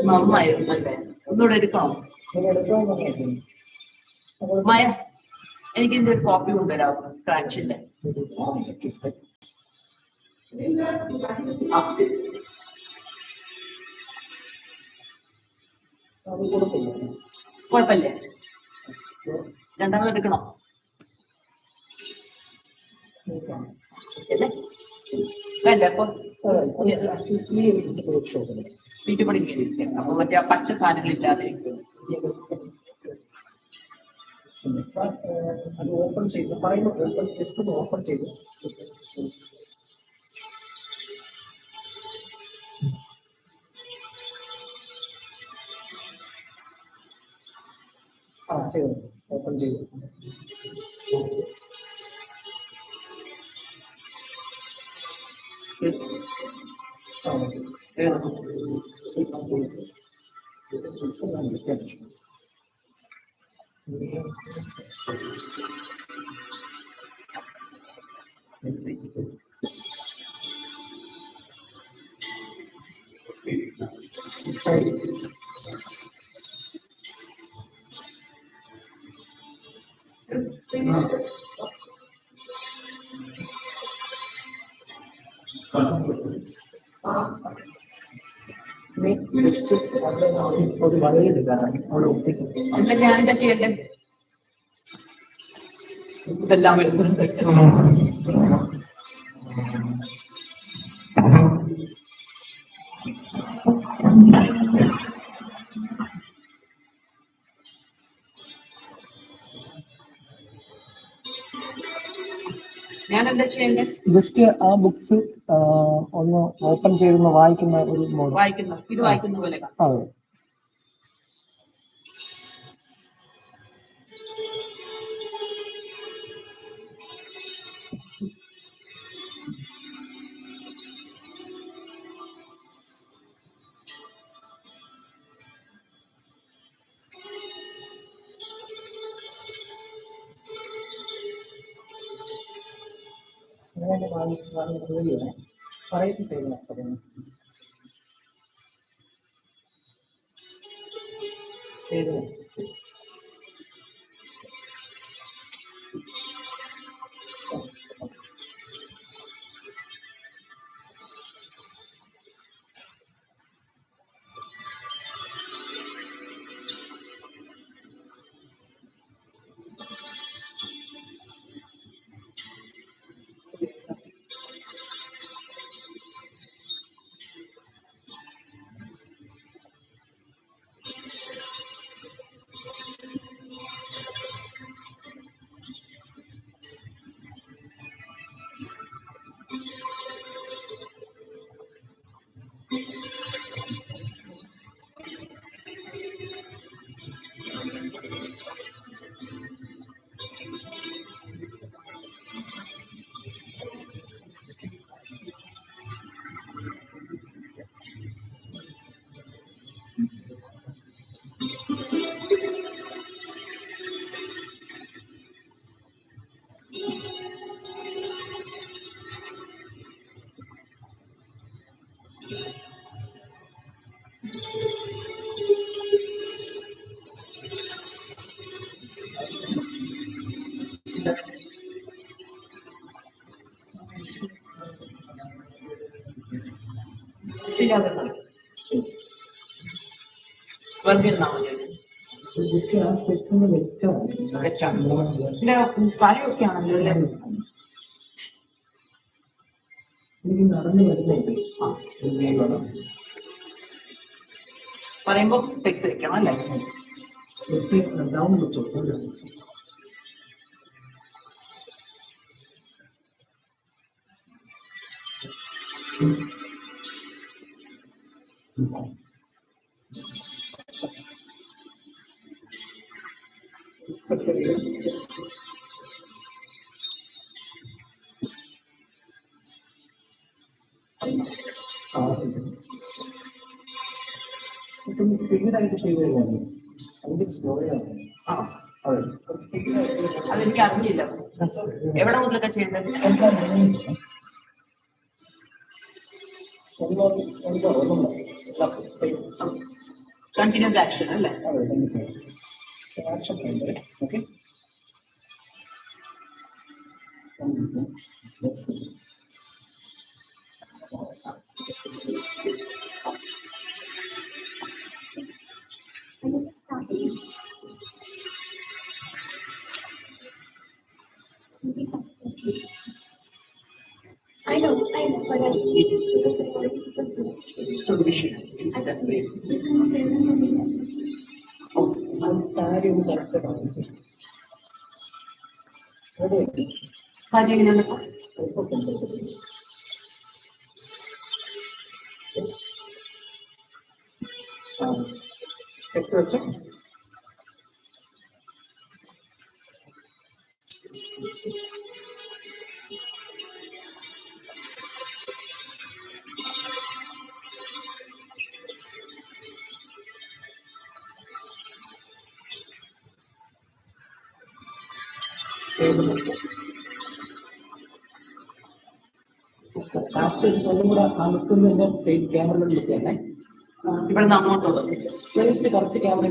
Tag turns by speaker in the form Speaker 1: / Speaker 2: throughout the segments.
Speaker 1: നന്നായിരുന്നല്ലേ? ഒന്നുകൂടെ എടുക്കണോ? മായ, എനിക്ക് ഇതിന്റെ ഒരു കോപ്പി കൊണ്ടുവരാമോ? സ്ക്രാച്ചിന്റെ. കുഴപ്പമില്ലേ? രണ്ടാമത് എടുക്കണോ? വേണ്ട. അപ്പൊ വീട്ടുപണി അപ്പൊ മറ്റേ ആ പച്ച സാധനങ്ങളില്ലാതെ അത് ഓപ്പൺ ചെയ്ത് പറയുമ്പോൾ ഓപ്പൺ ജസ്റ്റ് ഒന്ന് ഓപ്പൺ ചെയ്ത് ചെയ്തു ഓപ്പൺ ചെയ്തു. ഒരു വലയെടുക്കാനാണ് അവിടെ ഒപ്പിക്കുന്നത്. ഞാൻ എന്താ ചെയ്യട്ടെ? ഇതെല്ലാം എടുക്കുന്നുണ്ട്. ഞാൻ എന്താ ചെയ്യേണ്ടത്? ജസ്റ്റ് ആ ബുക്സ് ഒന്ന് ഓപ്പൺ ചെയ്തൊന്ന് വായിക്കുന്ന ഒരു മോഡ്. വായിക്കുന്നു, ഇത് വായിക്കുന്ന പോലെ. അതെ. സ്ഥലമൊക്കെ ആണല്ലോ അല്ലേ? എനിക്ക് നടന്നു വരുന്നുണ്ട്. പറയുമ്പോ ടെക്സ്റ്റ് വെക്കണം അല്ലേ? ഡൗൺ വെച്ചോ. സ്പീഡായിട്ട് ചെയ്ത് കഴിഞ്ഞാൽ അതിന്റെ സ്ലോയാണ്. അതെനിക്ക് അറിഞ്ഞില്ല. എവിടെ മുതലൊക്കെ ചെയ്യേണ്ടത്? കണ്ടിന്യൂസ് ആക്ഷൻ അല്ലേ? Action okay. I know, but I camera ഇവിടെ നിന്ന് അങ്ങോട്ടുള്ളത് കറക്റ്റ് ക്യാമറ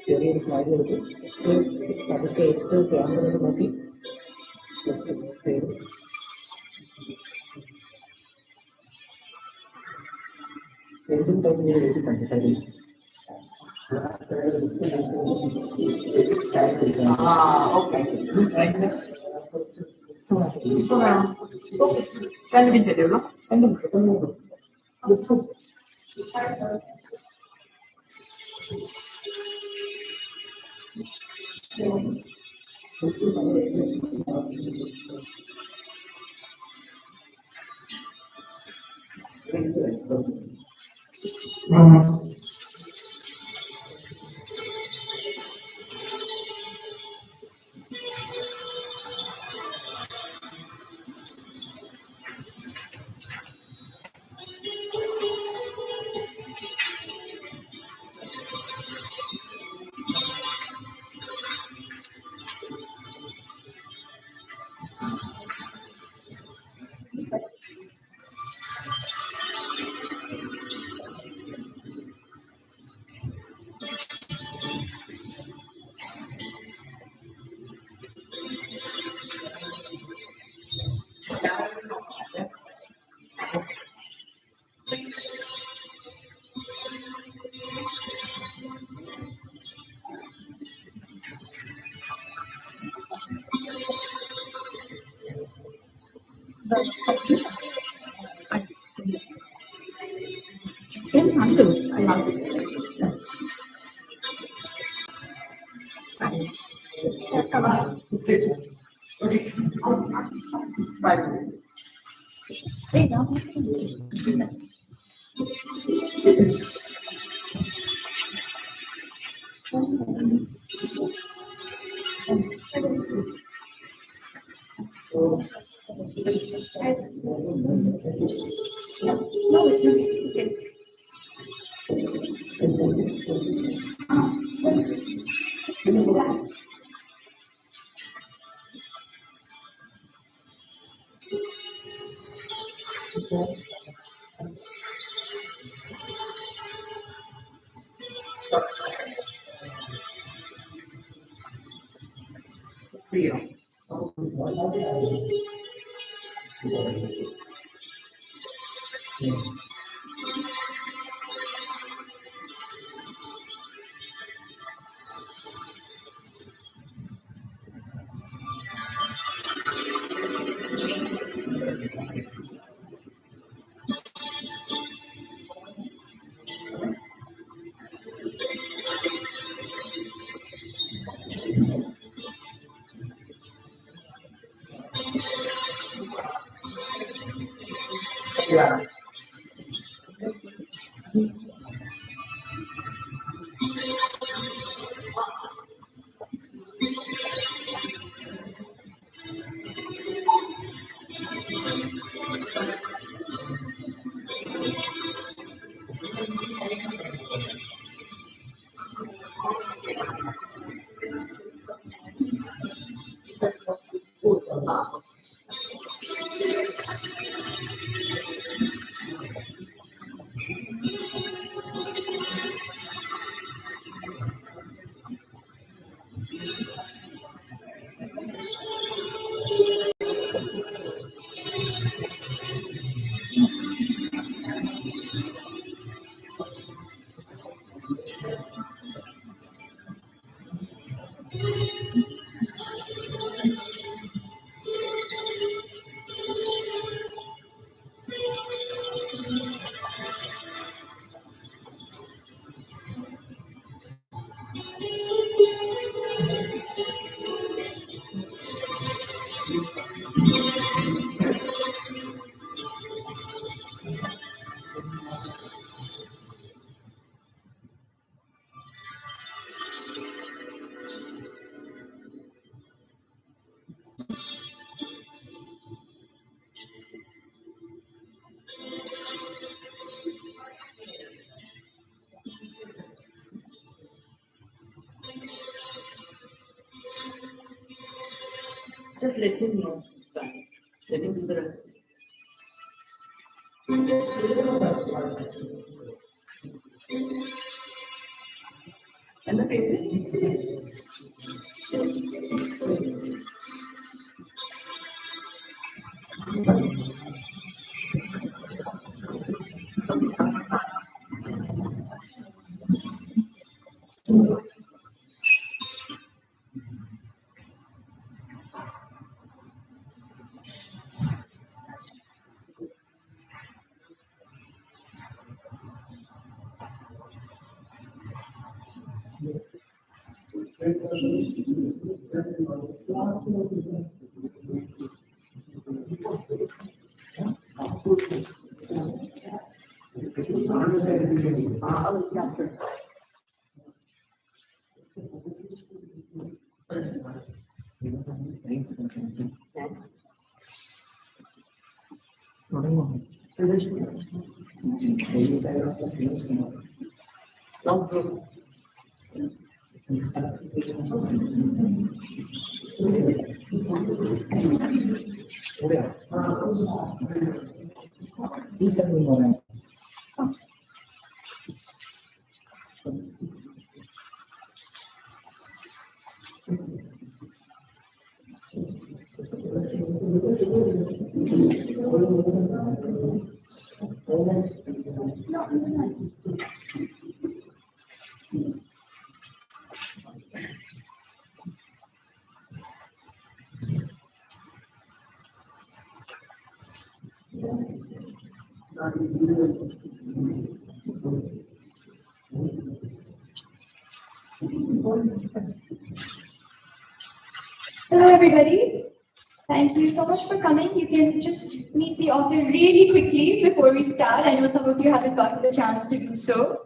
Speaker 1: ചെറിയൊരു സ്ലൈഡ് എടുത്ത് അതൊക്കെ ഏറ്റവും ക്യാമറ നോക്കി എന്തും ടൈമിൽ എഴുതിയിട്ടുണ്ട് സൈഡിൽ. രണ്ട് മിനിറ്റ് ഉള്ളൂ. 2 minute. Just let him know. Let him do the rest. And the paper.
Speaker 2: Hello, everybody. Thank you so much for coming. You can just meet the author really quickly before we start. I know some of you haven't gotten the chance to do so.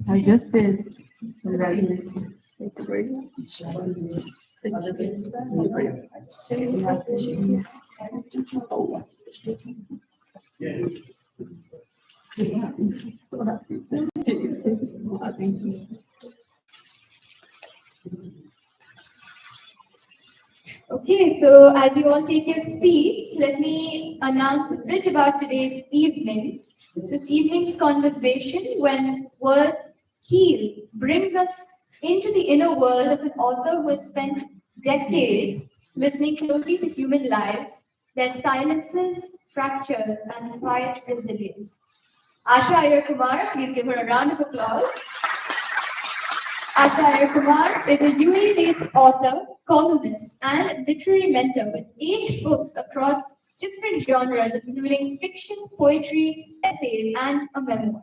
Speaker 1: I just said, congratulations.
Speaker 2: Okay, so as you all take your seats, let me announce a bit about today's evening. This evening's conversation, when words heal, brings us into the inner world of an author who has spent decades listening closely to human lives, their silences, fractures, and quiet resilience. Asha Iyer Kumar, please give her a round of applause. Asha Iyer Kumar is a UAE-based author, columnist, and literary mentor with 8 books across different genres, including fiction, poetry, essays, and a memoir.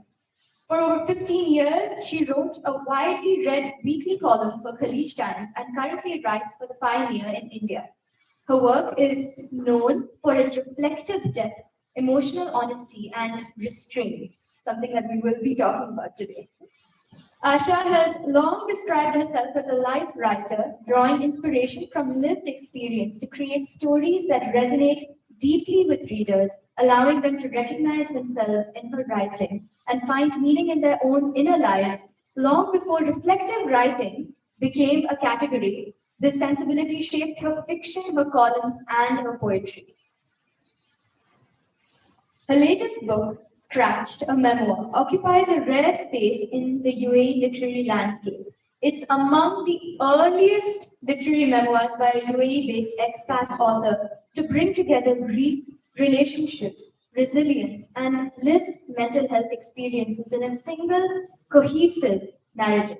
Speaker 2: For over 15 years, she wrote a widely read weekly column for Khalij Times and currently writes for The Pioneer in India. Her work is known for its reflective depth, emotional honesty, and restraint, something that we will be talking about today. Asha has long described herself as a life writer, drawing inspiration from lived experience to create stories that resonate deeply with readers, allowing them to recognize themselves in her writing and find meaning in their own inner lives. Long before reflective writing became a category, this sensibility shaped her fiction, her columns, and her poetry. Her latest book, Scratched, a memoir, occupies a rare space in the UAE literary landscape. It's among the earliest literary memoirs by a UAE-based expat author to bring together grief, relationships, resilience, and lived mental health experiences in a single, cohesive narrative.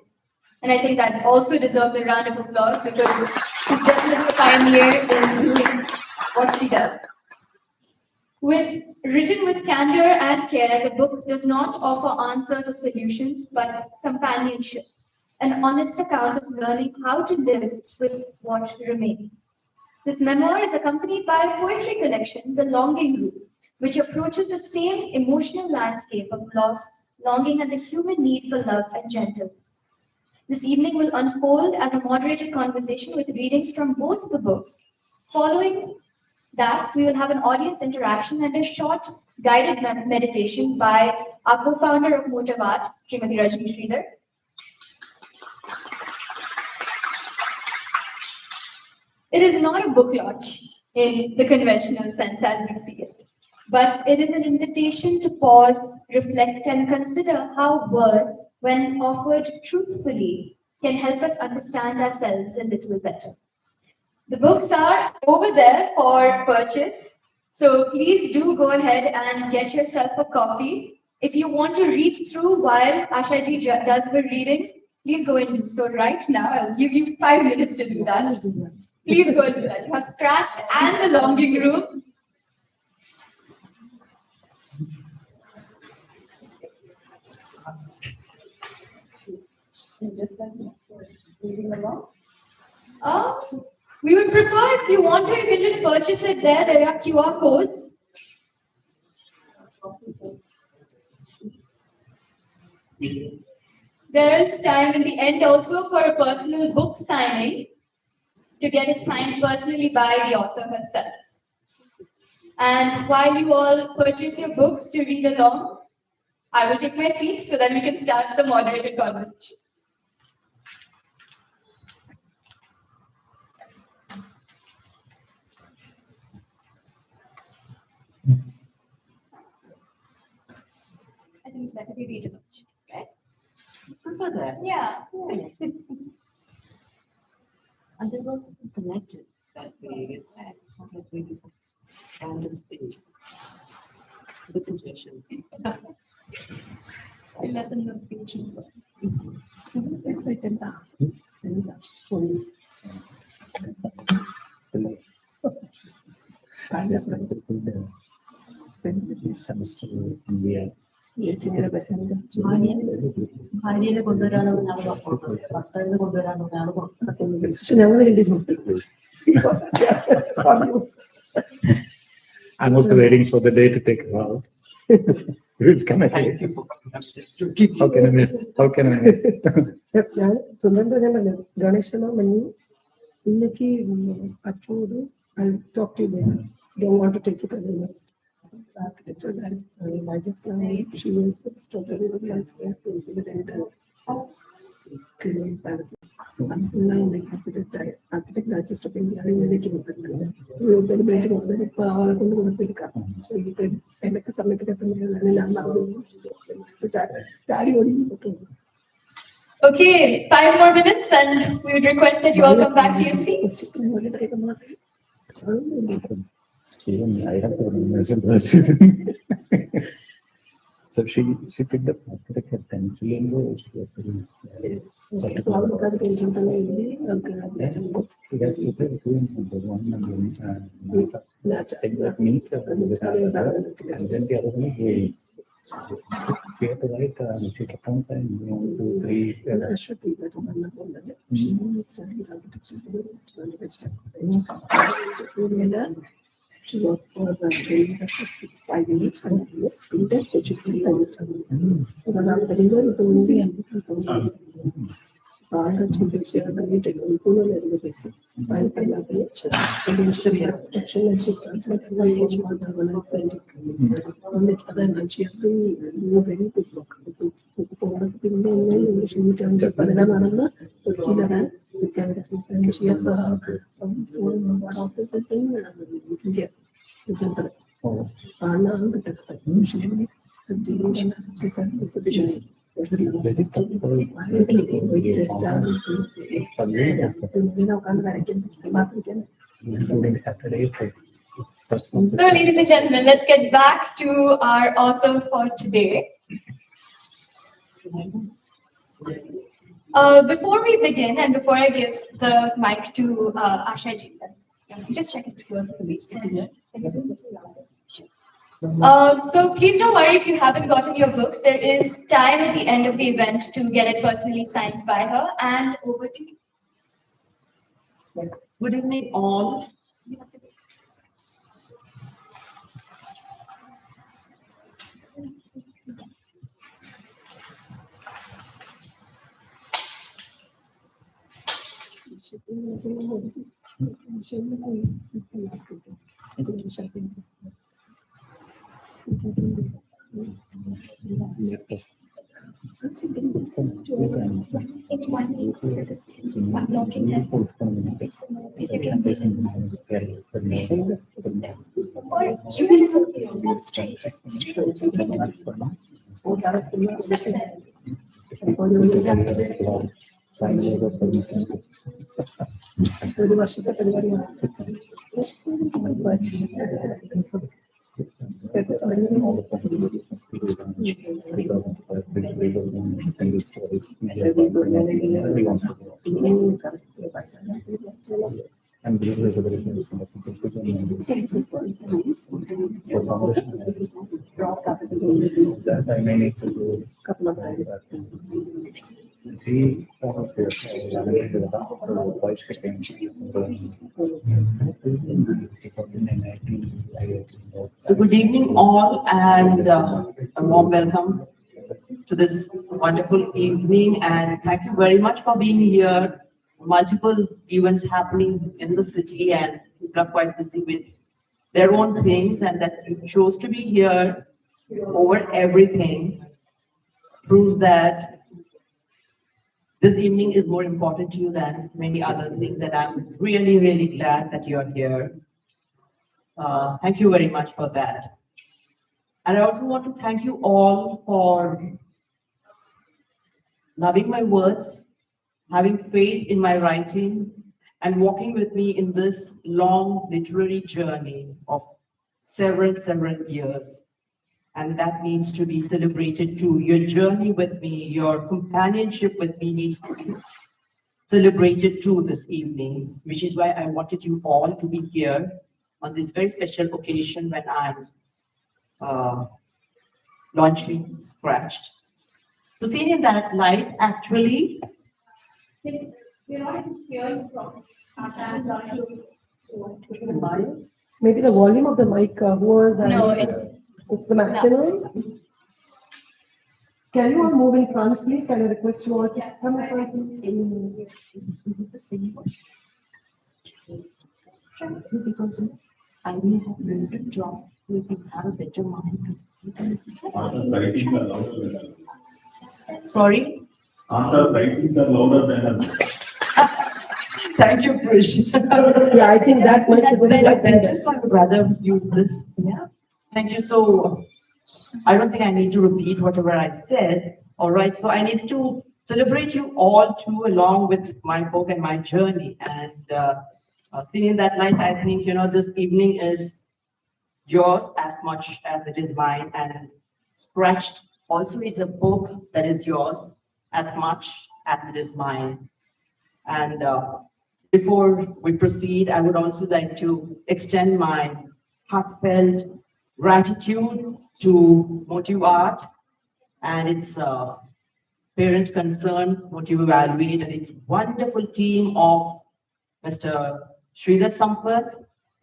Speaker 2: And I think that also deserves a round of applause because she's definitely a pioneer in doing what she does. Written with candor and care, the book does not offer answers or solutions, but companionship, an honest account of learning how to live with what remains. This memoir is accompanied by a poetry collection, The Longing Group, which approaches the same emotional landscape of loss, longing, and the human need for love and gentleness. This evening will unfold as a moderated conversation with readings from both the books. Following that, we will have an audience interaction and a short guided meditation by our co-founder of Motivat, Srimati Swarashri Shridhar. It is not a book launch in the conventional sense as we see it, but it is an invitation to pause, reflect, and consider how words, when offered truthfully, can help us understand ourselves a little better. The books are over there for purchase, so please do go ahead and get yourself a copy. If you want to read through while Asha ji does her readings, please go and do so right now. I'll give you 5 minutes to do that. Please go and do that. You have Scratched and The Longing Room. Just reading along. We would prefer if you want to, you can just purchase it there. There are QR codes. There is time in the end also for a personal book signing to get it signed personally by the author herself. And while you all purchase your books to read along, I will take my seat so that we can start the moderated conversation. I think it's better we read it, right?
Speaker 1: I prefer that.
Speaker 2: Yeah.
Speaker 1: And they're also connected that way. It's not like we just random space. Good situation. I let them know teaching. It's written down. ഭാര്യയെ കൊണ്ടുവരാനുള്ള ഒരാൾ പുറത്തുണ്ട്, ഭർത്താവിനെ കൊണ്ടുവരാനുള്ള ഒരാൾ പുറത്തുണ്ട്. പക്ഷെ ഞങ്ങൾ
Speaker 3: I'm also waiting for the day to take a while.
Speaker 1: Thank you for coming.
Speaker 3: How can I miss? How can I miss?
Speaker 4: ഞാൻ സ്വന്തം പറഞ്ഞല്ലോ ഗണേശനോ മഞ്ഞി ഇന്നേക്ക് അച്ചോട് I talk to you don't want to take it anymore. Architecture that I just she was totally realized that incident create privacy. Until now, like architect just of India, I really came up with it. We were celebrating all the power on the America. So you can make a summit at the middle and I'm now
Speaker 2: Okay, 5 more minutes, and we would request that you all come back to your seats.
Speaker 3: I have to measure. So she picked up architecture pencil and she has to
Speaker 4: so I'll look at the painting and
Speaker 3: she has to put the one and that meat and then the other one she had to write she kept on saying 1, 2, 3
Speaker 4: I should be better than that one. She studies architecture. to work for the training for 5 years, 5 years, in the education industry. Because after the is only and బాగా చూపించాలని technical చేసి పైన very good look పరిణామానంగా వచ్చిన offices
Speaker 3: including Saturday.
Speaker 2: So, ladies and gentlemen, let's get back to our author for today. Before we begin, and before I give the mic to Asha Iyer, just check it with you. So please don't worry if you haven't gotten your books. There is time at the end of the event to get it personally signed by her. And over to you.
Speaker 1: Good evening, all.
Speaker 3: And these resolutions that I may need to do a couple of times.
Speaker 1: So good evening all, and a warm welcome to this wonderful evening, and thank you very much for being here. Multiple events happening in the city, and people are quite busy with their own things, and that you chose to be here over everything proves that this evening is more important to you than many other things, and I'm really, really glad that you're here. Thank you very much for that. And I also want to thank you all for loving my words, having faith in my writing, and walking with me in this long literary journey of several years. And that needs to be celebrated too. Your journey with me, your companionship with me needs to be celebrated too this evening, which is why I wanted you all to be here on this very special occasion when I'm launching Scratched. So seen in that light, actually,
Speaker 4: maybe the volume of the mic was
Speaker 2: No,
Speaker 4: it's the maximum. Can you all move in front, please? Can I request you all to come in front, please?
Speaker 1: Because I may have limited job, so if you have a better mind. Sorry?
Speaker 5: After writing the louder than
Speaker 1: Thank you, Krish.
Speaker 4: Yeah, I think that might be
Speaker 1: That's
Speaker 4: like
Speaker 1: better. So I would rather use this. Yeah. Thank you. So I don't think I need to repeat whatever I said. All right. So I need to celebrate you all too, along with my book and my journey. And seeing in that light, I think, this evening is yours as much as it is mine. And Scratched also is a book that is yours as much as it is mine. And before we proceed, I would also like to extend my heartfelt gratitude to Motive Art and its parent concern, Motive Evaluate, and its wonderful team of Mr. Sridhar,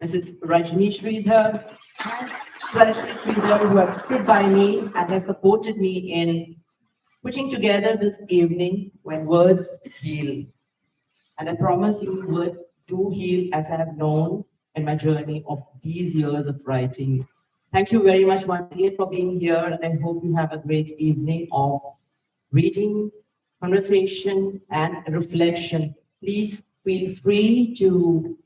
Speaker 1: Mrs. Swarashri Shridhar, and Swarashri Shridhar, who have stood by me and have supported me in putting together this evening when words heal. And I promise you, words do heal, as I have known in my journey of these years of writing. Thank you very much once again for being here, and I hope you have a great evening of reading, conversation, and reflection. Please feel free to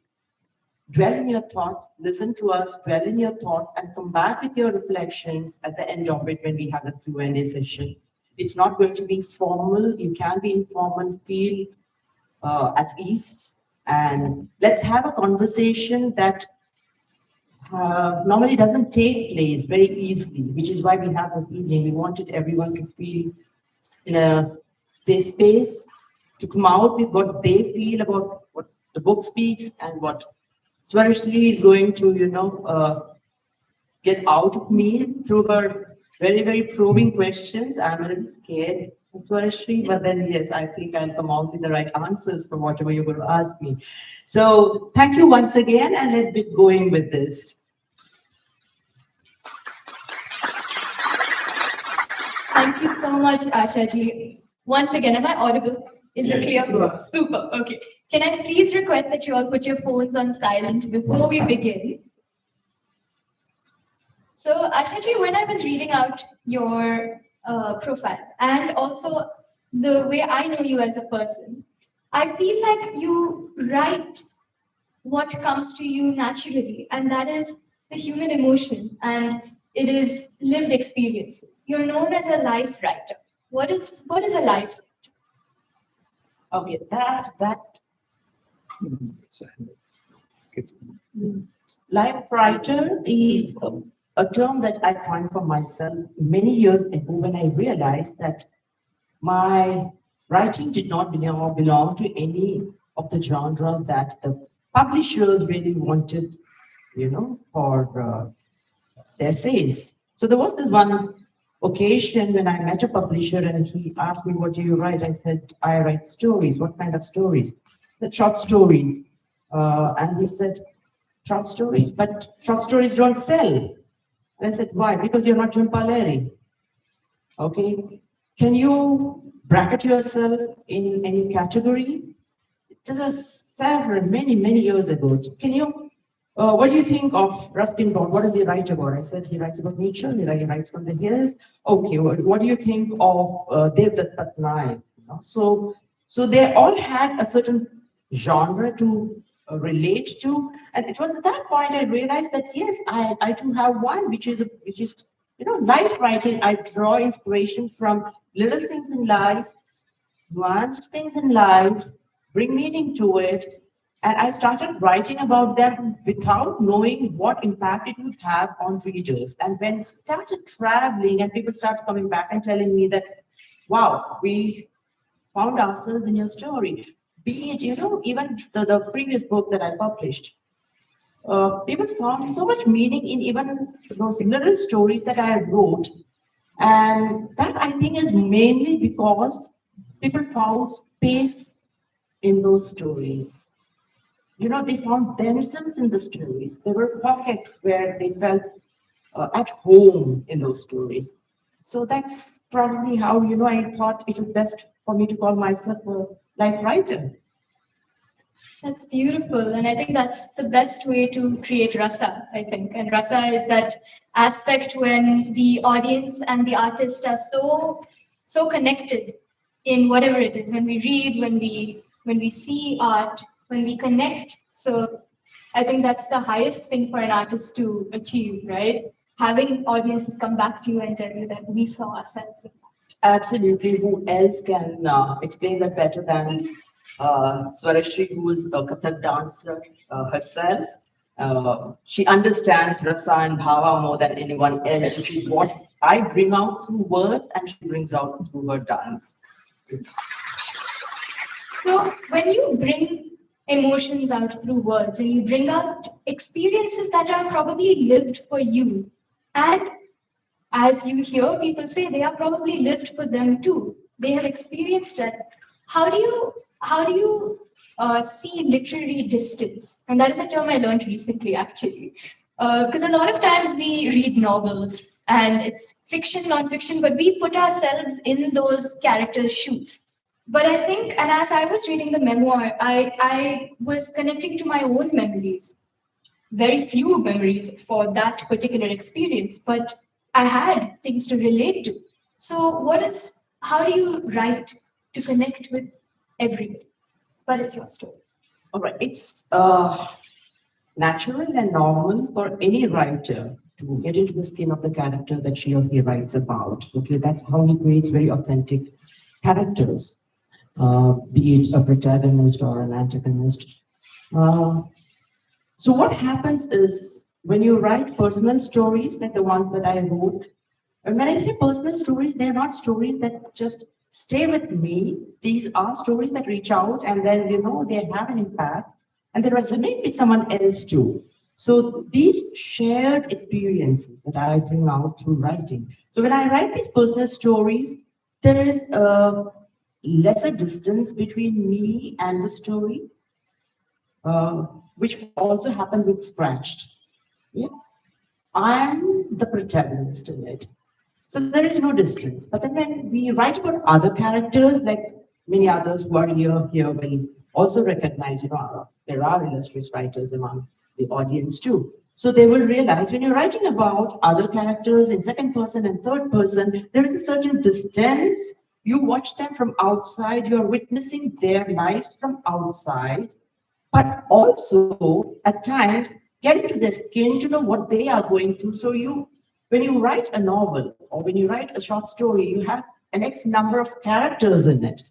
Speaker 1: dwell in your thoughts, listen to us, dwell in your thoughts, and come back with your reflections at the end of it when we have a Q&A session. It's not going to be formal. You can be informal, feel at ease, and let's have a conversation that normally doesn't take place very easily, which is why we have this evening. We wanted everyone to feel in a safe space, to come out with what they feel about what the book speaks and what Swarashri is going to, get out of me through her very, very probing questions. I'm a little scared of Swarashri, but then yes, I think I'll come out with the right answers for whatever you're going to ask me. So thank you once again, and let's get going with this.
Speaker 2: Thank you so much, Asha ji. Once again, am I audible? Is it clear?
Speaker 1: Yes.
Speaker 2: Super. Okay. Can I please request that you all put your phones on silent before we begin? So, Asha ji, when I was reading out your profile and also the way I know you as a person, I feel like you write what comes to you naturally, and that is the human emotion, and it is lived experiences. You're known as a life writer. What is a life writer?
Speaker 1: Okay, that life writer is a term that I coined for myself many years ago when I realized that my writing did not belong to any of the genres that the publishers really wanted, for their sales. So there was this one occasion when I met a publisher and he asked me, "What do you write?" I said, "I write stories." "What kind of stories?" "The short stories." And he said, "Short stories? But short stories don't sell." And I said, "Why?" "Because you're not Jhumpa Lahiri." Okay. Can you bracket yourself in any category? This is many, many years ago. Can you, what do you think of Ruskin Bond? What does he write about? I said, he writes about nature, he writes from the hills. Okay, what do you think of Devdutt Patnaik? So they all had a certain genre to relate to. And it was at that point I realized that, yes, I do have one, which is life writing. I draw inspiration from little things in life, nuanced things in life, bring meaning to it. And I started writing about them without knowing what impact it would have on readers. And when it started traveling and people started coming back and telling me that, wow, we found ourselves in your story. Be it, even the previous book that I published. People found so much meaning in even those little stories that I wrote. And that, I think, is mainly because people found space in those stories. They found themselves in the stories. There were pockets where they felt at home in those stories. So that's probably how, I thought it was best for me to call myself a life writer.
Speaker 2: That's beautiful. And I think that's the best way to create rasa, I think. And rasa is that aspect when the audience and the artist are so connected in whatever it is. When we read, when we see art, when we connect. So I think that's the highest thing for an artist to achieve, right? Having audiences come back to you and tell you that we saw ourselves in that.
Speaker 1: Absolutely. Who else can explain that better than Swarashri, who is a Kathak dancer herself? She understands rasa and bhava more than anyone else, which is what I bring out through words and she brings out through her dance.
Speaker 2: So when you bring emotions out through words and you bring out experiences that are probably lived for you, and as you hear people say, they are probably lived for them too. They have experienced it. How do you how do you see literary distance? And that is a term I learned recently, actually. Because a lot of times we read novels and it's fiction, non-fiction, but we put ourselves in those characters' shoes. But I think, and as I was reading the memoir, I was connecting to my own memories. Very few memories for that particular experience, but I had things to relate to. So, how do you write to connect with everybody? But it's your story.
Speaker 1: All right, it's natural and normal for any writer to get into the skin of the character that she or he writes about. Okay, that's how he creates very authentic characters, be it a protagonist or an antagonist. So what happens is when you write personal stories like the ones that I wrote, and when I say personal stories, they're not stories that just stay with me. These are stories that reach out and then, they have an impact and they resonate with someone else too. So these shared experiences that I bring out through writing. So when I write these personal stories, there is a lesser distance between me and the story, which also happened with Scratched. Yes, I'm the protagonist in it. So there is no distance. But then when we write about other characters, like many others who are here will also recognize, there are illustrious writers among the audience too. So they will realize when you're writing about other characters in second person and third person, there is a certain distance. You watch them from outside, you're witnessing their lives from outside, but also at times get into their skin to know what they are going through. So when you write a novel or when you write a short story, you have an X number of characters in it.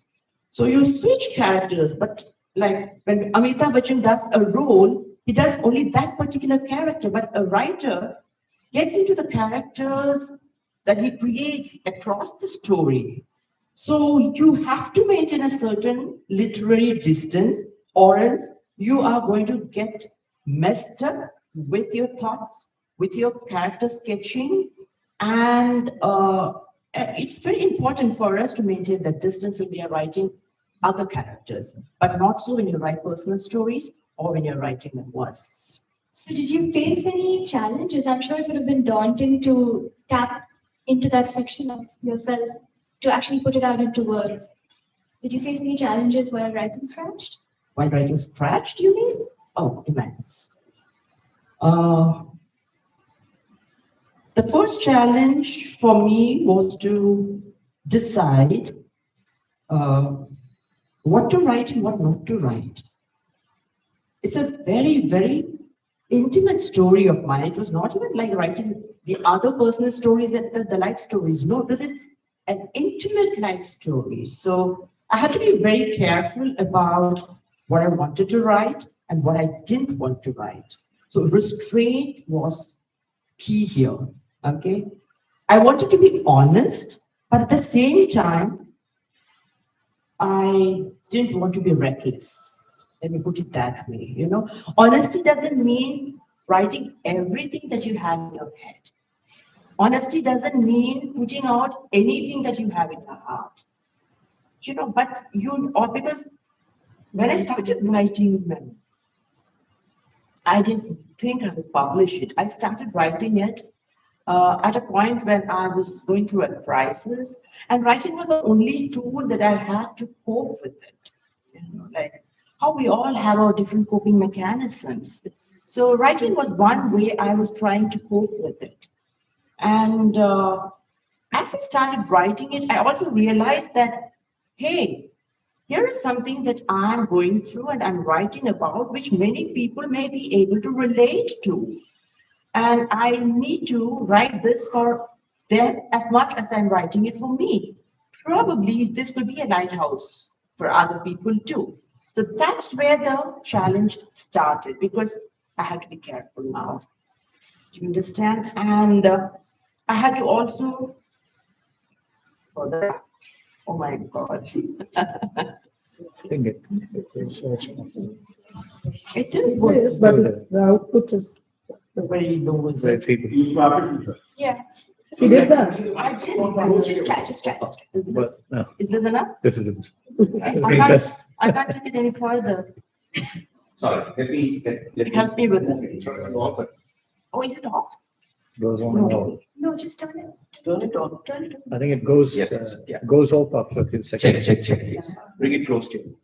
Speaker 1: So you switch characters, but like when Amitabh Bachchan does a role, he does only that particular character, but a writer gets into the characters that he creates across the story. So you have to maintain a certain literary distance, or else you are going to get messed up with your thoughts, with your character sketching, and it's very important for us to maintain that distance when we are writing other characters, but not so when you write personal stories or when you're writing memoirs.
Speaker 2: So, did you face any challenges? I'm sure it would have been daunting to tap into that section of yourself to actually put it out into words. Did you face any challenges while writing Scratched?
Speaker 1: While writing Scratched, you mean? Oh, immense. The first challenge for me was to decide what to write and what not to write. It's a very, very intimate story of mine. It was not even like writing the other personal stories, the life stories. No, this is an intimate life story. So I had to be very careful about what I wanted to write and what I didn't want to write. So restraint was key here. Okay, I wanted to be honest, but at the same time, I didn't want to be reckless. Let me put it that way. Honesty doesn't mean writing everything that you have in your head. Honesty doesn't mean putting out anything that you have in your heart. Because when I started writing them, I didn't think I would publish it. I started writing it at a point when I was going through a crisis, and writing was the only tool that I had to cope with it. Like how we all have our different coping mechanisms. So writing was one way I was trying to cope with it. And as I started writing it, I also realized that, hey, here is something that I'm going through and I'm writing about, which many people may be able to relate to. And I need to write this for them as much as I'm writing it for me. Probably this could be a lighthouse for other people too. So that's where the challenge started, because I had to be careful now. Do you understand? And I had to also, oh my God.
Speaker 3: It
Speaker 1: is,
Speaker 4: but it's, the output is
Speaker 1: very low.
Speaker 3: very feeble.
Speaker 5: You started with that.
Speaker 2: Yeah.
Speaker 4: She did that.
Speaker 2: I did. Just try.
Speaker 3: But, no,
Speaker 1: Is this enough?
Speaker 3: this is it.
Speaker 1: I can't take it any further.
Speaker 6: Sorry, let me.
Speaker 1: Help me with this.
Speaker 6: this.
Speaker 1: Oh, is it off?
Speaker 3: Goes on and on.
Speaker 2: No, just turn it.
Speaker 1: Turn it on.
Speaker 2: Turn it.
Speaker 3: I think it goes,
Speaker 6: Yes, yes, yeah.
Speaker 3: goes off after the second.
Speaker 6: Check, yes. Bring it close to you.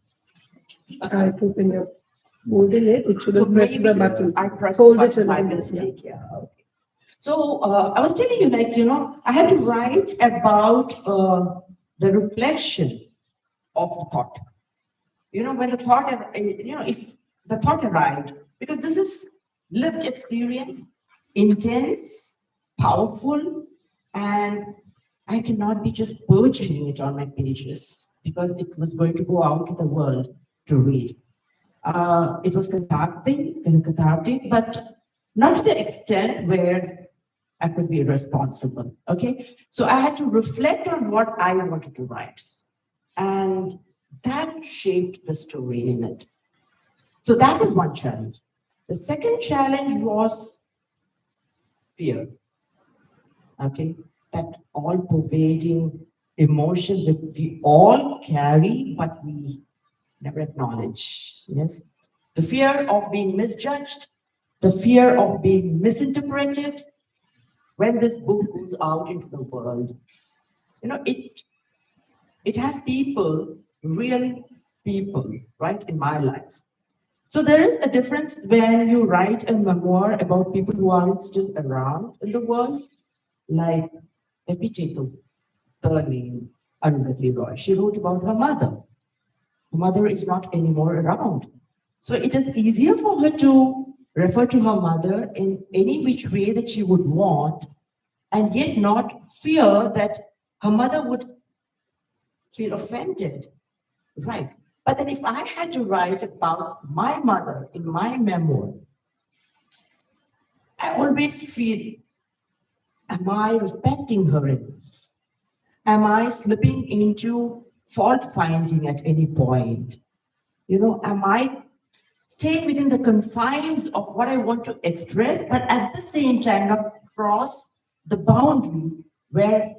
Speaker 4: I think when you're holding it, it shouldn't press the
Speaker 1: maybe
Speaker 4: button.
Speaker 1: I pressed
Speaker 4: Hold
Speaker 1: the
Speaker 4: it
Speaker 1: button by
Speaker 4: and-
Speaker 1: mistake, yeah. Okay. So I was telling you, like, I had to write about the reflection of the thought. When the thought, if the thought arrived, because this is lived experience, intense, powerful, and I cannot be just perching it on my pages because it was going to go out to the world to read. It was cathartic, but not to the extent where I could be responsible. Okay, so I had to reflect on what I wanted to write, and that shaped the story in it. So that was one challenge. The second challenge was fear. Okay, that all-pervading emotions that we all carry, but we never acknowledge. Yes, the fear of being misjudged, the fear of being misinterpreted. When this book goes out into the world, it has people, real people, right, in my life. So there is a difference when you write a memoir about people who aren't still around in the world, like Epiteto, the name Arundhati Roy. She wrote about her mother. Her mother is not anymore around. So it is easier for her to refer to her mother in any which way that she would want, and yet not fear that her mother would feel offended. Right. But then if I had to write about my mother in my memoir, I always feel, am I respecting her enough? Am I slipping into fault finding at any point? Am I staying within the confines of what I want to express, but at the same time not cross the boundary where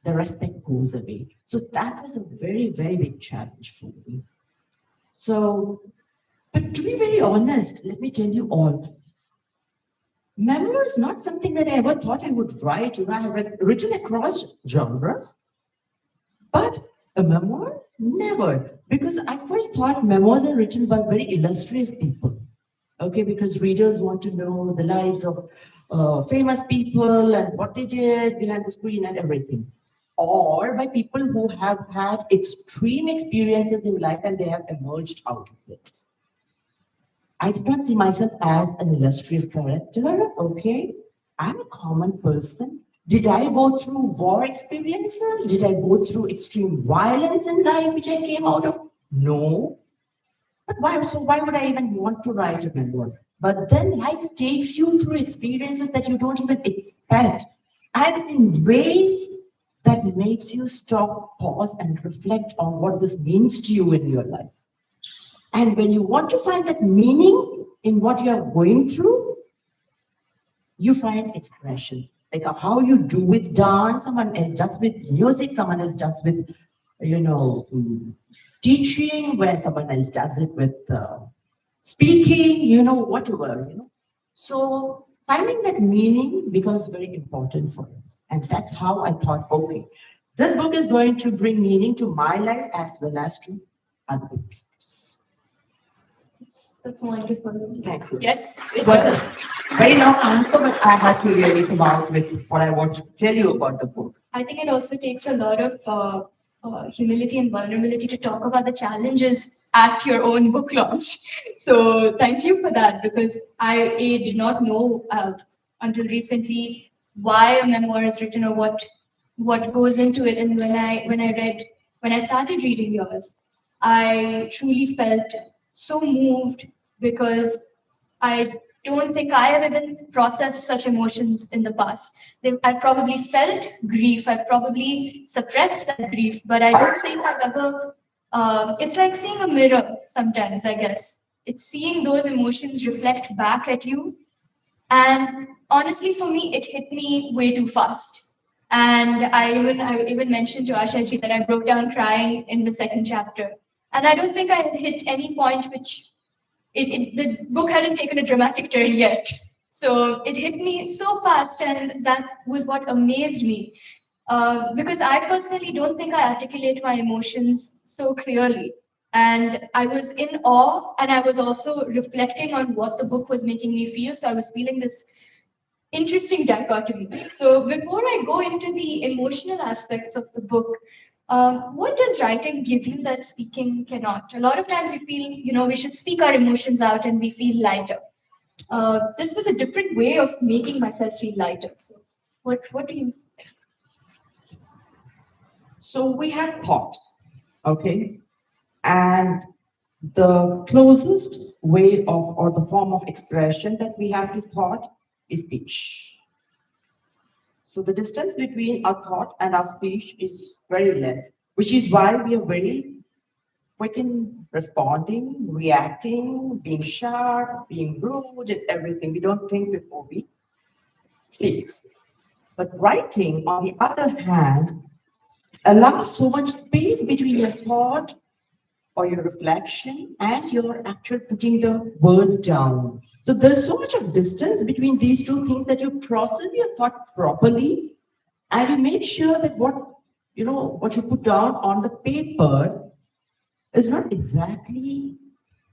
Speaker 1: the respect goes away? So that was a very, very big challenge for me. So, but to be very honest, let me tell you all, memoir is not something that I ever thought I would write. I have written across genres, but a memoir, never. Because I first thought memoirs are written by very illustrious people. Okay, because readers want to know the lives of famous people and what they did behind the screen and everything. Or by people who have had extreme experiences in life and they have emerged out of it. I did not see myself as an illustrious character, okay? I'm a common person. Did I go through war experiences? Did I go through extreme violence in life, which I came out of? No. But why? So why would I even want to write a memoir? But then life takes you through experiences that you don't even expect, and in ways that makes you stop, pause, and reflect on what this means to you in your life. And when you want to find that meaning in what you are going through, you find expressions. Like how you do with dance, someone else does with music, someone else does with, teaching, where someone else does it with speaking, whatever, So finding that meaning becomes very important for us. And that's how I thought, okay, this book is going to bring meaning to my life as well as to other people's.
Speaker 2: That's wonderful.
Speaker 1: Thank you.
Speaker 2: Yes.
Speaker 1: It was a very long answer, but I had to really come out with what I want to tell you about the book.
Speaker 2: I think it also takes a lot of humility and vulnerability to talk about the challenges at your own book launch. So thank you for that, because I did not know until recently why a memoir is written or what goes into it. And when I started reading yours, I truly felt so moved, because I don't think I have even processed such emotions in the past. I've probably felt grief, I've probably suppressed that grief, but I don't think I've ever, it's like seeing a mirror sometimes, I guess. It's seeing those emotions reflect back at you. And honestly, for me, it hit me way too fast. And I even mentioned to Asha ji that I broke down crying in the second chapter. And I don't think I had hit any point which the book hadn't taken a dramatic turn yet. So it hit me so fast, and that was what amazed me. Because I personally don't think I articulate my emotions so clearly. And I was in awe, and I was also reflecting on what the book was making me feel. So I was feeling this interesting dichotomy. So before I go into the emotional aspects of the book, what does writing give you that speaking cannot? A lot of times we feel, we should speak our emotions out and we feel lighter. This was a different way of making myself feel lighter. So what do you think?
Speaker 1: So we have thought, okay? And the closest way of, or the form of expression that we have to thought is speech. So the distance between our thought and our speech is very less, which is why we are very quick in responding, reacting, being sharp, being rude, and everything. We don't think before we speak. But writing, on the other hand, allows so much space between your thought or your reflection and your actual putting the word down. So there's so much of distance between these two things that you process your thought properly and you make sure that what you put down on the paper is not exactly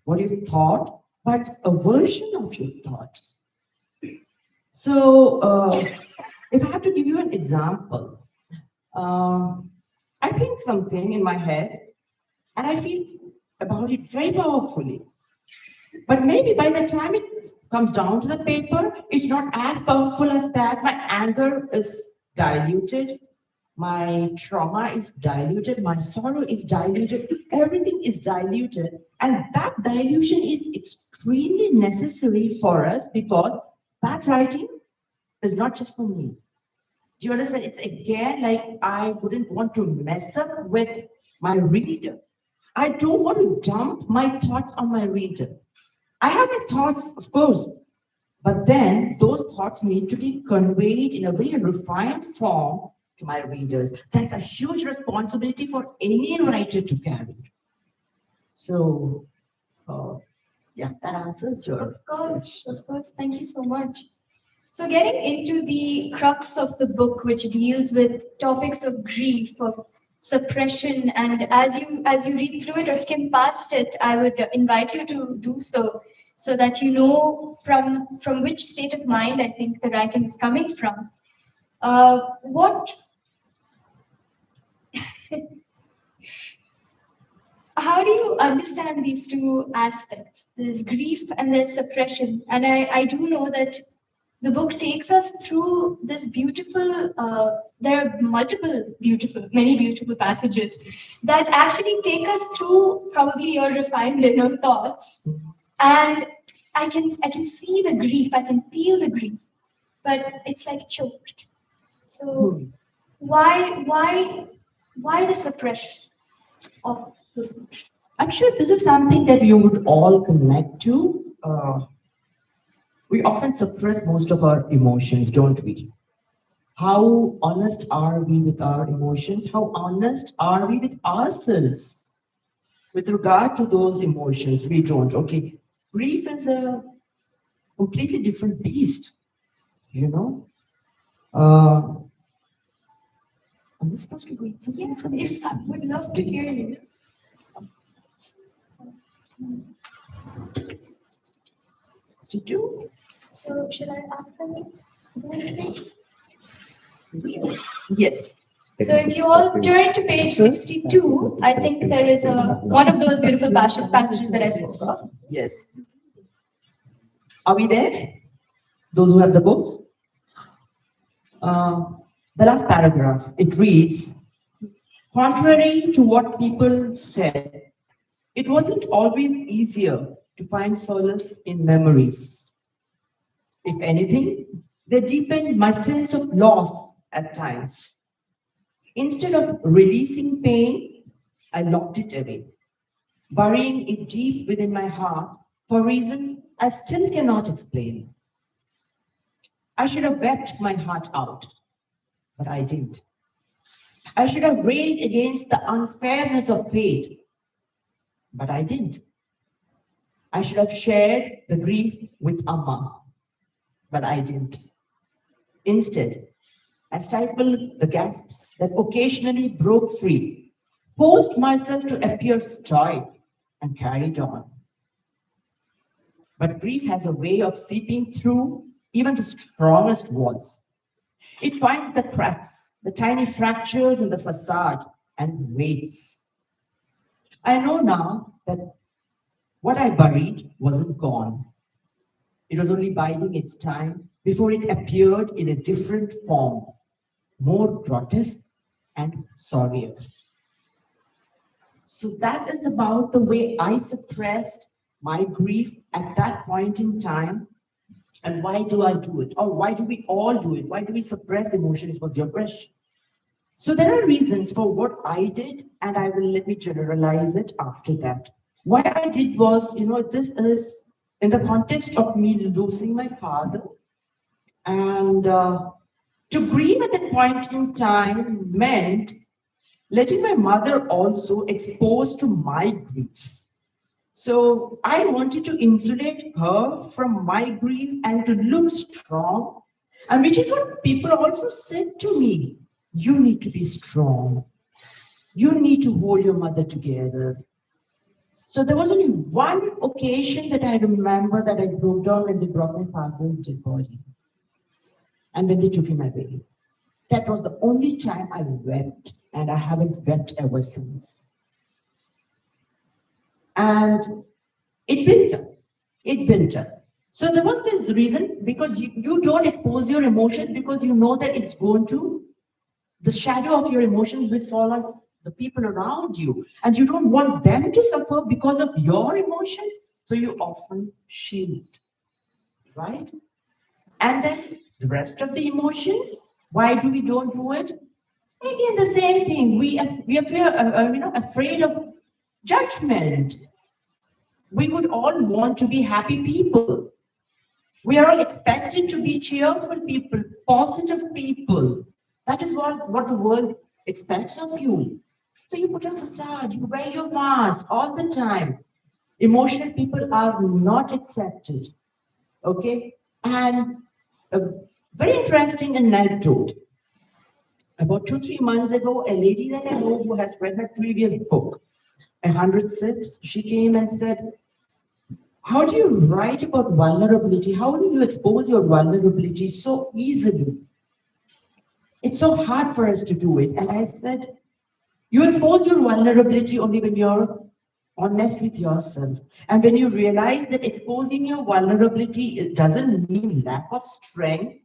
Speaker 1: what you thought, but a version of your thought. So if I have to give you an example, I think something in my head and I feel about it very powerfully. But maybe by the time it comes down to the paper, it's not as powerful as that. My anger is diluted, my trauma is diluted, my sorrow is diluted, everything is diluted. And that dilution is extremely necessary for us because that writing is not just for me. Do you understand? It's again like I wouldn't want to mess up with my reader. I don't want to dump my thoughts on my reader. I have my thoughts, of course, but then those thoughts need to be conveyed in a very refined form to my readers. That's a huge responsibility for any writer to carry. So, yeah, that answers your
Speaker 2: Of course. Thank you so much. So getting into the crux of the book, which deals with topics of grief, of suppression, and as you read through it or skim past it, I would invite you to do so that you know from which state of mind I think the writing is coming from. How do you understand these two aspects? There's grief and there's suppression, and I do know that the book takes us through this beautiful, there are many beautiful passages that actually take us through probably your refined inner thoughts. And I can see the grief, I can feel the grief, but it's like choked. So why the suppression of those emotions?
Speaker 1: I'm sure this is something that you would all connect to. We often suppress most of our emotions, don't we? How honest are we with our emotions? How honest are we with ourselves with regard to those emotions? We don't. Okay, grief is a completely different beast, you know. Am I supposed to read something from this?
Speaker 2: I would love to hear you.
Speaker 1: 62?
Speaker 2: So should I ask them?
Speaker 1: Yes.
Speaker 2: So if you all turn to page 62, I think there is one of those beautiful passages that I spoke of.
Speaker 1: Yes. Are we there? Those who have the books? The last paragraph, it reads, contrary to what people said, it wasn't always easier to find solace in memories. If anything, they deepened my sense of loss at times. Instead of releasing pain, I locked it away, burying it deep within my heart for reasons I still cannot explain. I should have wept my heart out. but I didn't. I should have railed against the unfairness of fate, but I didn't. I should have shared the grief with Amma, but I didn't. Instead, I stifled the gasps that occasionally broke free, forced myself to appear stoic, and carried on. But grief has a way of seeping through even the strongest walls. It finds the cracks, the tiny fractures in the facade, and waits. I know now that what I buried wasn't gone. It was only biding its time before it appeared in a different form, more grotesque and sorrier. So that is about the way I suppressed my grief at that point in time. And why do I do it? Or why do we all do it? Why do we suppress emotions was your question. So there are reasons for what I did, and I will let me generalize it after that. What I did was, this is in the context of me losing my father. And to grieve at that point in time meant letting my mother also exposed to my grief. So I wanted to insulate her from my grief and to look strong, and which is what people also said to me. You need to be strong. You need to hold your mother together. So there was only one occasion that I remember that I broke down when they brought my father's dead body and when they took him away. That was the only time I wept, and I haven't wept ever since. And it built up. It built up. So there was this reason, because you don't expose your emotions because you know that it's going to, the shadow of your emotions will fall on the people around you, and you don't want them to suffer because of your emotions. So you often shield, right? And then the rest of the emotions, why do we don't do it? Again, the same thing. We are afraid of judgment. We would all want to be happy people. We are all expected to be cheerful people, positive people. That is what the world expects of you. So you put on a facade, you wear your mask all the time. Emotional people are not accepted. Okay? And a very interesting anecdote. About 2-3 months ago, a lady that I know who has read her previous book, 100 Sips, she came and said, how do you write about vulnerability? How do you expose your vulnerability so easily? It's so hard for us to do it. And I said, you expose your vulnerability only when you're honest with yourself. And when you realize that exposing your vulnerability, it doesn't mean lack of strength,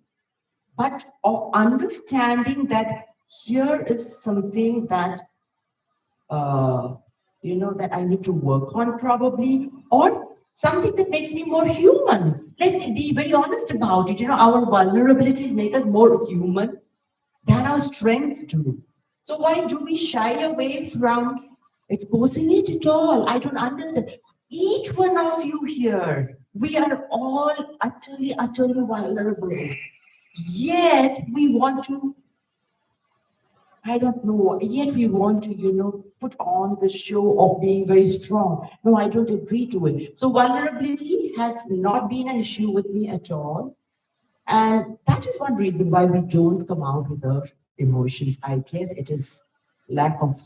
Speaker 1: but of understanding that here is something that, that I need to work on probably, or something that makes me more human. Let's be very honest about it. Our vulnerabilities make us more human than our strengths do. So why do we shy away from exposing it at all? I don't understand. Each one of you here, we are all utterly, utterly vulnerable. Yet we want to, yet we want to, put on the show of being very strong. No, I don't agree to it. So vulnerability has not been an issue with me at all. And that is one reason why we don't come out with our emotions. I guess it is lack of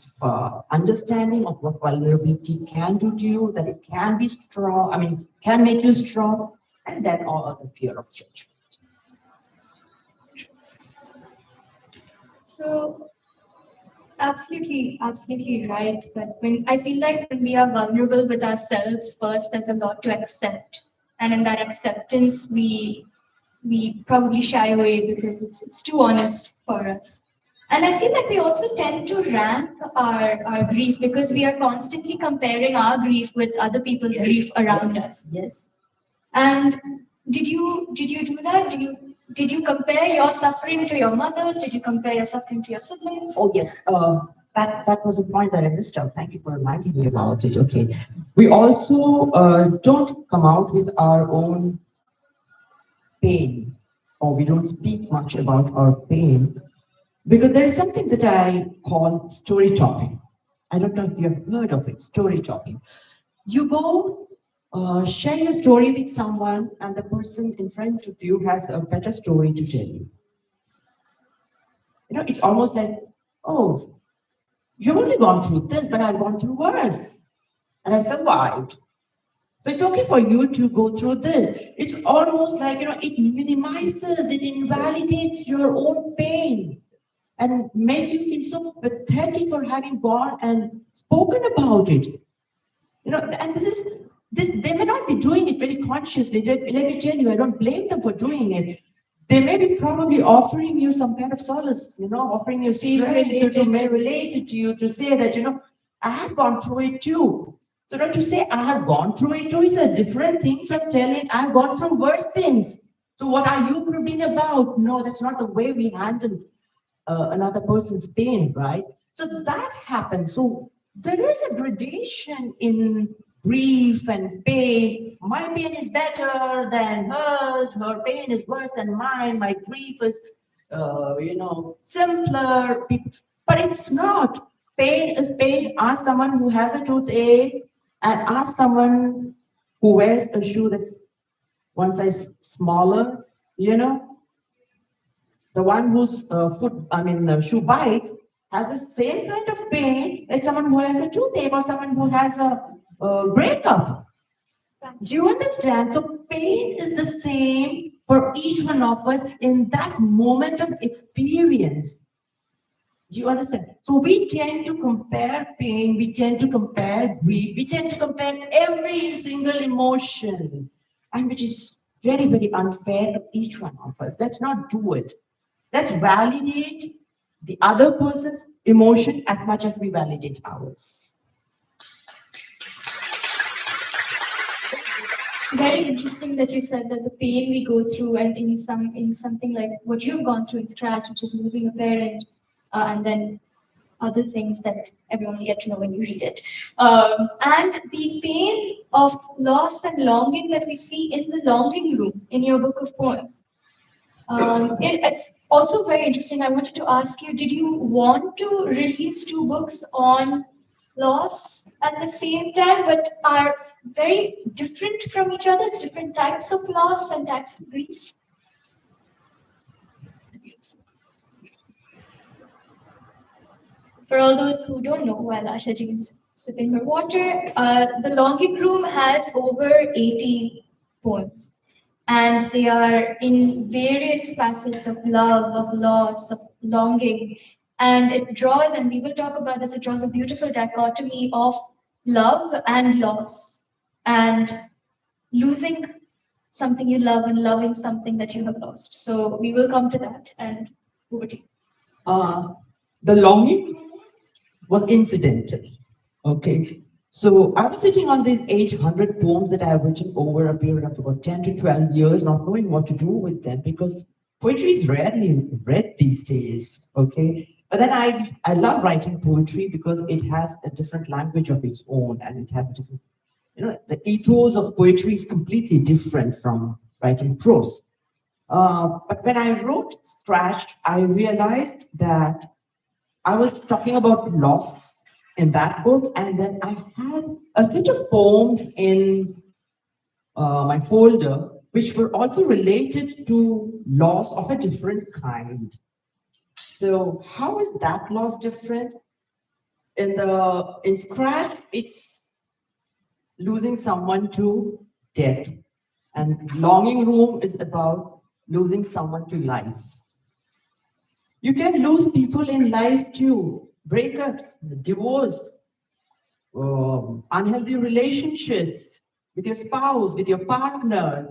Speaker 1: understanding of what vulnerability can do to you, that it can be strong, can make you strong, and then all the fear of judgment.
Speaker 2: So, absolutely right. But when I feel like when we are vulnerable with ourselves, first there's a lot to accept, and in that acceptance, we probably shy away because it's too honest for us. And I feel like we also tend to rank our grief because we are constantly comparing our grief with other people's grief around us.
Speaker 1: Yes.
Speaker 2: And did you do that? Did you compare your suffering to your mother's? Did you compare your suffering to your siblings?
Speaker 1: Oh yes. That was a point that I missed out. Thank you for reminding me about it. Okay. We also don't come out with our own pain, or we don't speak much about our pain because there is something that I call story topping. I don't know if you have heard of it, story topping. You go share your story with someone, and the person in front of you has a better story to tell you. You know, it's almost like, oh, you've only gone through this, but I've gone through worse, and I survived. So it's okay for you to go through this. It's almost like, it minimizes, it invalidates your own pain and makes you feel so pathetic for having gone and spoken about it. And they may not be doing it very consciously. Let me tell you, I don't blame them for doing it. They may be probably offering you some kind of solace, offering you strength to may relate it to you, to say that, I have gone through it too. So not to say I have gone through it too is a different thing from telling I've gone through worse things. So what are you cribbing about? No, that's not the way we handle another person's pain, right? So that happens. So there is a gradation in grief and pain. My pain is better than hers. Her pain is worse than mine. My grief is, simpler. But it's not. Pain is pain. Ask someone who has a toothache and ask someone who wears a shoe that's one size smaller, the one whose shoe bites has the same kind of pain like someone who has a toothache or someone who has a breakup. Do you understand? So pain is the same for each one of us in that moment of experience. Do you understand? So we tend to compare pain, we tend to compare grief, we tend to compare every single emotion, and which is very, very unfair to each one of us. Let's not do it. Let's validate the other person's emotion as much as we validate ours.
Speaker 2: Very interesting that you said that the pain we go through, and in something like what you've gone through in Scratch, which is losing a parent, and then other things that everyone will get to know when you read it. And the pain of loss and longing that we see in the longing room in your book of poems. It's also very interesting. I wanted to ask you, did you want to release 2 books on loss at the same time, but are very different from each other? It's different types of loss and types of grief. For all those who don't know, while Asha ji is sipping her water, the Longing Room has over 80 poems. And they are in various facets of love, of loss, of longing. And it draws, and we will talk about this, it draws a beautiful dichotomy of love and loss, and losing something you love and loving something that you have lost. So we will come to that, and over to you.
Speaker 1: The longing was incidental, okay? So I was sitting on these 800 poems that I have written over a period of about 10 to 12 years, not knowing what to do with them, because poetry is rarely read these days, okay? But then I love writing poetry because it has a different language of its own, and it has a different, the ethos of poetry is completely different from writing prose. But when I wrote Scratched, I realized that I was talking about loss in that book, and then I had a set of poems in my folder which were also related to loss of a different kind. So how is that loss different? In Scratch, it's losing someone to death, and Longing Room is about losing someone to life. You can lose people in life too. Breakups, divorce, unhealthy relationships with your spouse, with your partner,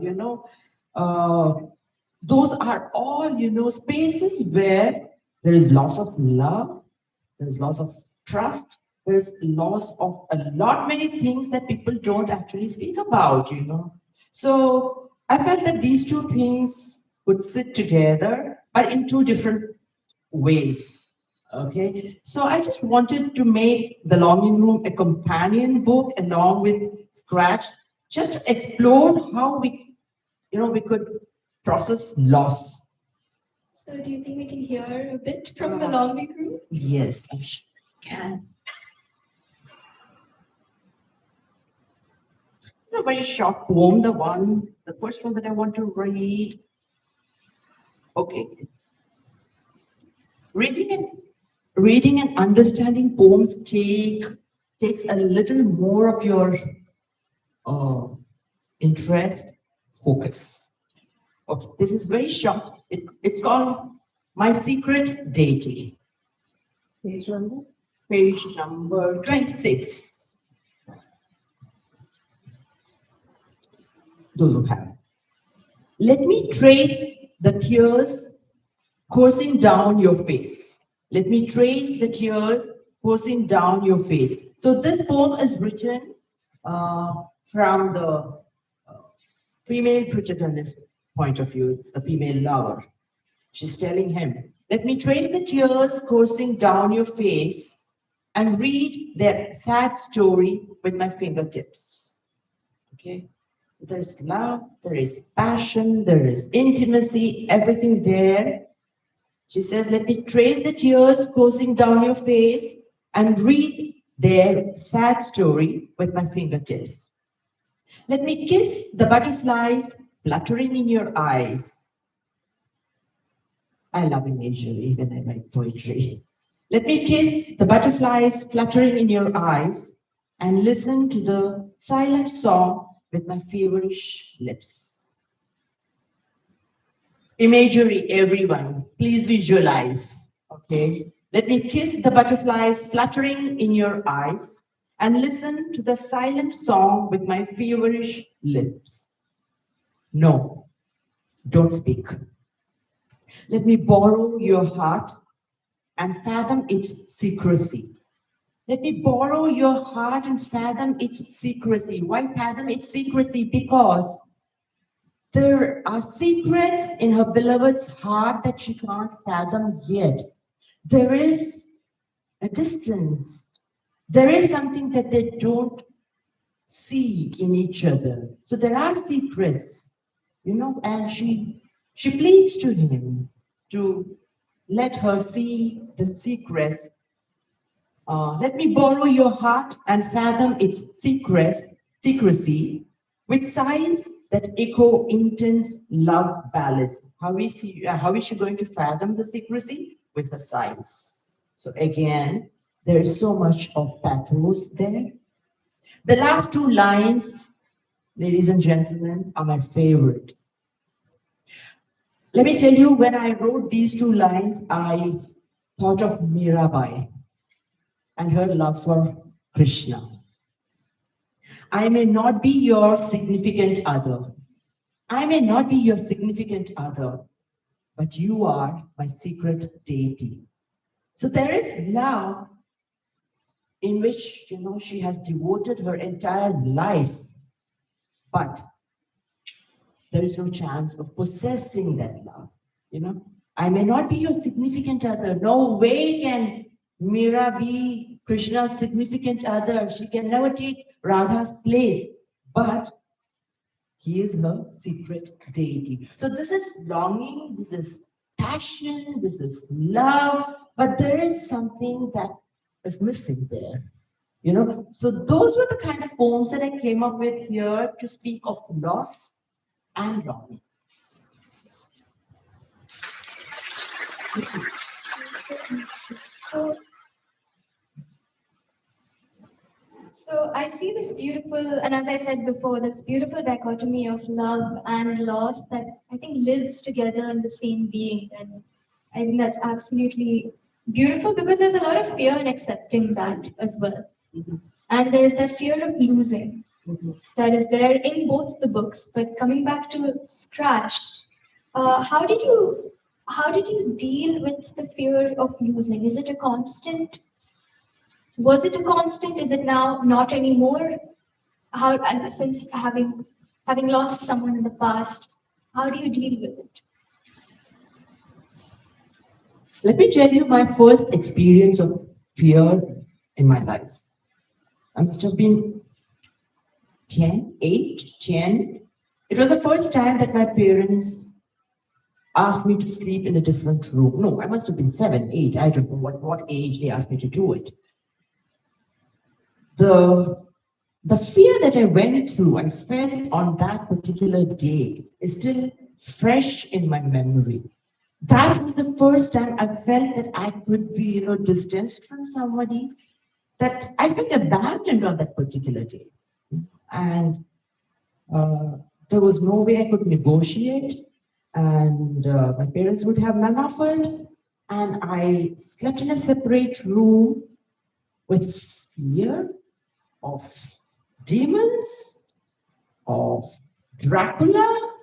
Speaker 1: those are all, spaces where there is loss of love, there is loss of trust, there is loss of a lot many things that people don't actually speak about, So I felt that these 2 things would sit together, but in 2 different ways. Okay, so I just wanted to make The Longing Room a companion book along with Scratch, just to explore how we could process loss.
Speaker 2: So do you think we can hear a bit from the long week room?
Speaker 1: Yes, I can. It's a very short poem, the first one that I want to read. Okay. Reading and understanding poems takes a little more of your interest, focus. Okay, this is very short. It's called My Secret Deity.
Speaker 4: Page number?
Speaker 1: Page number 26. Those who have. Let me trace the tears coursing down your face. Let me trace the tears coursing down your face. So this poem is written from the female protagonist point of view. It's the female lover. She's telling him, let me trace the tears coursing down your face and read their sad story with my fingertips. Okay? So there's love, there is passion, there is intimacy, everything there. She says, let me trace the tears coursing down your face and read their sad story with my fingertips. Let me kiss the butterflies fluttering in your eyes. I love imagery when I write poetry. Let me kiss the butterflies fluttering in your eyes and listen to the silent song with my feverish lips. Imagery, everyone, please visualize, okay? Let me kiss the butterflies fluttering in your eyes and listen to the silent song with my feverish lips. No, don't speak. Let me borrow your heart and fathom its secrecy. Let me borrow your heart and fathom its secrecy. Why fathom its secrecy? Because there are secrets in her beloved's heart that she can't fathom yet. There is a distance. There is something that they don't see in each other. So there are secrets, and she pleads to him to let her see the secrets. Let me borrow your heart and fathom its secrecy with sighs that echo intense love ballads. How is she going to fathom the secrecy? With her sighs. So again, there is so much of pathos there. The last two lines, ladies and gentlemen, are my favorite. Let me tell you, when I wrote these two lines, I thought of Mirabai and her love for Krishna. I may not be your significant other. I may not be your significant other, but you are my secret deity. So there is love in which, she has devoted her entire life, but there is no chance of possessing that love. I may not be your significant other. No way can Mira be Krishna's significant other. She can never take Radha's place, but he is her secret deity. So this is longing, this is passion, this is love, but there is something that is missing there. So those were the kind of poems that I came up with here to speak of loss and longing.
Speaker 2: So I see this beautiful, and as I said before, this beautiful dichotomy of love and loss that I think lives together in the same being. And I think that's absolutely beautiful because there's a lot of fear in accepting that as well. And there's that fear of losing that is there in both the books. But coming back to Scratch, how did you deal with the fear of losing? Is it a constant? Was it a constant? Is it now not anymore? How, and since having lost someone in the past, how do you deal with it?
Speaker 1: Let me tell you my first experience of fear in my life. I must have been 10. It was the first time that my parents asked me to sleep in a different room. No, I must have been 7, 8. I don't know what age they asked me to do it. The fear that I went through, I felt on that particular day is still fresh in my memory. That was the first time I felt that I could be, distanced from somebody, that I felt abandoned on that particular day. And there was no way I could negotiate, and my parents would have none of it. And I slept in a separate room with fear of demons, of Dracula,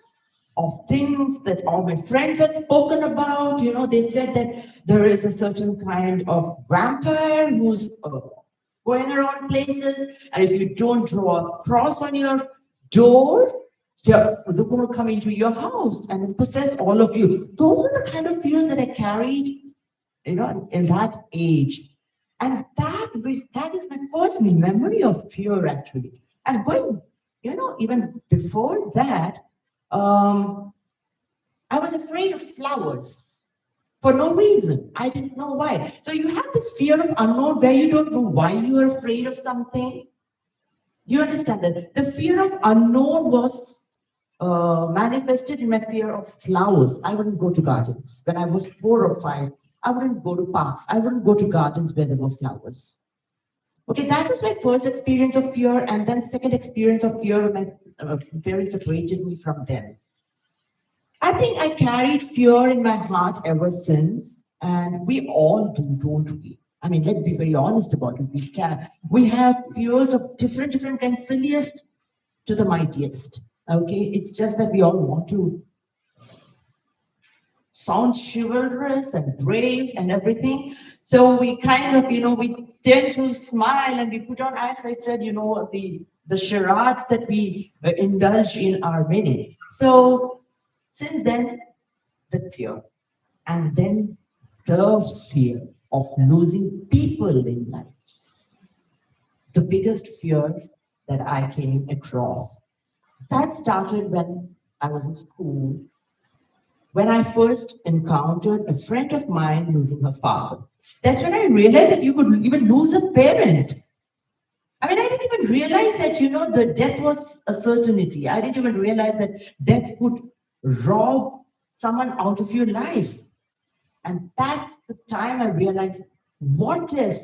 Speaker 1: of things that all my friends had spoken about. They said that there is a certain kind of vampire who's going around places, and if you don't draw a cross on your door, they're going to come into your house and possess all of you. Those were the kind of fears that I carried, in that age. And that is my first memory of fear, actually. And going, even before that, I was afraid of flowers for no reason. I didn't know why. So you have this fear of unknown where you don't know why you are afraid of something. Do you understand that? The fear of unknown was manifested in my fear of flowers. I wouldn't go to gardens. When I was 4 or 5, I wouldn't go to parks. I wouldn't go to gardens where there were flowers. Okay, that was my first experience of fear. And then second experience of fear, my parents separated me from them. I think I carried fear in my heart ever since. And we all do, don't we? I mean, let's be very honest about it. We have fears of different kinds, silliest to the mightiest. Okay, it's just that we all want to sound chivalrous and brave and everything. So we kind of, we tend to smile and we put on, as I said, the charades that we indulge in are many. So since then, the fear, and then the fear of losing people in life. The biggest fear that I came across. That started when I was in school, when I first encountered a friend of mine losing her father. That's when I realized that you could even lose a parent. I mean, I didn't even realize that, the death was a certainty. I didn't even realize that death could rob someone out of your life. And that's the time I realized, what if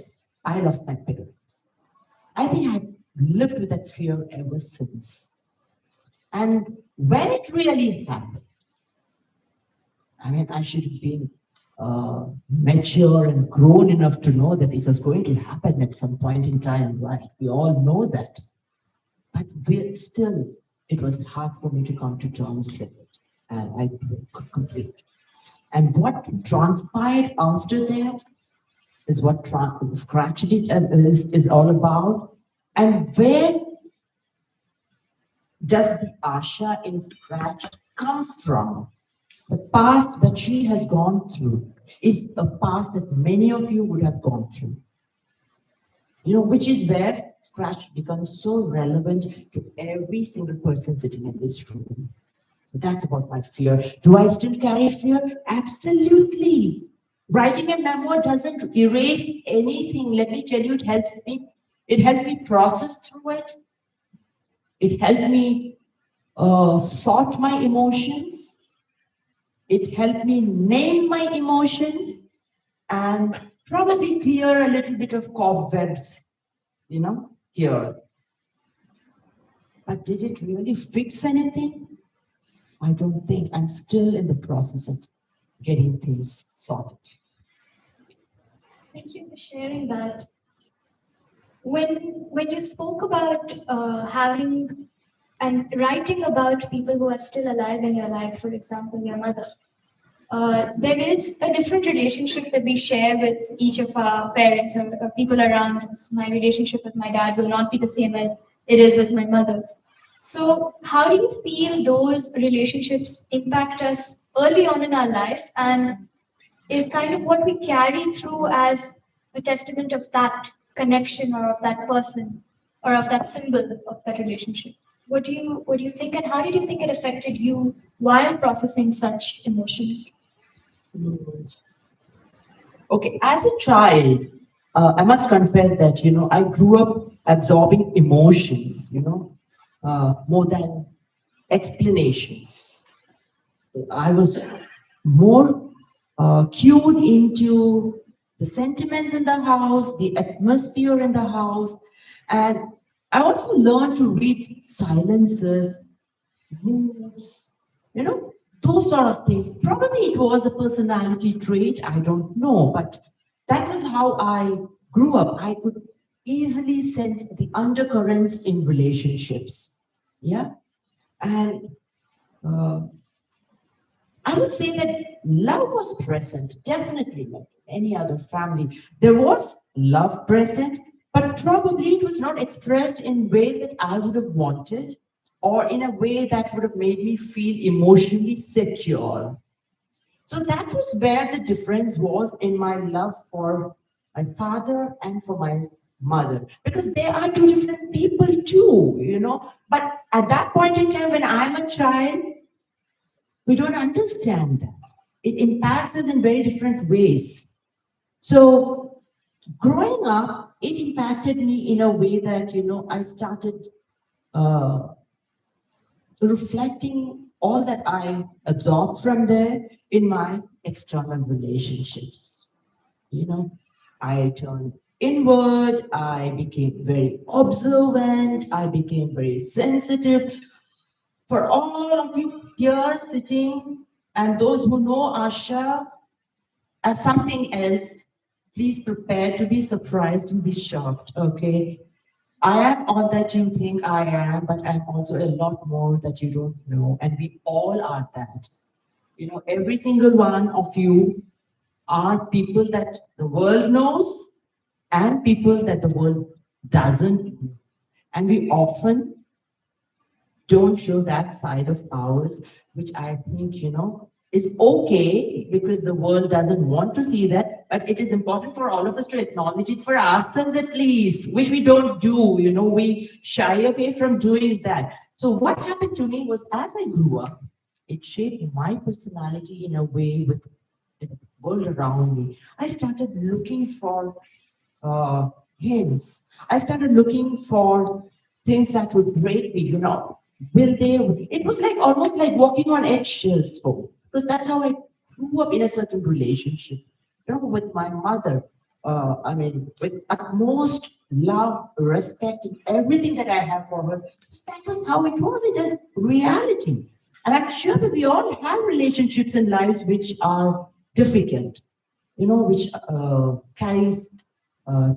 Speaker 1: I lost my parents? I think I've lived with that fear ever since. And when it really happened, I mean, I should have been mature and grown enough to know that it was going to happen at some point in time, right? We all know that. But it was hard for me to come to terms with it. And I broke completely. And what transpired after that is what Scratching It is all about. And where does the Asha in Scratch come from? The past that she has gone through is a past that many of you would have gone through. Which is where Scratch becomes so relevant to every single person sitting in this room. So that's about my fear. Do I still carry fear? Absolutely. Writing a memoir doesn't erase anything. Let me tell you, it helps me. It helped me process through it. It helped me sort my emotions. It helped me name my emotions and probably clear a little bit of cobwebs, here. But did it really fix anything? I don't think. I'm still in the process of getting things sorted.
Speaker 2: Thank you for sharing that. When you spoke about having and writing about people who are still alive in your life, for example, your mother, there is a different relationship that we share with each of our parents or people around us. My relationship with my dad will not be the same as it is with my mother. So how do you feel those relationships impact us early on in our life, and is kind of what we carry through as a testament of that connection or of that person or of that symbol of that relationship? What do you think, and how did you think it affected you while processing such emotions?
Speaker 1: Okay, as a child, I must confess that, I grew up absorbing emotions, more than explanations. I was more cued into the sentiments in the house, the atmosphere in the house, and I also learned to read silences, moods, those sort of things. Probably it was a personality trait, I don't know, but that was how I grew up. I could easily sense the undercurrents in relationships. Yeah. And uh, I would say that love was present, definitely, like any other family. There was love present, but probably it was not expressed in ways that I would have wanted or in a way that would have made me feel emotionally secure. So that was where the difference was in my love for my father and for my mother, because they are two different people too, But at that point in time, when I'm a child, we don't understand that. It impacts us in very different ways. So growing up, it impacted me in a way that, I started uh, reflecting all that I absorbed from there in my external relationships. I turned inward, I became very observant, I became very sensitive. For all of you here sitting and those who know Asha as something else, please prepare to be surprised and be shocked, okay? I am all that you think I am, but I'm also a lot more that you don't know, and we all are that. Every single one of you are people that the world knows and people that the world doesn't know. And we often don't show that side of ours, which I think, is okay because the world doesn't want to see that. But it is important for all of us to acknowledge it for ourselves at least, which we don't do. We shy away from doing that. So what happened to me was as I grew up, it shaped my personality in a way with the world around me. I started looking for hints. I started looking for things that would break me, Will they? It was like almost like walking on eggshells for me, because that's how I grew up in a certain relationship, with my mother. I mean, with utmost love, respect, and everything that I have for her. That was how it was. It is reality. And I'm sure that we all have relationships in lives which are difficult, which carries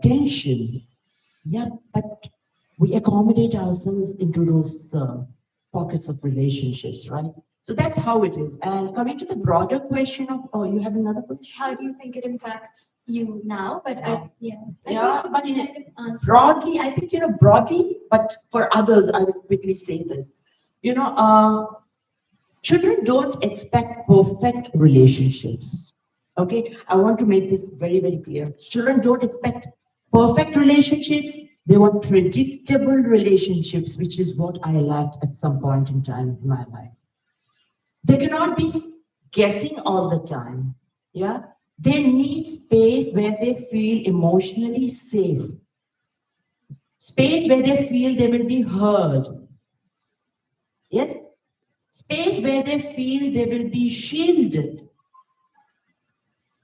Speaker 1: tension. Yeah, but we accommodate ourselves into those pockets of relationships, right? So that's how it is. And coming to the broader question of, oh, you had another question?
Speaker 2: How do you think it impacts you now? But
Speaker 1: But broadly, I think, broadly, but for others, I would quickly say this. Children don't expect perfect relationships. Okay, I want to make this very, very clear. Children don't expect perfect relationships. They want predictable relationships, which is what I lacked at some point in time in my life. They cannot be guessing all the time. Yeah, they need space where they feel emotionally safe, space where they feel they will be heard. Yes, space where they feel they will be shielded.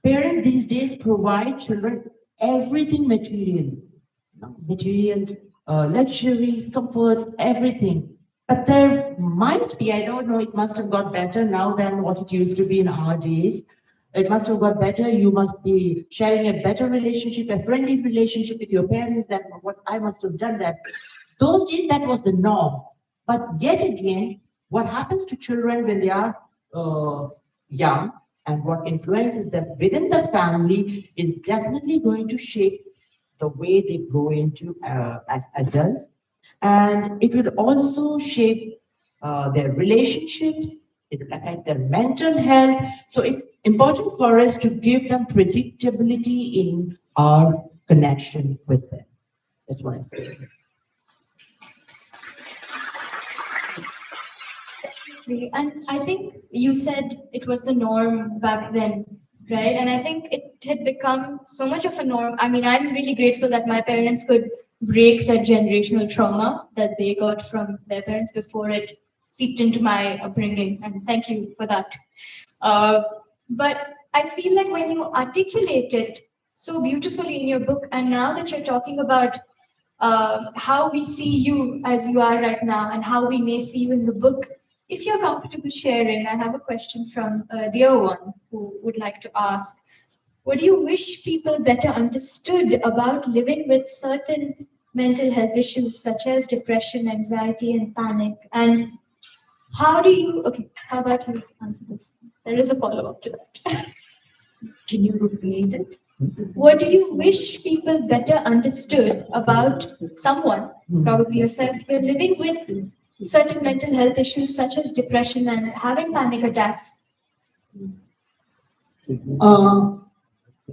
Speaker 1: Parents these days provide children everything material, material luxuries, comforts, everything. But there might be, I don't know, it must have got better now than what it used to be in our days. It must have got better. You must be sharing a better relationship, a friendly relationship with your parents than what I must have done that. Those days, that was the norm. But yet again, what happens to children when they are young and what influences them within the family is definitely going to shape the way they grow into as adults. And it will also shape their relationships, it will affect their mental health. So it's important for us to give them predictability in our connection with them. That's what I feel.
Speaker 2: Swarashri, and I think you said it was the norm back then, right? And I think it had become so much of a norm. I mean, I'm really grateful that my parents could break that generational trauma that they got from their parents before it seeped into my upbringing, and thank you for that. Uh, but I feel like when you articulate it so beautifully in your book, and now that you're talking about how we see you as you are right now and how we may see you in the book, if you're comfortable sharing, I have a question from a dear one who would like to ask, what do you wish people better understood about living with certain mental health issues such as depression, anxiety, and panic? And how do you, okay, how about you answer this? There is a follow-up to that.
Speaker 1: Can you repeat it?
Speaker 2: What do you wish people better understood about someone, probably yourself, you're living with certain mental health issues such as depression and having panic attacks?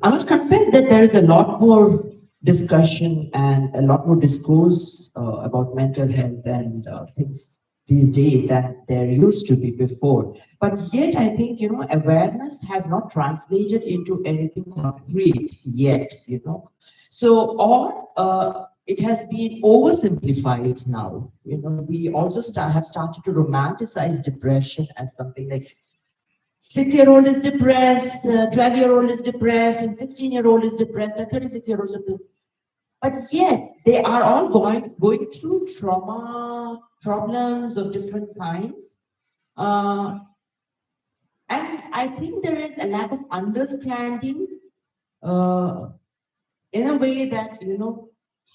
Speaker 1: I must confess that there is a lot more discussion and a lot more discourse about mental health and things these days than there used to be before. But yet, I think, awareness has not translated into anything concrete yet, So, or it has been oversimplified now. We also have started to romanticize depression as something like 6-year-old is depressed, 12-year-old is depressed, and 16-year-old is depressed, and 36-year-old is depressed. But yes, they are all going through trauma, problems of different kinds. And I think there is a lack of understanding in a way that,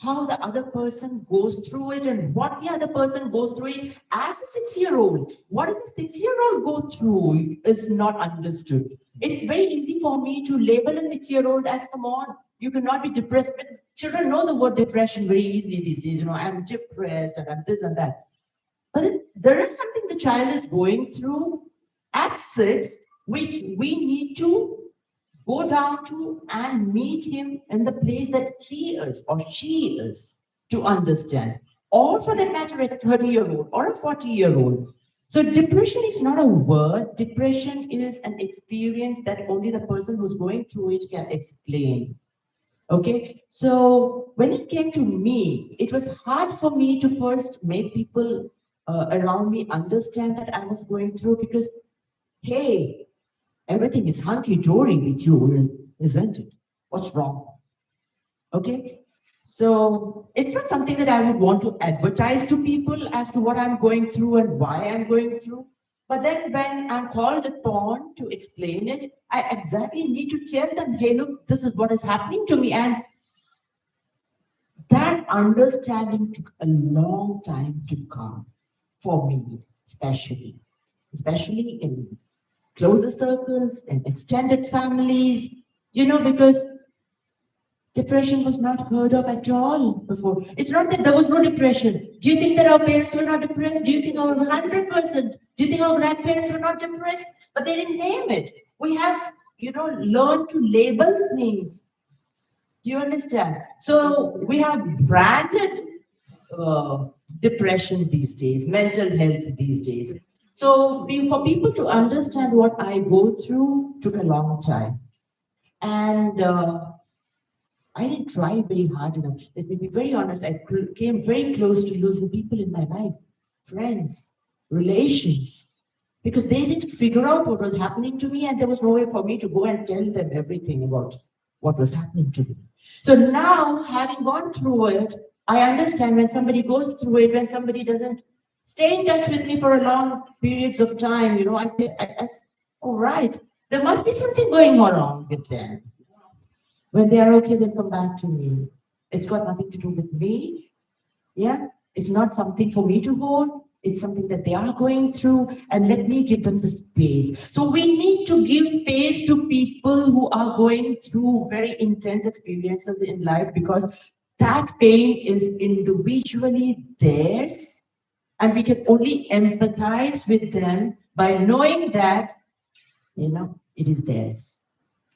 Speaker 1: how the other person goes through it and what the other person goes through it as a 6-year-old. What does a 6-year-old go through is not understood. It's very easy for me to label a 6-year-old as, come on, you cannot be depressed. But children know the word depression very easily these days. I'm depressed and I'm this and that. But there is something the child is going through at 6, which we need to go down to and meet him in the place that he is or she is to understand. Or for that matter, a 30-year-old or a 40-year-old. So depression is not a word. Depression is an experience that only the person who's going through it can explain. Okay, so when it came to me, it was hard for me to first make people around me understand that I was going through, because, hey, everything is hunky-dory with you, isn't it? What's wrong? Okay, so it's not something that I would want to advertise to people as to what I'm going through and why I'm going through. But then when I'm called upon to explain it, I exactly need to tell them, hey, look, this is what is happening to me. And that understanding took a long time to come for me, especially in closer circles and extended families, because depression was not heard of at all before. It's not that there was no depression. Do you think that our parents were not depressed? Do you think our 100%? Do you think our grandparents were not depressed? But they didn't name it. We have, learned to label things. Do you understand? So we have branded depression these days, mental health these days. So for people to understand what I go through took a long time. And I didn't try very hard enough. Let me be very honest, I came very close to losing people in my life, friends, relations, because they didn't figure out what was happening to me, and there was no way for me to go and tell them everything about what was happening to me. So now, having gone through it, I understand when somebody goes through it, when somebody doesn't stay in touch with me for a long periods of time, I all right, there must be something going on wrong with them. When they are okay, they'll come back to me. It's got nothing to do with me. Yeah, it's not something for me to hold. It's something that they are going through, and let me give them the space. So we need to give space to people who are going through very intense experiences in life, because that pain is individually theirs, and we can only empathize with them by knowing that, it is theirs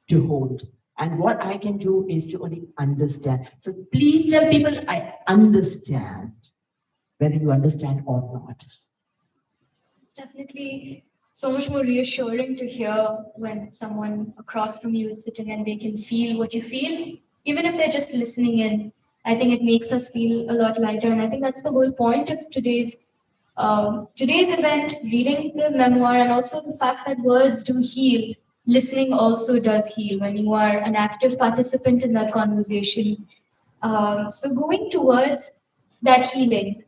Speaker 1: to hold. And what I can do is to only understand. So please tell people I understand, whether you understand or not.
Speaker 2: definitely so much more reassuring to hear when someone across from you is sitting and they can feel what you feel, even if they're just listening in. I think it makes us feel a lot lighter, and I think that's the whole point of today's event, reading the memoir, and also the fact that words do heal. Listening also does heal when you are an active participant in that conversation. So going towards that healing,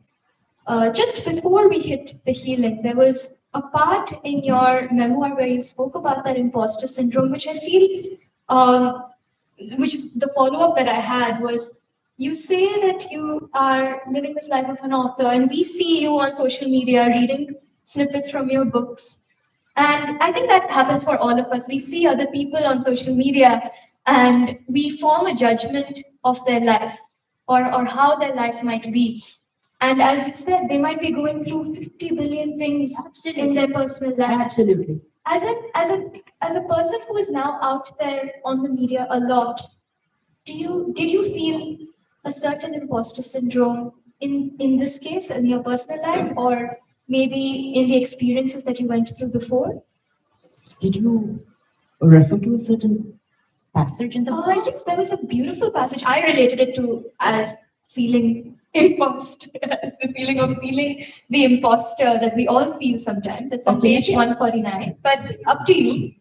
Speaker 2: just before we hit the healing, there was a part in your memoir where you spoke about that imposter syndrome, which I feel, which is the follow-up that I had was, you say that you are living this life of an author, and we see you on social media reading snippets from your books. And I think that happens for all of us. We see other people on social media and we form a judgment of their life, or how their life might be. And as you said, they might be going through 50 billion things in their personal life.
Speaker 1: Absolutely.
Speaker 2: As a person who is now out there on the media a lot, did you feel a certain imposter syndrome in this case in your personal life, or maybe in the experiences that you went through before?
Speaker 1: Did you refer to a certain passage in the book?
Speaker 2: Yes, there was a beautiful passage. I related it to as feeling imposter, as the feeling of feeling the imposter that we all feel sometimes. It's on
Speaker 1: Okay.
Speaker 2: page 149. But up to you,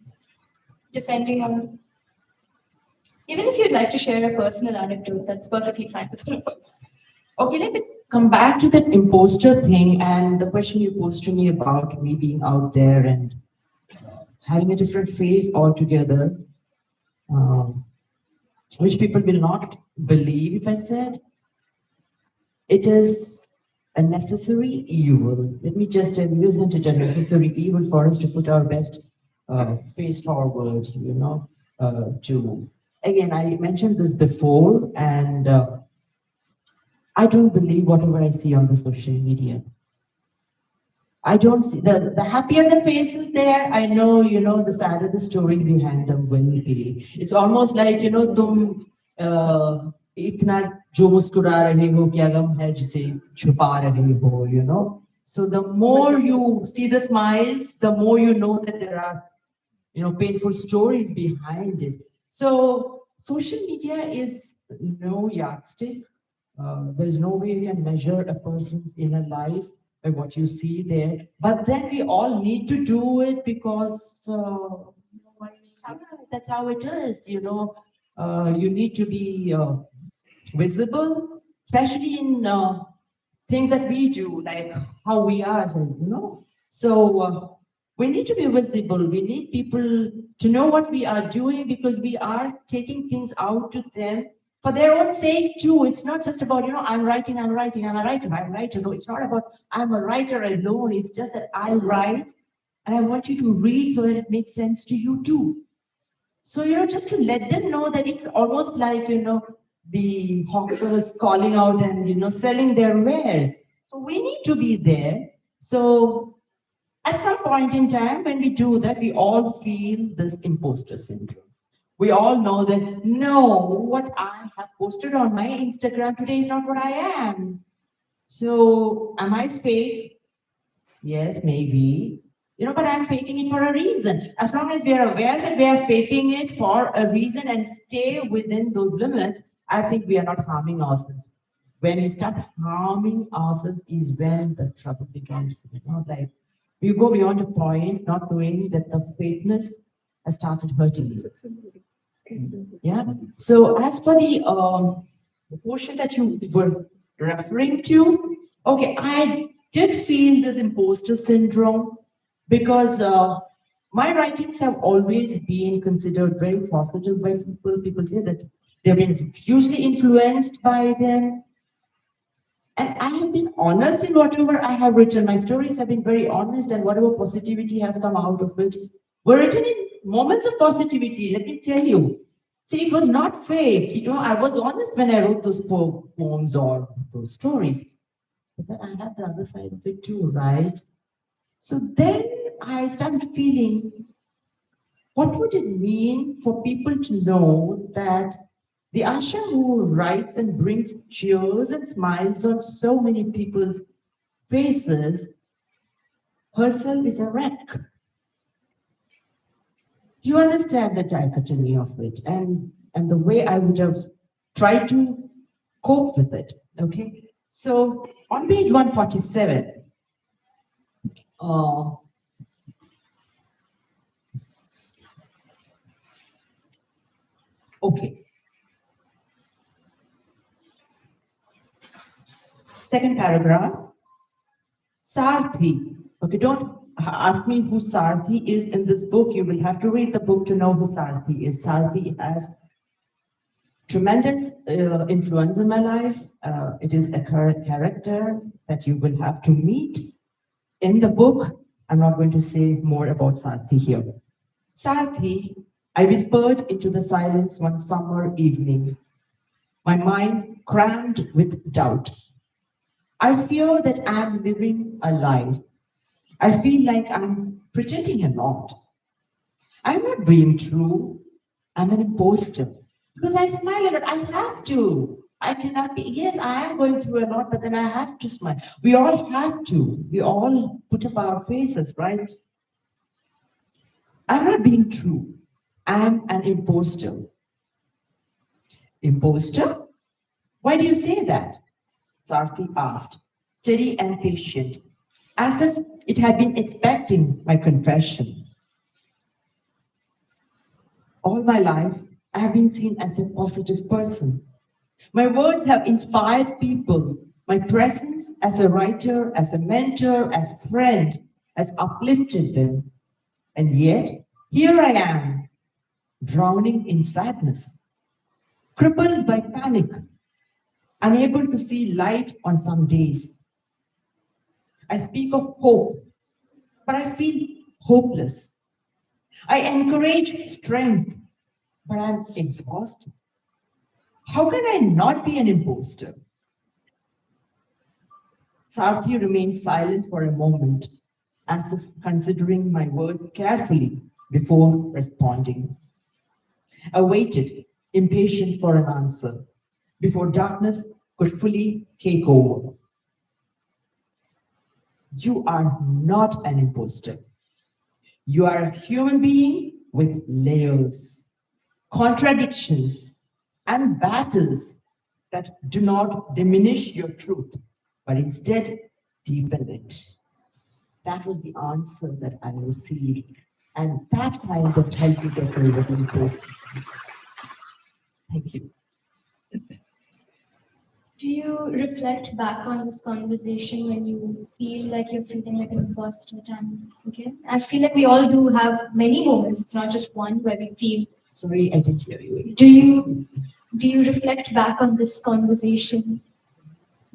Speaker 2: depending on. Even if you'd like to share a personal anecdote, that's perfectly fine with all of us.
Speaker 1: Okay, let me come back to that imposter thing and the question you posed to me about me being out there and having a different face altogether, which people will not believe if I said. It is a necessary evil. Let me just tell you, isn't it a necessary evil for us to put our best face forward, to, again, I mentioned this before, and I don't believe whatever I see on the social media. I don't see the happier the faces there. I know, the sadder the stories behind them will be. It's almost like, तुम इतना जो मुस्कुरा रहे हो क्या गम है जिसे छुपा रहे हो, So the more you see the smiles, the more you know that there are, painful stories behind it. So social media is no yardstick. There's no way you can measure a person's inner life by what you see there. But then we all need to do it because that's how it is. You need to be visible, especially in things that we do, like how we are, So we need to be visible. We need people to know what we are doing because we are taking things out to them for their own sake too. It's not just about, I'm writing, I'm a writer. No, it's not about I'm a writer alone. It's just that I write and I want you to read so that it makes sense to you too. So, just to let them know that it's almost like, the hawkers calling out and, selling their wares. So we need to be there. So at some point in time, when we do that, we all feel this imposter syndrome. We all know that, no, what I have posted on my Instagram today is not what I am. So am I fake? Yes, maybe. But I'm faking it for a reason. As long as we are aware that we are faking it for a reason and stay within those limits, I think we are not harming ourselves. When we start harming ourselves is when the trouble begins. Like we go beyond a point, not knowing that the fakeness has started hurting you. Yeah. So as for the portion that you were referring to, okay, I did feel this imposter syndrome because my writings have always been considered very positive by people. People say that they've been hugely influenced by them. And I have been honest in whatever I have written. My stories have been very honest, and whatever positivity has come out of it were written in moments of positivity. Let me tell you. See, it was not faked. I was honest when I wrote those poems or those stories. But then I had the other side of it too, right? So then I started feeling, what would it mean for people to know that the Asha who writes and brings cheers and smiles on so many people's faces, herself is a wreck. Do you understand the dichotomy of it and the way I would have tried to cope with it? Okay. So on page 147, okay. Second paragraph. Sarthi. Okay, don't ask me who Sarthi is in this book. You will have to read the book to know who Sarthi is. Sarthi has tremendous influence in my life. It is a character that you will have to meet in the book. I'm not going to say more about Sarthi here. Sarthi, I whispered into the silence one summer evening, my mind crammed with doubt. I fear that I'm living a lie. I feel like I'm pretending a lot. I'm not being true. I'm an imposter. Because I smile a lot. I have to. I cannot be. Yes, I am going through a lot, but then I have to smile. We all have to. We all put up our faces, right? I'm not being true. I'm an imposter. Imposter? Why do you say that? Sarthi asked, steady and patient, as if it had been expecting my confession. All my life, I have been seen as a positive person. My words have inspired people. My presence as a writer, as a mentor, as a friend, has uplifted them. And yet, here I am, drowning in sadness, crippled by panic, unable to see light on some days. I speak of hope, but I feel hopeless. I encourage strength, but I'm exhausted. How can I not be an imposter? Sarthi remained silent for a moment, as if considering my words carefully before responding. I waited, impatient for an answer, before darkness could fully take over. You are not an imposter. You are a human being with layers, contradictions, and battles that do not diminish your truth, but instead deepen it. That was the answer that I received, and that kind of helped me get over the imposter. Thank you.
Speaker 2: Do you reflect back on this conversation when you feel like you're feeling like an imposter time again? I feel like we all do have many moments. It's not just one where we feel.
Speaker 1: Sorry, I didn't hear you.
Speaker 2: Do you reflect back on this conversation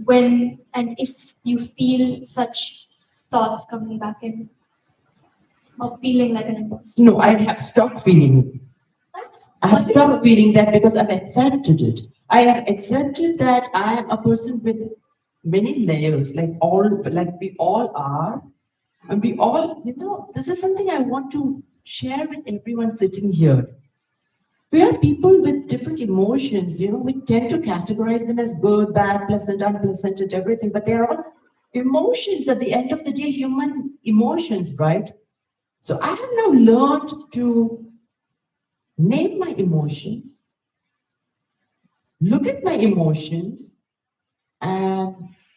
Speaker 2: when and if you feel such thoughts coming back in of feeling like an imposter?
Speaker 1: No, I have stopped feeling it. I have stopped feeling that because I've accepted it. I have accepted that I am a person with many layers, like we all are. And we all, this is something I want to share with everyone sitting here. We are people with different emotions, we tend to categorize them as good, bad, pleasant, unpleasant, and everything, but they are all emotions at the end of the day, human emotions, right? So I have now learned to name my emotions, look at my emotions, and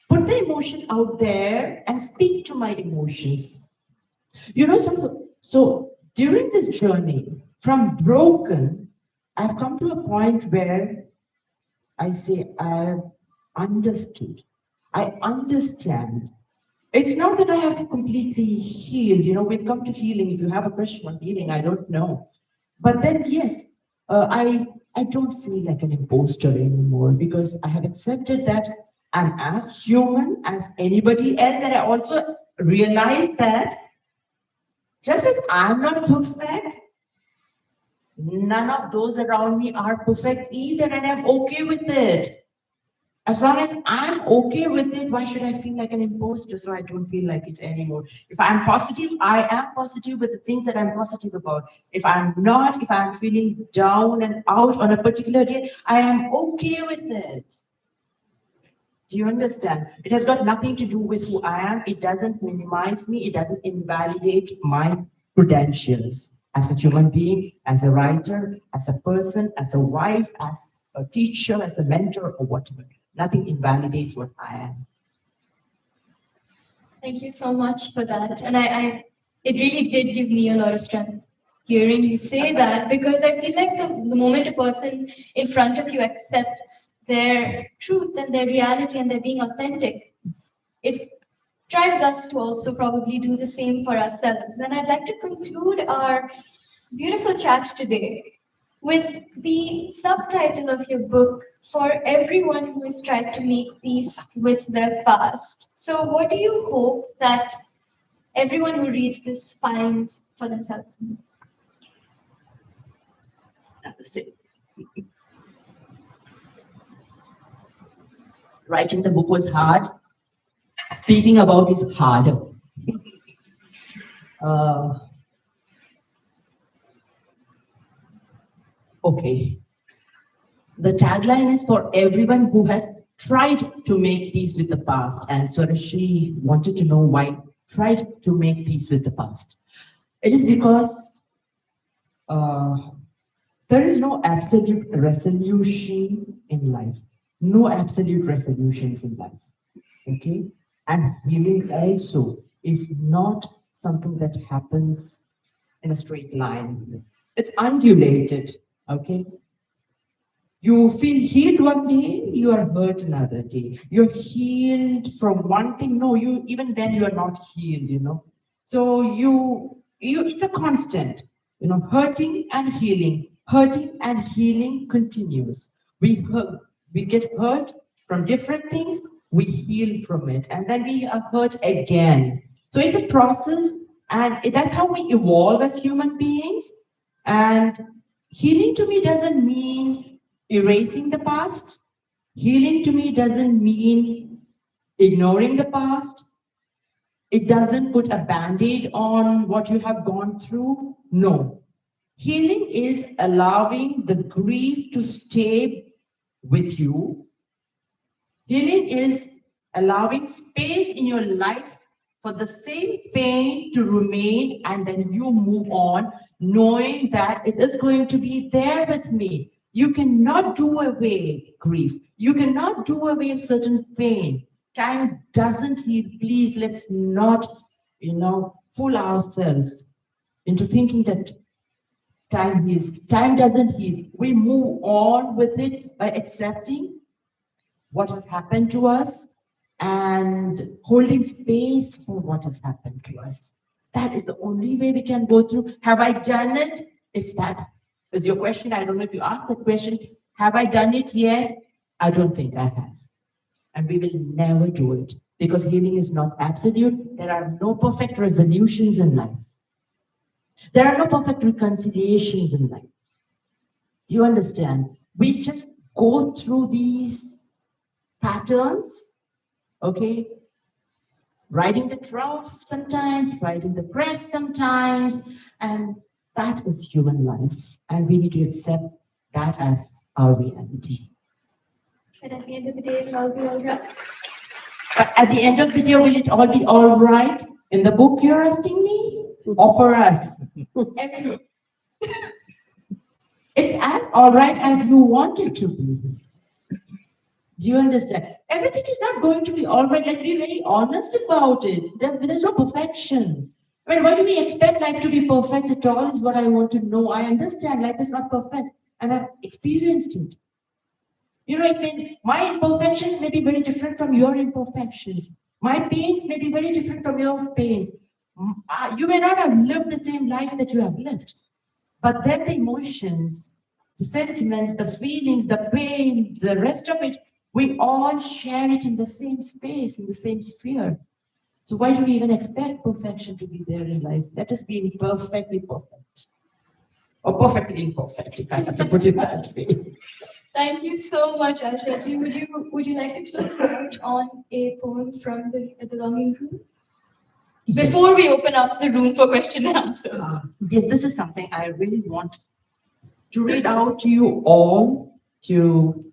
Speaker 1: put the emotion out there and speak to my emotions. So during this journey, from broken, I've come to a point where I say I've understood. I understand. It's not that I have completely healed. When it comes to healing, if you have a question on healing, I don't know. But then, yes, I don't feel like an imposter anymore because I have accepted that I'm as human as anybody else. And I also realize that just as I'm not perfect, none of those around me are perfect either. And I'm okay with it. As long as I'm okay with it, why should I feel like an imposter? So I don't feel like it anymore. If I'm positive, I am positive with the things that I'm positive about. If I'm not, if I'm feeling down and out on a particular day, I am okay with it. Do you understand? It has got nothing to do with who I am. It doesn't minimize me. It doesn't invalidate my credentials as a human being, as a writer, as a person, as a wife, as a teacher, as a mentor, or whatever. Nothing invalidates what I am.
Speaker 2: Thank you so much for that. And it really did give me a lot of strength hearing you say that, because I feel like the moment a person in front of you accepts their truth and their reality and they're being authentic, it drives us to also probably do the same for ourselves. And I'd like to conclude our beautiful chat today with the subtitle of your book, For Everyone Who Has Tried to Make Peace with Their Past. So what do you hope that everyone who reads this finds for themselves?
Speaker 1: That's it. Writing the book was hard. Speaking about is harder. Okay. The tagline is for everyone who has tried to make peace with the past. And Swarashri wanted to know why tried to make peace with the past. It is because there is no absolute resolution in life. No absolute resolutions in life. Okay? And healing also is not something that happens in a straight line. It's undulated. Okay? You feel healed one day, you are hurt another day. You're healed from one thing. No, even then you are not healed, you know. So it's a constant, you know, hurting and healing continues. We get hurt from different things, we heal from it, and then we are hurt again. So it's a process, and that's how we evolve as human beings. And healing to me doesn't mean erasing the past. Healing to me doesn't mean ignoring the past. It doesn't put a band-aid on what you have gone through. No. Healing is allowing the grief to stay with you. Healing is allowing space in your life for the same pain to remain, and then you move on, knowing that it is going to be there with me. You cannot do away grief. You cannot do away certain pain. Time doesn't heal. Please, let's not, fool ourselves into thinking that time heals. Time doesn't heal. We move on with it by accepting what has happened to us and holding space for what has happened to us. That is the only way we can go through. Have I done it? If that is your question, I don't know if you asked that question. Have I done it yet? I don't think I have. And we will never do it, because healing is not absolute. There are no perfect resolutions in life. There are no perfect reconciliations in life. Do you understand? We just go through these patterns, okay? Riding the trough sometimes, riding the crest sometimes, and that is human life. And we need to accept that as our reality.
Speaker 2: And at the end of the day, it'll all be all right.
Speaker 1: But at the end of the day, will it all be all right? In the book you're asking me? Or for us?
Speaker 2: Everything.
Speaker 1: It's as all right as you want it to be. Do you understand? Everything is not going to be all right. Let's be very honest about it. There's no perfection. I mean, why do we expect life to be perfect at all is what I want to know. I understand life is not perfect, and I've experienced it. My imperfections may be very different from your imperfections. My pains may be very different from your pains. You may not have lived the same life that you have lived. But then the emotions, the sentiments, the feelings, the pain, the rest of it, we all share it in the same space, in the same sphere. So why do we even expect perfection to be there in life? Let us be imperfectly perfect. Or perfectly imperfect, if I have to put it that way.
Speaker 2: Thank you so much, Asha. Would you like to close out on a poem from the Longing Room?
Speaker 1: Yes.
Speaker 2: Before we open up the room for question and answers.
Speaker 1: Yes, this is something I really want to read out to you all, to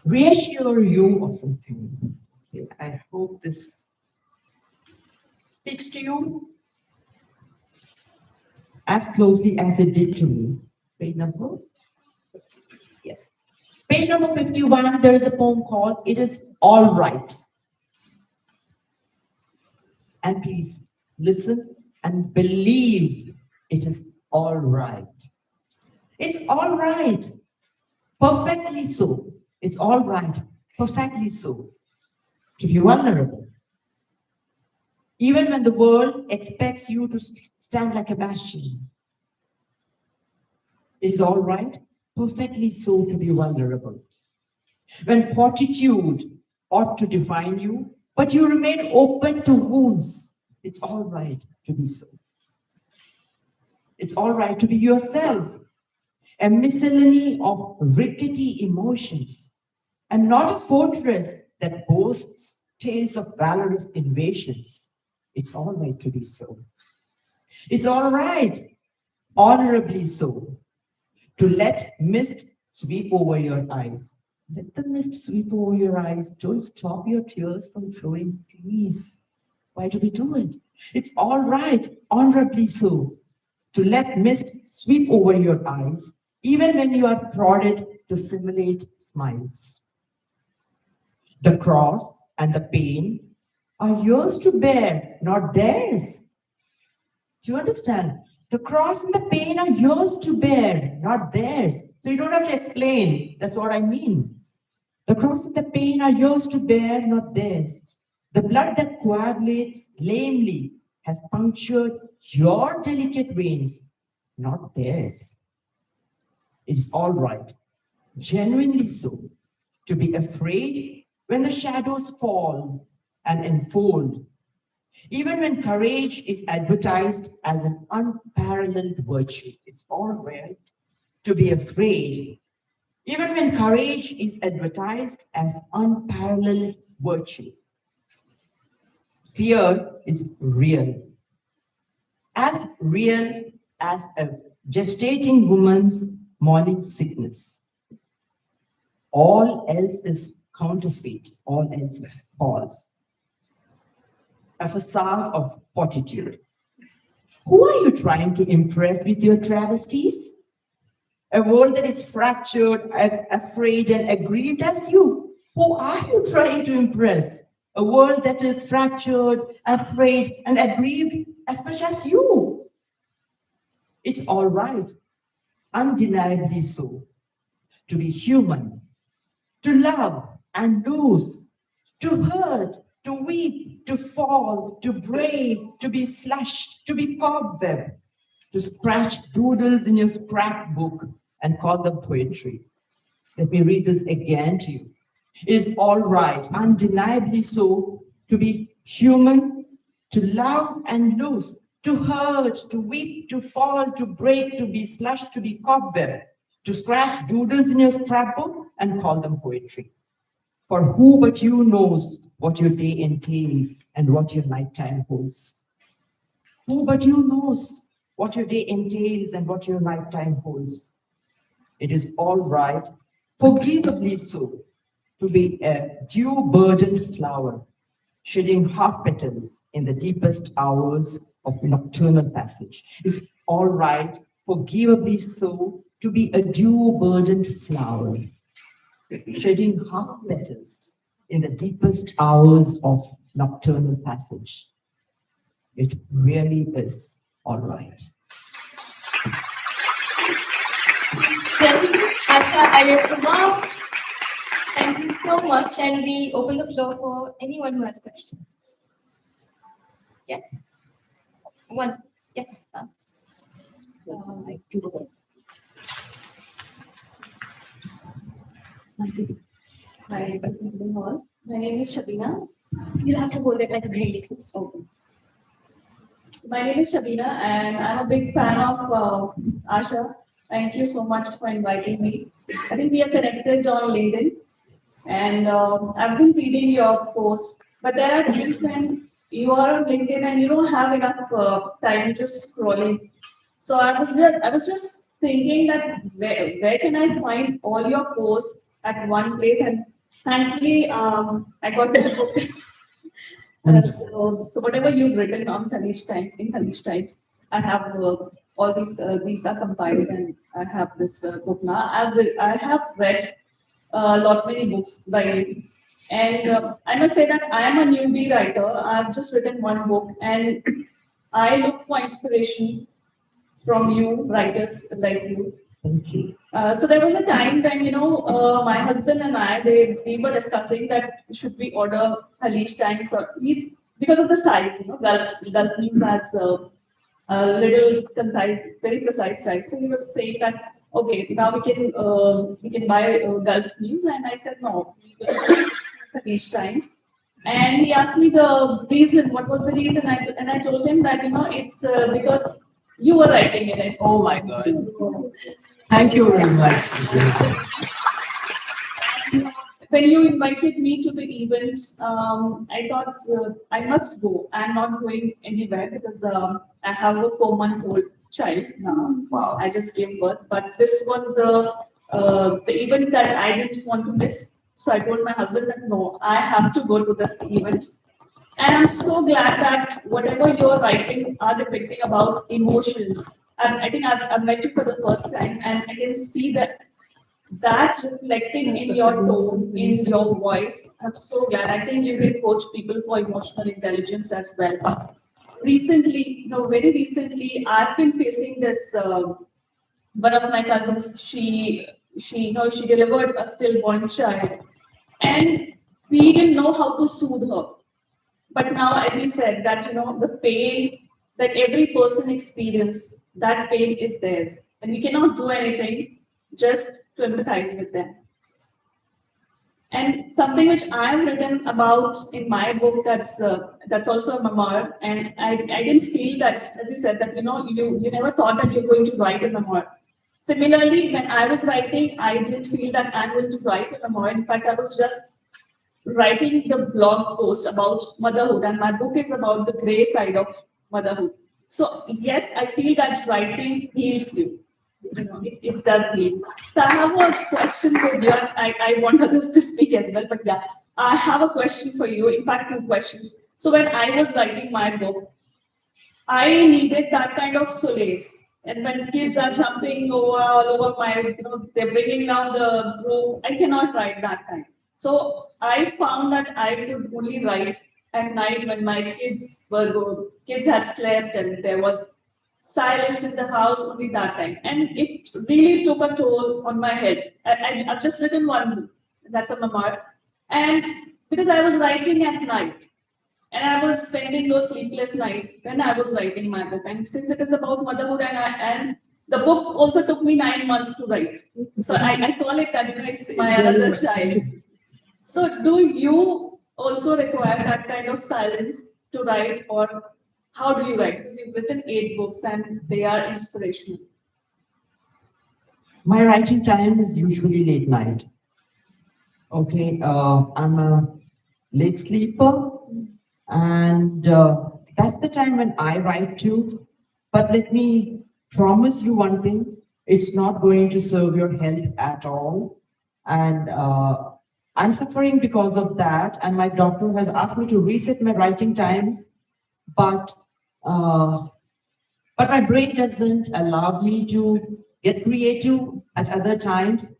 Speaker 1: reassure you of something. Okay, I hope this speaks to you as closely as it did to me. Page number? Yes. Page number 51, there is a poem called It Is All Right. And please listen and believe it is all right. It's all right. Perfectly so. It's all right. Perfectly so. To be vulnerable. Even when the world expects you to stand like a bastion. It is all right. Perfectly so to be vulnerable. When fortitude ought to define you, but you remain open to wounds, it's all right to be so. It's all right to be yourself, a miscellany of rickety emotions, and not a fortress that boasts tales of valorous invasions. It's all right to be so. It's all right, honorably so, to let mist sweep over your eyes. Let the mist sweep over your eyes. Don't stop your tears from flowing, please. Why do we do it? It's all right, honorably so, to let mist sweep over your eyes, even when you are prodded to simulate smiles. The cross and the pain are yours to bear, not theirs. Do you understand? The cross and the pain are yours to bear, not theirs. So you don't have to explain. That's what I mean. The cross and the pain are yours to bear, not theirs. The blood that coagulates lamely has punctured your delicate veins, not theirs. It's all right, genuinely so, to be afraid when the shadows fall and enfold, even when courage is advertised as an unparalleled virtue. It's all right to be afraid, even when courage is advertised as unparalleled virtue. Fear is real as a gestating woman's morning sickness. All else is counterfeit, all else is false. A facade of fortitude. Who are you trying to impress with your travesties? A world that is fractured, afraid, and aggrieved as you. Who are you trying to impress? A world that is fractured, afraid, and aggrieved as much as you. It's all right, undeniably so, to be human, to love and lose, to hurt, to weep, to fall, to break, to be slashed, to be cobweb, to scratch doodles in your scrapbook and call them poetry. Let me read this again to you. It is all right, undeniably so, to be human, to love and lose, to hurt, to weep, to fall, to break, to be slashed, to be cobweb, to scratch doodles in your scrapbook and call them poetry. For who but you knows what your day entails and what your nighttime holds? Who but you knows what your day entails and what your nighttime holds? It is all right, forgivably so, to be a dew-burdened flower, shedding half petals in the deepest hours of nocturnal passage. It's all right, forgivably so, to be a dew-burdened flower, shedding half petals in the deepest hours of nocturnal passage. It really is all right.
Speaker 2: Thank you, Asha Iyer Kumar. Thank you so much, and we open the floor for anyone who has questions. Yes. Once. Yes.
Speaker 7: Hi, everyone. My name is Shabina. You'll have to hold it like a really close open. So my name is Shabina, and I'm a big fan of Asha. Thank you so much for inviting me. I think we are connected on LinkedIn, and I've been reading your posts. But there are times when you are on LinkedIn and you don't have enough time just scrolling. So I was just thinking that where can I find all your posts at one place and Thankfully, I got this book. So whatever you've written on Khaleej Times, in Khaleej Times, I have all these are compiled and I have this book now. I have read a lot many books by you. And I must say that I am a newbie writer. I've just written one book and I look for inspiration from you, writers like you.
Speaker 1: Thank you.
Speaker 7: So there was a time when, my husband and I, we were discussing that should we order Khaleej Times or he's, because of the size, Gulf News has a little concise, very precise size. So he was saying that, okay, now we can buy Gulf News. And I said, no, we will Khaleej Times. And he asked me the reason, what was the reason? And I told him that, it's because you were writing in it.
Speaker 1: Oh my God. Thank you very much.
Speaker 7: When you invited me to the event, I thought I must go. I'm not going anywhere because I have a 4-month-old child now.
Speaker 1: Wow.
Speaker 7: I just gave birth, but this was the event that I didn't want to miss. So I told my husband that no, I have to go to this event. And I'm so glad that whatever your writings are depicting about emotions, I think I've met you for the first time, and I can see that reflecting in your tone, in your voice. I'm so glad. I think you can coach people for emotional intelligence as well. Recently, very recently, I've been facing this. One of my cousins, she delivered a stillborn child, and we didn't know how to soothe her. But now, as you said, that the pain that every person experiences, that pain is theirs, and we cannot do anything, just to empathize with them. And something which I've written about in my book, that's also a memoir, and I didn't feel that, as you said, that you never thought that you're going to write a memoir. Similarly, when I was writing, I didn't feel that I'm going to write a memoir. In fact, I was just writing the blog post about motherhood, and my book is about the gray side of motherhood. So yes, I feel that writing heals you. It does heal. So I have a question for you. I want others to speak as well, but yeah, I have a question for you. In fact, 2 questions. So when I was writing my book, I needed that kind of solace. And when kids are jumping all over my, they're bringing down the roof, I cannot write that time. So I found that I could only write at night when my kids had slept and there was silence in the house only that time. And it really took a toll on my head. I've just written one book, that's a memoir. And because I was writing at night, and I was spending those sleepless nights when I was writing my book. And since it is about motherhood, and the book also took me 9 months to write. So I call it that it's my another child. So do you also require that kind of silence to write, or how do you write? Because you've written 8 books and they are inspirational.
Speaker 1: My writing time is usually late night. Okay, I'm a late sleeper, and that's the time when I write too. But let me promise you one thing, it's not going to serve your health at all. And I'm suffering because of that, and my doctor has asked me to reset my writing times, but my brain doesn't allow me to get creative at other times.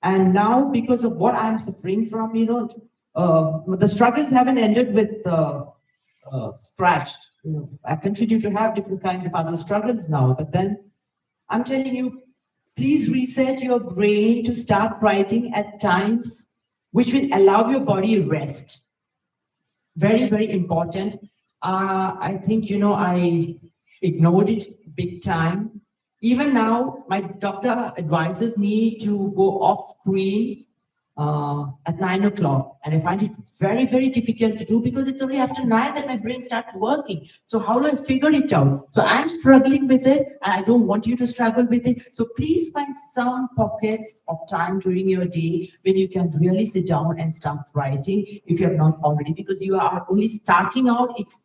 Speaker 1: And now, because of what I'm suffering from, the struggles haven't ended with scratched. I continue to have different kinds of other struggles now, but then I'm telling you, please reset your brain to start writing at times which will allow your body rest. Very, very important. I think, I ignored it big time. Even now, my doctor advises me to go off screen at 9 o'clock. And I find it very, very difficult to do because it's only after 9 that my brain starts working. So how do I figure it out? So I'm struggling with it, and I don't want you to struggle with it. So please find some pockets of time during your day when you can really sit down and start writing if you have not already, because you are only starting out. It's,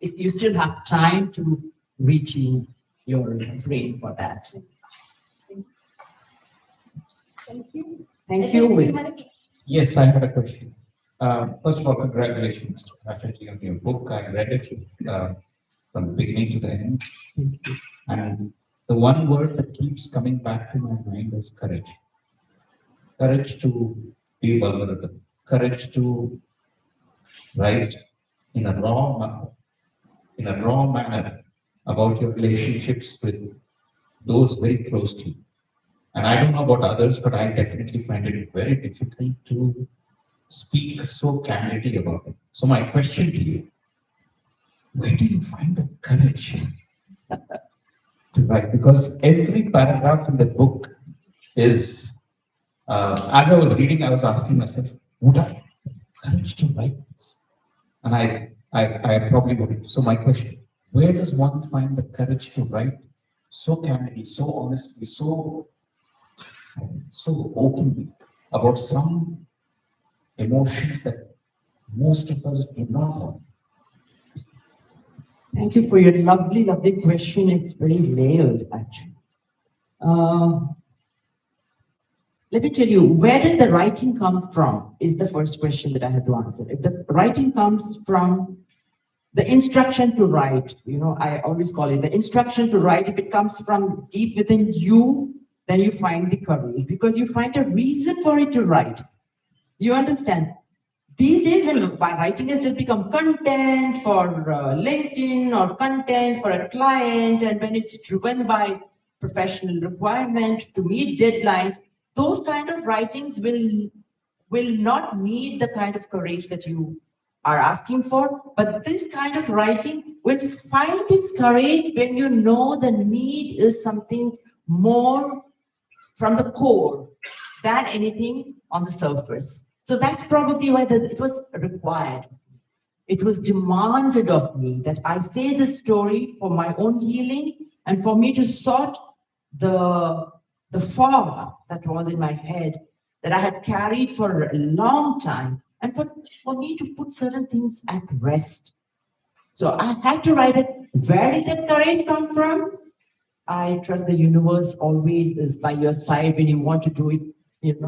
Speaker 1: if you still have time to reaching your brain for that.
Speaker 7: Thank you.
Speaker 1: Thank you.
Speaker 3: Yes, I had a question. First of all, congratulations, Asha, on your book. I read it from the beginning to the end. And the one word that keeps coming back to my mind is courage. Courage to be vulnerable. Courage to write in a raw manner about your relationships with those very close to you. And I don't know about others, but I definitely find it very difficult to speak so candidly about it. So my question to you, where do you find the courage to write? Because every paragraph in the book is, as I was reading, I was asking myself, would I have the courage to write this? And I probably wouldn't. So my question, where does one find the courage to write so candidly, so honestly, so openly about some emotions that most of us do not know?
Speaker 1: Thank you for your lovely, lovely question. It's very layered, actually. Let me tell you, where does the writing come from is the first question that I have to answer. If the writing comes from the instruction to write, I always call it the instruction to write. If it comes from deep within you, then you find the courage because you find a reason for it to write. Do you understand? These days, when writing has just become content for LinkedIn or content for a client, and when it's driven by professional requirement to meet deadlines, those kind of writings will not need the kind of courage that you are asking for. But this kind of writing will find its courage when you know the need is something more from the core than anything on the surface. So that's probably why it was required. It was demanded of me that I say this story for my own healing and for me to sort the fog that was in my head that I had carried for a long time, and for me to put certain things at rest. So I had to write it. Where did that courage come from? I trust the universe always is by your side when you want to do it, It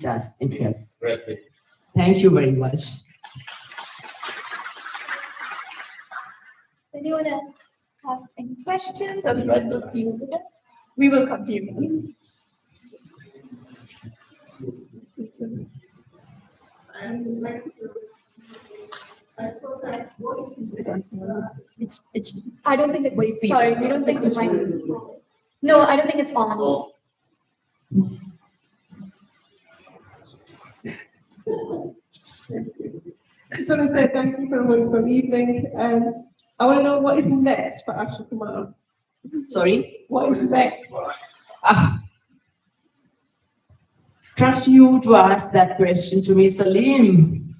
Speaker 1: does, it does. Thank you very much.
Speaker 2: Anyone else have any questions? We will come to you. I don't think it's, sorry, we don't think it's on. No, I don't think it's on.
Speaker 4: I just want to say thank you for a wonderful evening. And I want to know what is next for Asha Kumar.
Speaker 1: Sorry?
Speaker 4: What is next?
Speaker 1: Trust you to ask that question to me, Salim.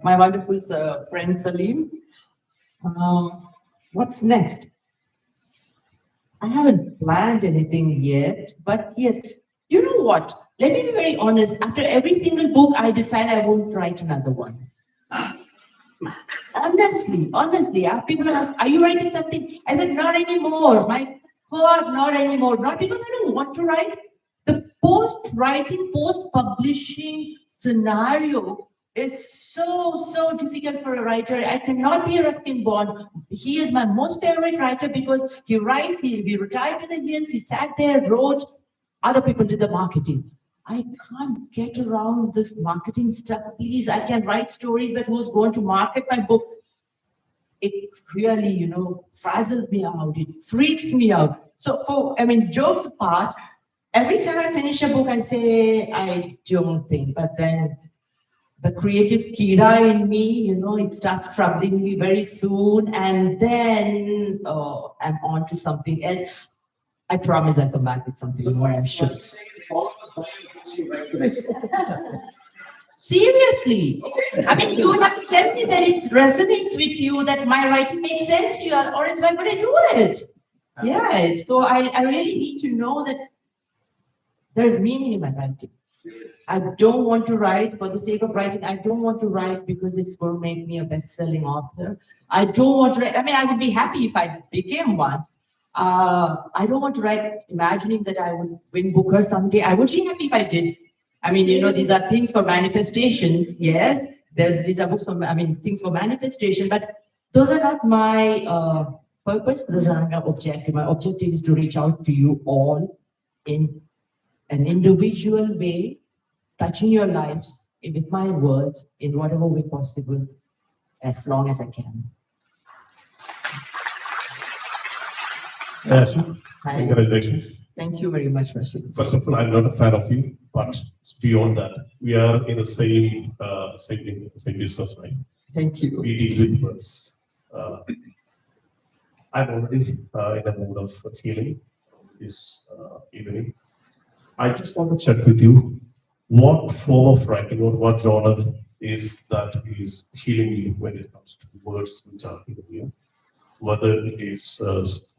Speaker 1: My wonderful friend Salim. What's next? I haven't planned anything yet, but yes, you know what? Let me be very honest. After every single book, I decide I won't write another one. Honestly, people ask, are you writing something? I said, not anymore. My God, not anymore. Not because I don't want to write. The post-writing, post-publishing scenario is so difficult for a writer. I cannot be a Ruskin Bond. He is my most favorite writer because he writes, he retired to the hills, he sat there, wrote, other people did the marketing. I can't get around this marketing stuff. Please, I can write stories, but who's going to market my book? It really, frazzles me out. It freaks me out. So, jokes apart, every time I finish a book, I say, I don't think, but then the creative Kira in me, it starts troubling me very soon, and then I'm on to something else. I promise I'll come back with something more, I'm sure. Seriously. You would have to tell me that it resonates with you, that my writing makes sense to you, or else why would I do it? Yeah, so I really need to know that there is meaning in my writing. I don't want to write for the sake of writing. I don't want to write because it's going to make me a best-selling author. I don't want to write. I would be happy if I became one. I don't want to write imagining that I would win Booker someday. I would be happy if I did. I mean, these are things for manifestations. Yes, these are books for, things for manifestation, but those are not my purpose. Those are not my objective. My objective is to reach out to you all in an individual way, touching your lives with my words in whatever way possible, as long as I can.
Speaker 5: Asha,
Speaker 1: Hi.
Speaker 5: congratulations.
Speaker 1: Thank you very much, Rashid.
Speaker 5: First of all, I'm not a fan of you, but it's beyond that. We are in the same business, right?
Speaker 1: Thank you.
Speaker 5: We deal with words. I'm already in a mood of healing this evening. I just want to check with you what form of writing or what genre is that is healing you when it comes to words which are healing you, whether it is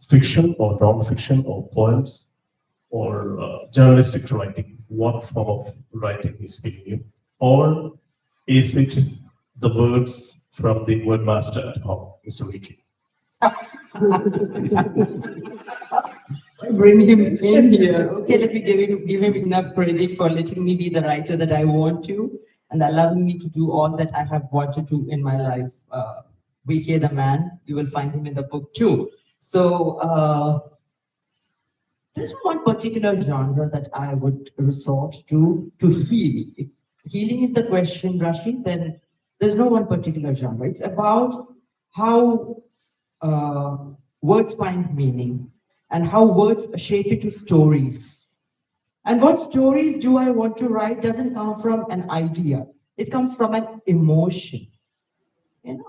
Speaker 5: fiction or non-fiction or poems or journalistic writing. What form of writing is healing you, or is it the words from the word master at home, Mr. Vicky?
Speaker 1: Bring him in here. Okay, let me give him enough credit for letting me be the writer that I want to and allowing me to do all that I have wanted to in my life. VK the man, you will find him in the book too. So there's one particular genre that I would resort to heal. If healing is the question, Rashid, then there's no one particular genre. It's about how words find meaning and how words shape into stories. And what stories do I want to write doesn't come from an idea. It comes from an emotion.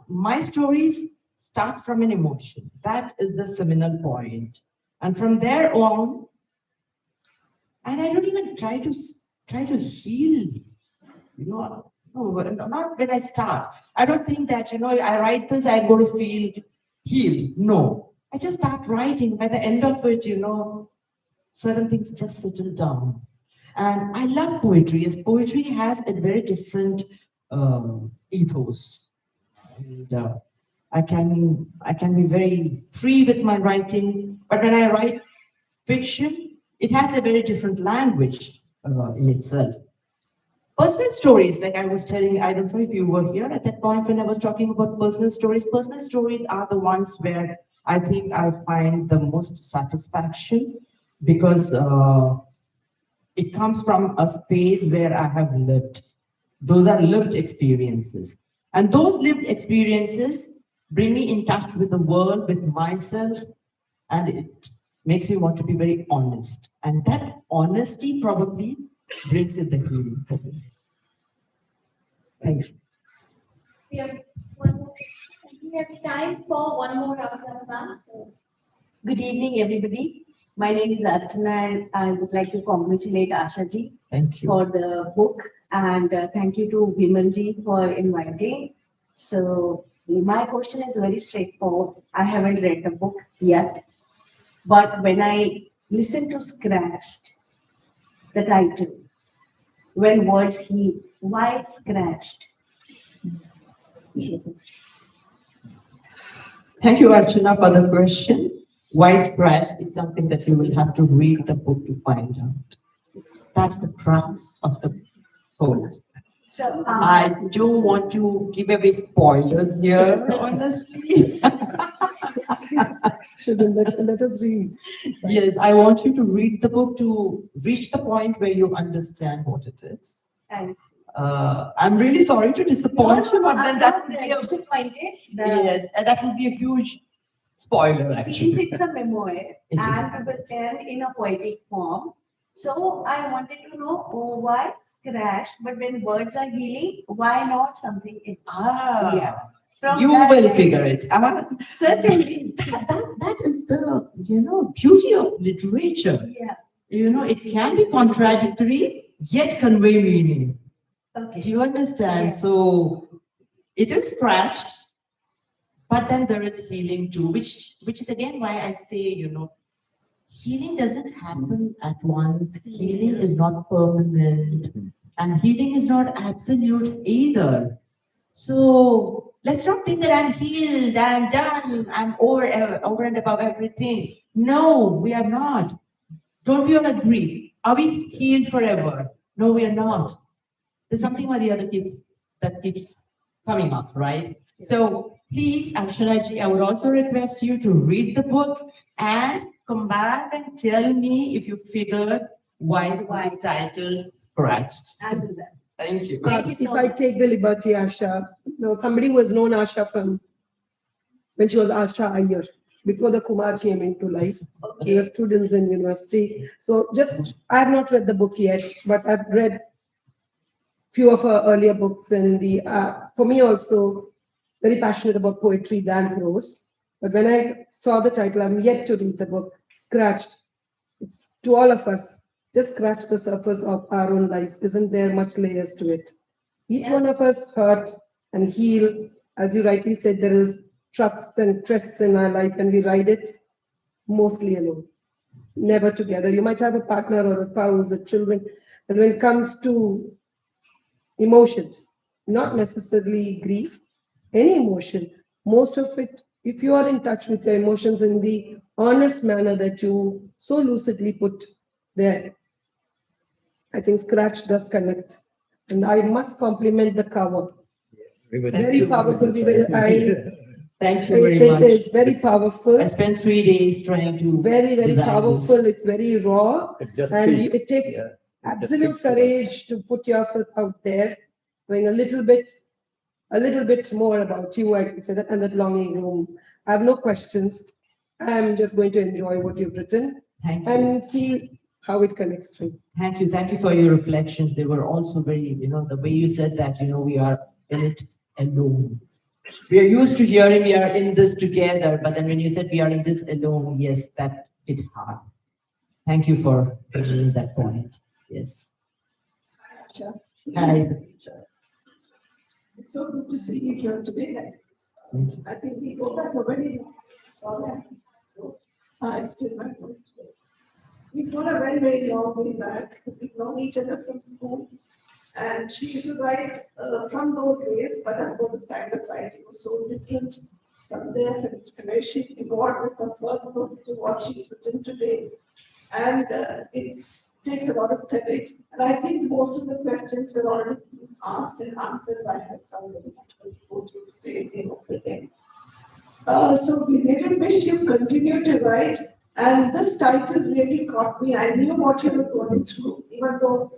Speaker 1: My stories start from an emotion. That is the seminal point. And from there on, and I don't even try to heal, no, not when I start. I don't think that, I write this, I'm going to feel healed. No, I just start writing. By the end of it, certain things just settle down. And I love poetry, as poetry has a very different ethos. And I can be very free with my writing, but when I write fiction, it has a very different language in itself. Personal stories, like I was telling, I don't know if you were here at that point when I was talking about personal stories. Personal stories are the ones where I think I find the most satisfaction because it comes from a space where I have lived. Those are lived experiences. And those lived experiences bring me in touch with the world, with myself, and it makes me want to be very honest. And that honesty probably brings in the healing for me. Thank you.
Speaker 2: We have time for one more round of class.
Speaker 7: Good evening, everybody. My name is Archana, and I would like to congratulate Asha ji
Speaker 1: Thank you.
Speaker 7: for the book, and thank you to Vimal ji for inviting. So my question is very straightforward. I haven't read the book yet, but when I listen to Scratched, the title, when words heal, why Scratched?
Speaker 1: Thank you, Archana, for the question. Why scratch is something that you will have to read the book to find out. That's the crux of the poem.
Speaker 7: So
Speaker 1: I don't want to give away spoilers here, honestly.
Speaker 4: Shouldn't let us read.
Speaker 1: Yes, I want you to read the book to reach the point where you understand what it is.
Speaker 7: thanks.
Speaker 1: I'm really sorry to disappoint you, but then that would be a,
Speaker 7: disappointed.
Speaker 1: yes, and that would be a huge spoiler,
Speaker 7: Since
Speaker 1: actually.
Speaker 7: it's a memoir
Speaker 1: is.
Speaker 7: and in a poetic form, so I wanted to know why scratch, but when words are healing, why not something else? Yeah. From
Speaker 1: You
Speaker 7: that
Speaker 1: will
Speaker 7: I-
Speaker 1: figure it out.
Speaker 7: Certainly.
Speaker 1: That is the, beauty of literature.
Speaker 7: Yeah.
Speaker 1: It can be contradictory, yet convey meaning.
Speaker 7: Okay.
Speaker 1: Do you understand?
Speaker 7: Yeah.
Speaker 1: So it is scratched, but then there is healing too, which is again why I say, healing doesn't happen at once. Healing is not permanent, and healing is not absolute either. So Let's not think that I'm healed, I'm done, I'm over and above everything. No, we are not. Don't we all agree? Are we healed forever? No, we are not. There's something or the other that keeps coming up, right? So please, Ashalaji, I would also request you to read the book and come back and tell me if you figured why the title scratched.
Speaker 4: I'll do that.
Speaker 1: Thank you.
Speaker 4: If I take the liberty, Asha, somebody who has known Asha from when she was Asha Iyer, before the Kumar came into life. We were students in university. So I have not read the book yet, but I've read few of her earlier books, and for me also very passionate about poetry than prose. But when I saw the title, I'm yet to read the book. Scratched. It's to all of us. Just scratch the surface of our own lives. Isn't there much layers to it? Each one of us hurt and heal. As you rightly said, there is troughs and crests in our life, and we ride it mostly alone, never together. You might have a partner or a spouse or children, but when it comes to emotions, not necessarily grief, any emotion, most of it, if you are in touch with your emotions in the honest manner that you so lucidly put there, I think scratch does connect. And I must compliment the cover. Very powerful.
Speaker 1: Thank you very much.
Speaker 4: It is very powerful.
Speaker 1: I spent 3 days trying to
Speaker 4: very
Speaker 1: design
Speaker 4: powerful.
Speaker 1: this.
Speaker 4: It's very raw, and it takes absolute courage to put yourself out there, knowing a little bit more about you, and that longing room. I have no questions. I'm just going to enjoy what you've written and see how it connects to you.
Speaker 1: Thank you. Thank you for your reflections. They were also very, the way you said that, we are in it alone. We are used to hearing we are in this together, but then when you said we are in this alone, yes, that hit hard. Thank you for bringing that point. Yes.
Speaker 8: Sure.
Speaker 1: Hi.
Speaker 8: It's so good to see you here today. I think we go back already. Sorry. Excuse my voice today. We've gone a very long way back. We've known each other from school. And she used to write from those days, but of course the style of writing was so different from there. And she evolved with her first book to what she's written today. And it takes a lot of courage. And I think most of the questions were already asked and answered by her son. Go to the same thing again. So we really wish you continue to write. And this title really caught me. I knew what you were going through, even though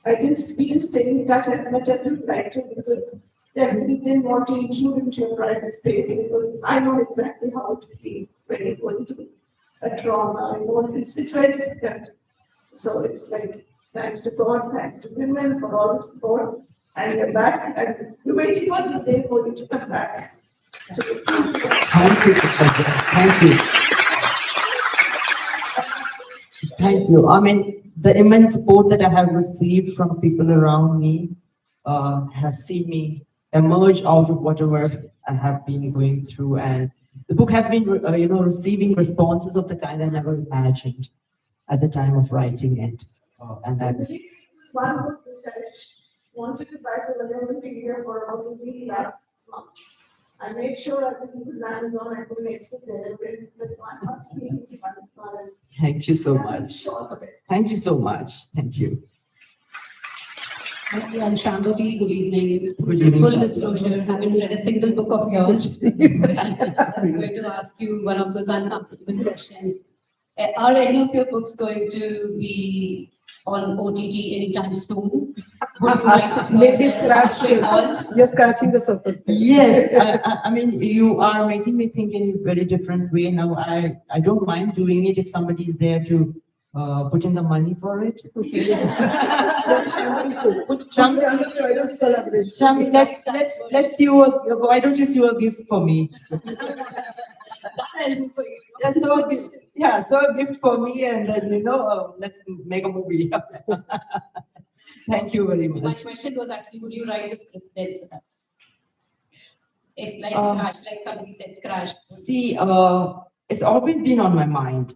Speaker 8: we didn't stay in touch as much as we'd like to, because we didn't want to intrude into your private space, because I know exactly how it feels when you're going through a trauma. I know it's very difficult. So it's like, thanks to God, thanks to women for all the support, and you're back, and we're waiting for this day for you to come back.
Speaker 1: Thank you. Thank you. Thank you. I mean, the immense support that I have received from people around me has seen me emerge out of whatever I have been going through, and the book has been, receiving responses of the kind I never imagined at the time of writing it. And
Speaker 8: this is one book which I wanted to buy some availability here for about a week last month. I made sure I could put Amazon, I could make it there, and it's the one must be used.
Speaker 1: Thank you so much. Thank you so much. Thank you.
Speaker 9: Hi, I'm Shambhavi. Good evening.
Speaker 1: Good evening.
Speaker 9: Full disclosure, I haven't read a single book of yours. I'm going to ask you one of those uncomfortable questions. Are any of your books going to be on OTT anytime soon? Would you like to
Speaker 4: Maybe you're scratching the surface.
Speaker 1: Yes, I mean, you are making me think in a very different way now. I don't mind doing it if somebody is there to put in the money for it. Shami, let's you. Why don't you see a gift for me? So a gift for me, and then let's make a movie. Thank you very much.
Speaker 9: My question was actually, would you write the script then for that? If scratch, like somebody said, scratch.
Speaker 1: See, it's always been on my mind.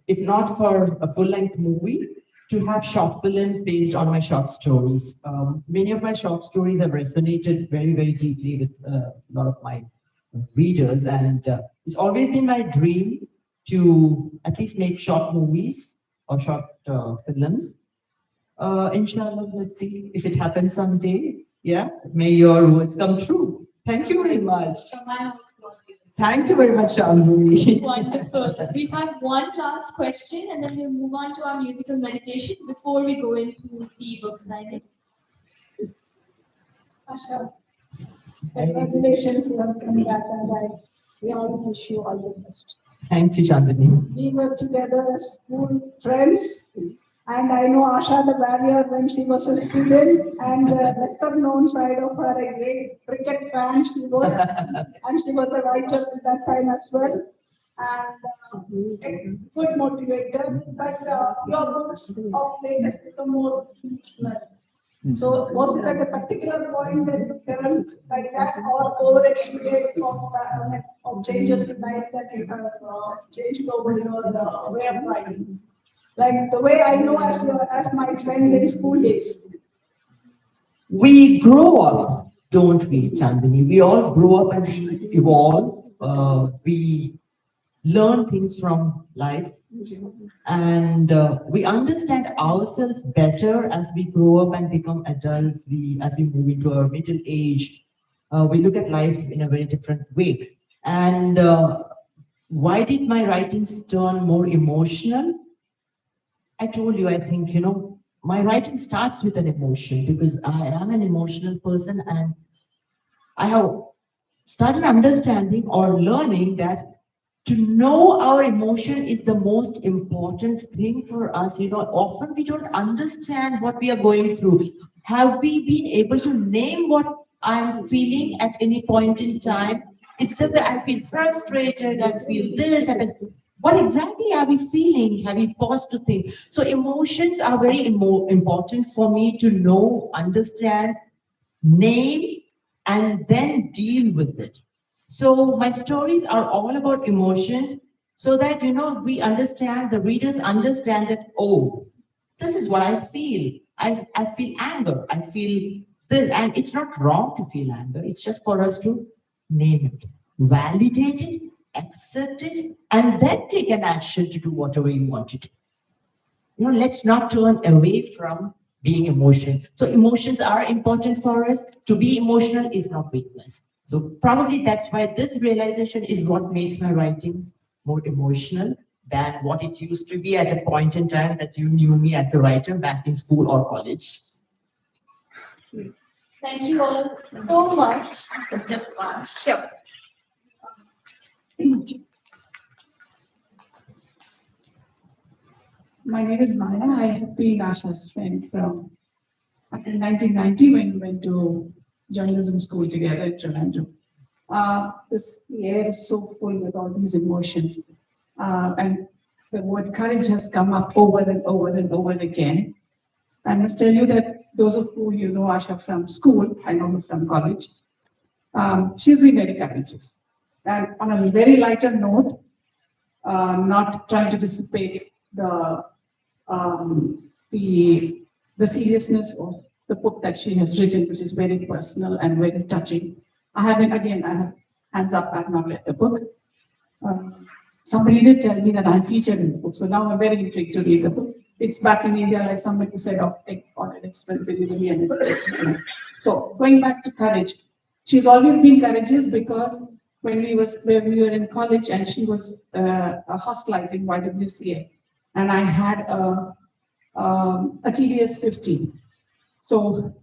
Speaker 1: If not for a full-length movie, to have short films based on my short stories. Many of my short stories have resonated very, very deeply with a lot of my readers, and it's always been my dream to at least make short movies or short films. Inshallah, let's see if it happens someday. Yeah, may your words come true. Thank you very much. Thank you very much, Shambhavi.
Speaker 2: Wonderful. We have one last question and then we'll move on to our musical meditation before we go into the book signing.
Speaker 8: Asha, congratulations, you have come back, and we all wish you all the best.
Speaker 1: Thank you, Chandani.
Speaker 8: We were together as school friends, and I know Asha the Warrior when she was a student, and the lesser known side of her, a great cricket fan she was, and she was a writer at that time as well, and a good motivator. But your books of late has become more emotional. So was it at a particular point that you felt like that, or over a period of changes in life that you have changed over your way of writing? Like the way I know as my friend in school days.
Speaker 1: We grow up, don't we, Chandani? We all grow up and we evolve. We learn things from life, and we understand ourselves better as we grow up and become adults. As we move into our middle age, we look at life in a very different way. And why did my writings turn more emotional? I told you, I think, my writing starts with an emotion because I am an emotional person, and I have started understanding or learning that to know our emotion is the most important thing for us. Often we don't understand what we are going through. Have we been able to name what I'm feeling at any point in time? It's just that I feel frustrated, I feel this, what exactly are we feeling? Have we paused to think? So emotions are very important for me to know, understand, name, and then deal with it. So my stories are all about emotions so that, we understand, the readers understand that, oh, this is what I feel. I feel anger. I feel this. And it's not wrong to feel anger. It's just for us to name it, validate it, accept it, and then take an action to do whatever you want to do. Let's not turn away from being emotional. So emotions are important for us. To be emotional is not weakness. So probably that's why this realization is what makes my writings more emotional than what it used to be at a point in time that you knew me as a writer back in school or college.
Speaker 2: Thank you all so much. Sure.
Speaker 8: My name is Maya. I have been Asha's friend from 1990 when we went to journalism school together in Toronto. The air is so full with all these emotions. And the word courage has come up over and over and over again. I must tell you that those of you know Asha from school, I know her from college, she's been very courageous. And on a very lighter note, not trying to dissipate the seriousness of the book that she has written, which is very personal and very touching. I have hands up, I have not read the book. Somebody did tell me that I'm featured in the book, so now I'm very intrigued to read the book. It's back in India, like somebody said, take on an express delivery and so going back to courage, she's always been courageous because when we were in college and she was a hostlight in YWCA, and I had a TDS 50. So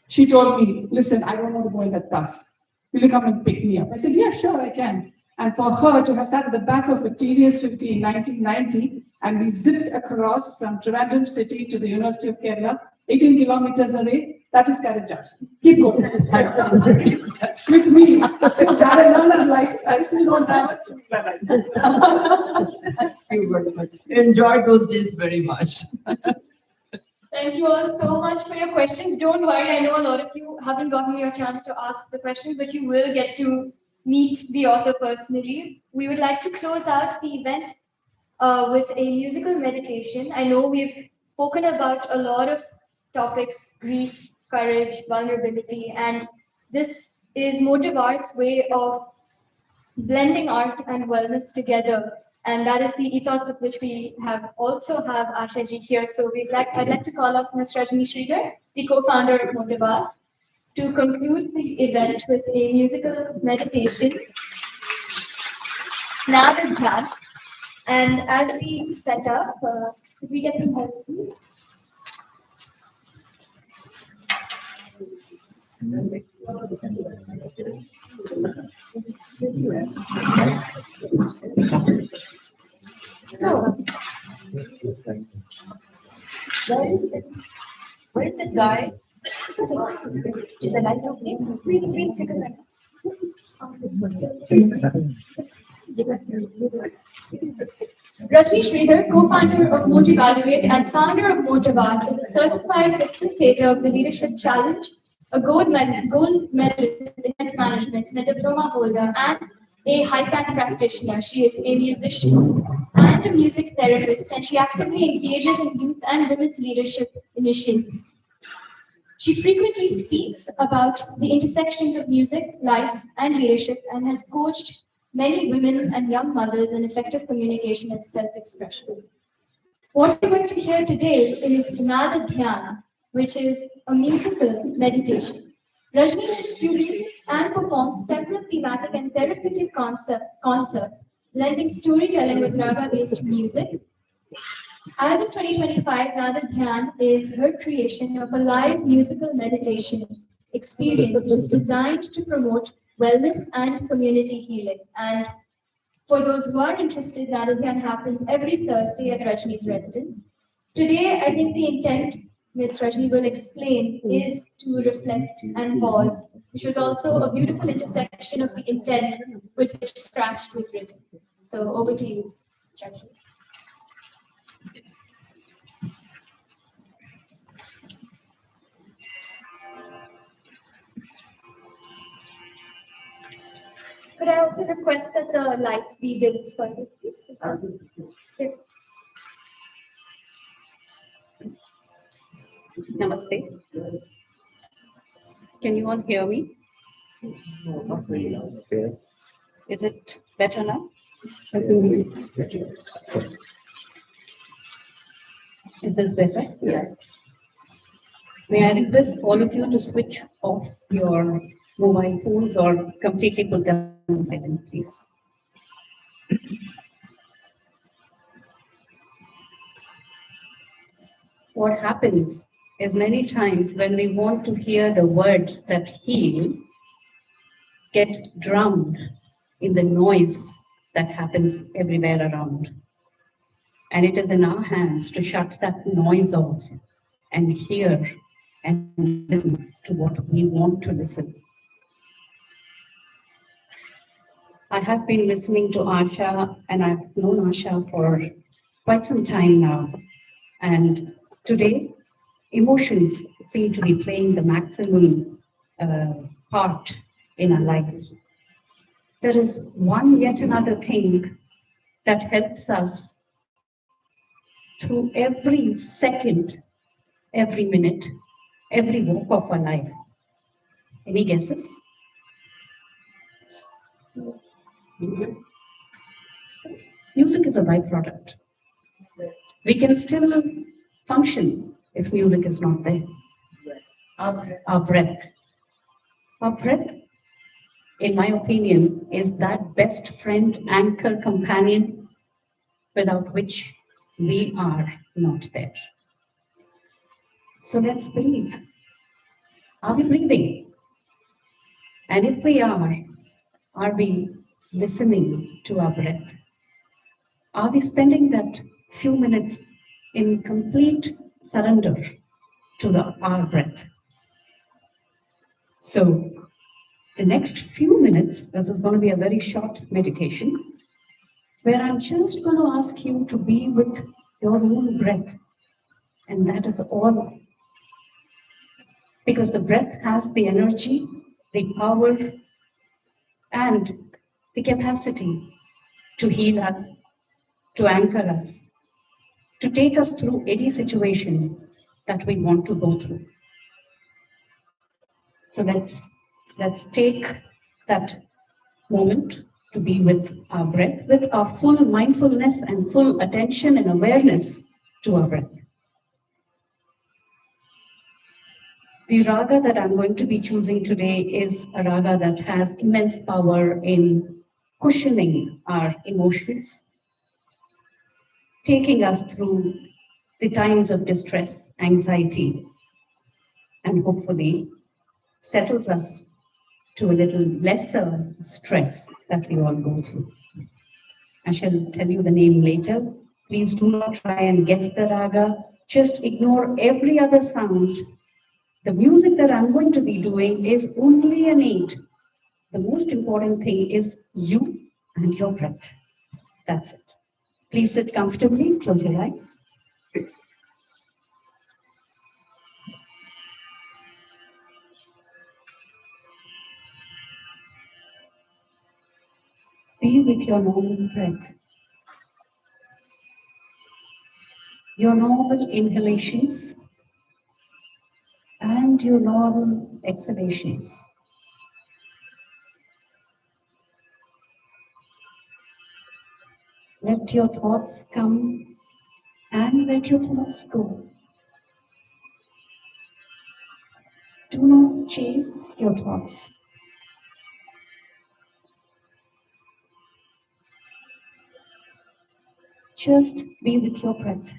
Speaker 8: she told me, listen, I don't want to go in that bus. Will you come and pick me up? I said, yeah, sure, I can. And for her to have sat at the back of a TDS 50 in 1990, and we zipped across from Trivandrum City to the University of Kerala, 18 kilometers away, that is courage. Keep going. With me, had a learner's license, I still don't have a two-wheeler license.
Speaker 1: Thank you very much. Enjoyed those days very much.
Speaker 2: Thank you all so much for your questions. Don't worry, I know a lot of you haven't gotten your chance to ask the questions, but you will get to meet the author personally. We would like to close out the event with a musical meditation. I know we've spoken about a lot of topics: grief, courage, vulnerability, and this is Motive Art's way of blending art and wellness together. And that is the ethos with which we also have Asha ji here. So I'd like to call up Ms. Swarashri Shridhar, the co-founder of Motive Art, to conclude the event with a musical meditation, Nada Dhyan. And as we set up, could we get some help, please? So, where is the guy? To the light of name? Green figure. Swarashri Shridhar, co-founder of Motivaluate and founder of Motive Art, is a certified facilitator of the Leadership Challenge, a gold medalist in event management, and a diploma holder, and a high-path practitioner. She is a musician and a music therapist, and she actively engages in youth and women's leadership initiatives. She frequently speaks about the intersections of music, life, and leadership, and has coached many women and young mothers in effective communication and self-expression. What you're going to hear today is Nada Dhyan, which is a musical meditation. Rajni curates and performs several thematic and therapeutic concerts, blending storytelling with raga-based music. As of 2025, Nada Dhyan is her creation of a live musical meditation experience which is designed to promote wellness and community healing. And for those who are interested, Nada Dhyan happens every Thursday at Rajni's residence. Today, I think the intent, Ms. Rajni will explain, is to reflect and pause, which was also a beautiful intersection of the intent with which Scratched was written. So over to you, Ms. Rajni. Could I also request that the lights be dim for this, please? Okay.
Speaker 9: Namaste. Can you all hear me? Is it better now? Is this better? Yes. May I request all of you to switch off your mobile phones or completely put them on silent, please. What happens is many times when we want to hear the words that heal, get drowned in the noise that happens everywhere around. And it is in our hands to shut that noise off and hear and listen to what we want to listen. I have been listening to Asha, and I've known Asha for quite some time now. And today, emotions seem to be playing the maximum part in our life. There is yet another thing that helps us through every second, every minute, every walk of our life. Any guesses? Music. Music is a byproduct. We can still function if music is not there. Our breath. Our breath, in my opinion, is that best friend, anchor, companion, without which we are not there. So let's breathe. Are we breathing? And if we are we listening to our breath? Are we spending that few minutes in complete surrender to our breath? So the next few minutes, this is going to be a very short meditation, where I'm just going to ask you to be with your own breath. And that is all. Because the breath has the energy, the power, and the capacity to heal us, to anchor us,
Speaker 10: to take us through any situation that we want to go through. So let's take that moment to be with our breath, with our full mindfulness and full attention and awareness to our breath. The raga that I'm going to be choosing today is a raga that has immense power in cushioning our emotions, taking us through the times of distress, anxiety, and hopefully settles us to a little lesser stress that we all go through. I shall tell you the name later. Please do not try and guess the raga. Just ignore every other sound. The music that I'm going to be doing is only an aid. The most important thing is you and your breath. That's it. Please sit comfortably, close your eyes. Be with your normal breath. Your normal inhalations and your normal exhalations. Let your thoughts come and let your thoughts go. Do not chase your thoughts. Just be with your breath.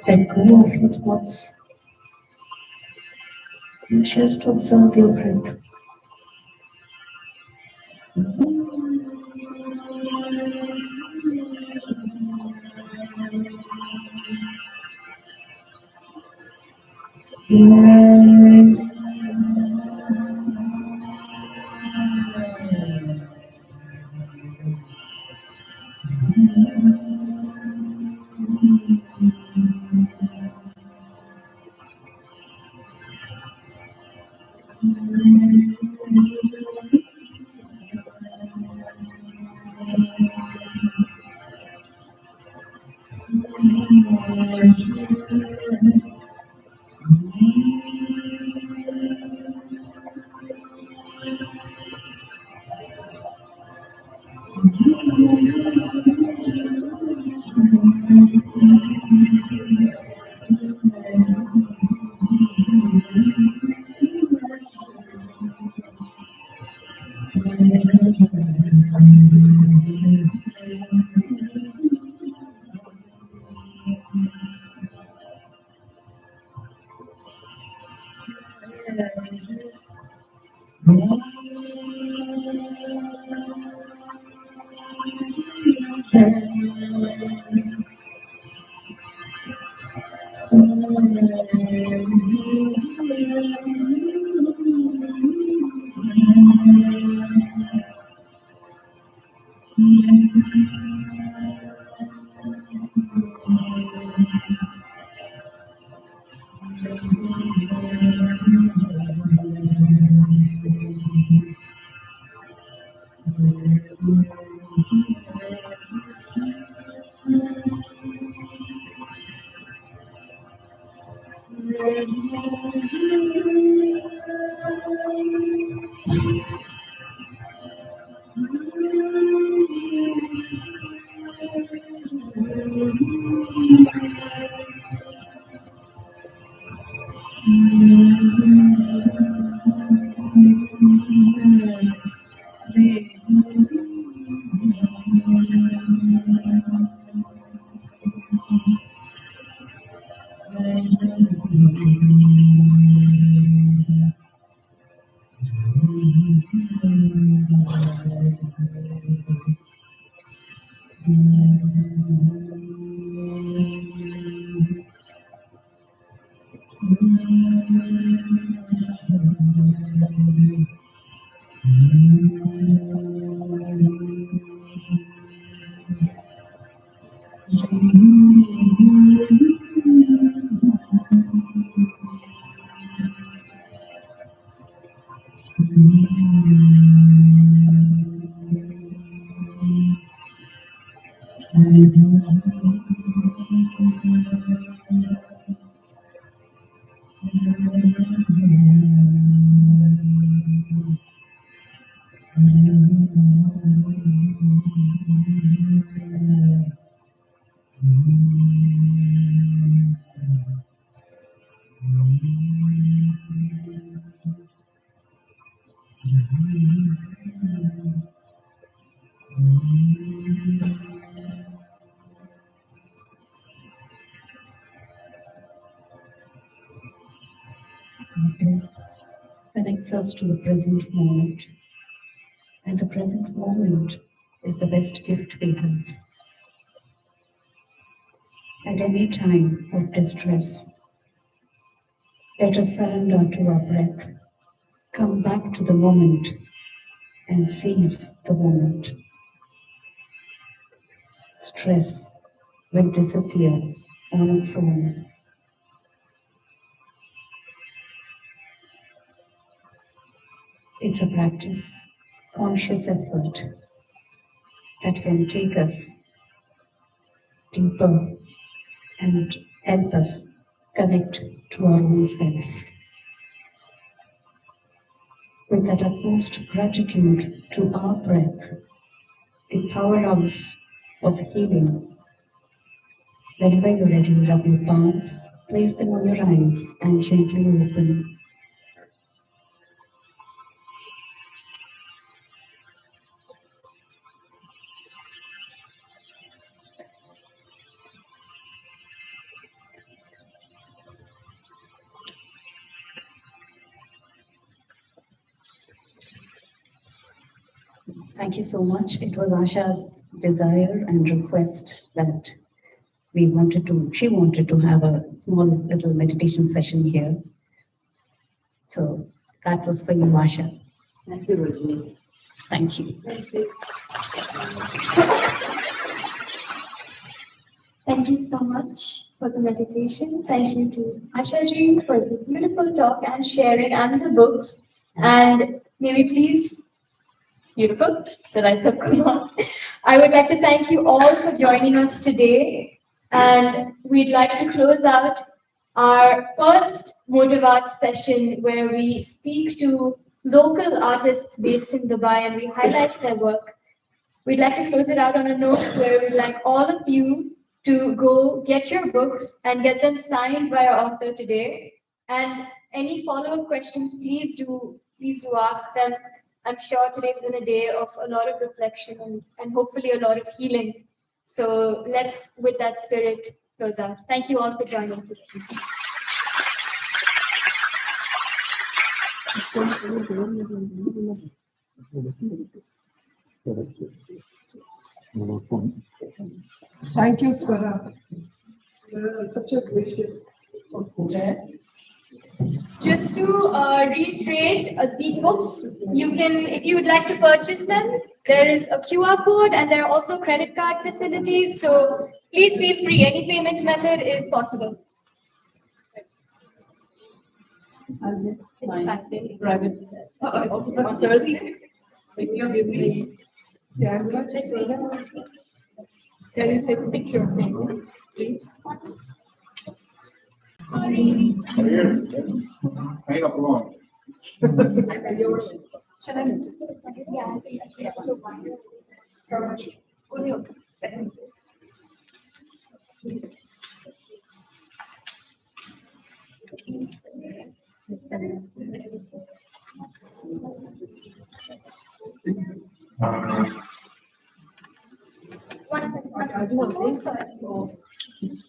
Speaker 10: Let go of your thoughts and just observe your breath. Connects us to the present moment. And the present moment is the best gift we have. At any time of distress, let us surrender to our breath, come back to the moment and seize the moment. Stress will disappear on its own. It's a practice, conscious effort that can take us deeper and help us connect to our own self. With that utmost gratitude to our breath, the powerhouse of healing. Whenever you're ready, rub your palms, place them on your eyes and gently open. Thank you so much. It was Asha's desire and request that she wanted to have a small little meditation session here. So that was for you, Asha.
Speaker 1: Thank you, Rajni.
Speaker 10: Thank you.
Speaker 2: Thank you so much for the meditation. Thank you to Asha ji for the beautiful talk and sharing and the books. And may we please, beautiful, the lights have come on. I would like to thank you all for joining us today. And we'd like to close out our first Motive Art session where we speak to local artists based in Dubai and we highlight their work. We'd like to close it out on a note where we'd like all of you to go get your books and get them signed by our author today. And any follow-up questions, please do ask them. I'm sure today's been a day of a lot of reflection and hopefully a lot of healing. So let's, with that spirit, close out. Thank you all for joining today.
Speaker 4: Thank you, Swara. You're such a gracious person.
Speaker 2: Just to reiterate the books, you can, if you would like to purchase them, there is a QR code and there are also credit card facilities. So please feel free. Any payment method is possible.
Speaker 1: Private. On Thursday. If you give me.
Speaker 4: Can you take a picture of me, please?
Speaker 2: Sorry.
Speaker 6: Kind of long.
Speaker 2: Should I? Yeah. One second.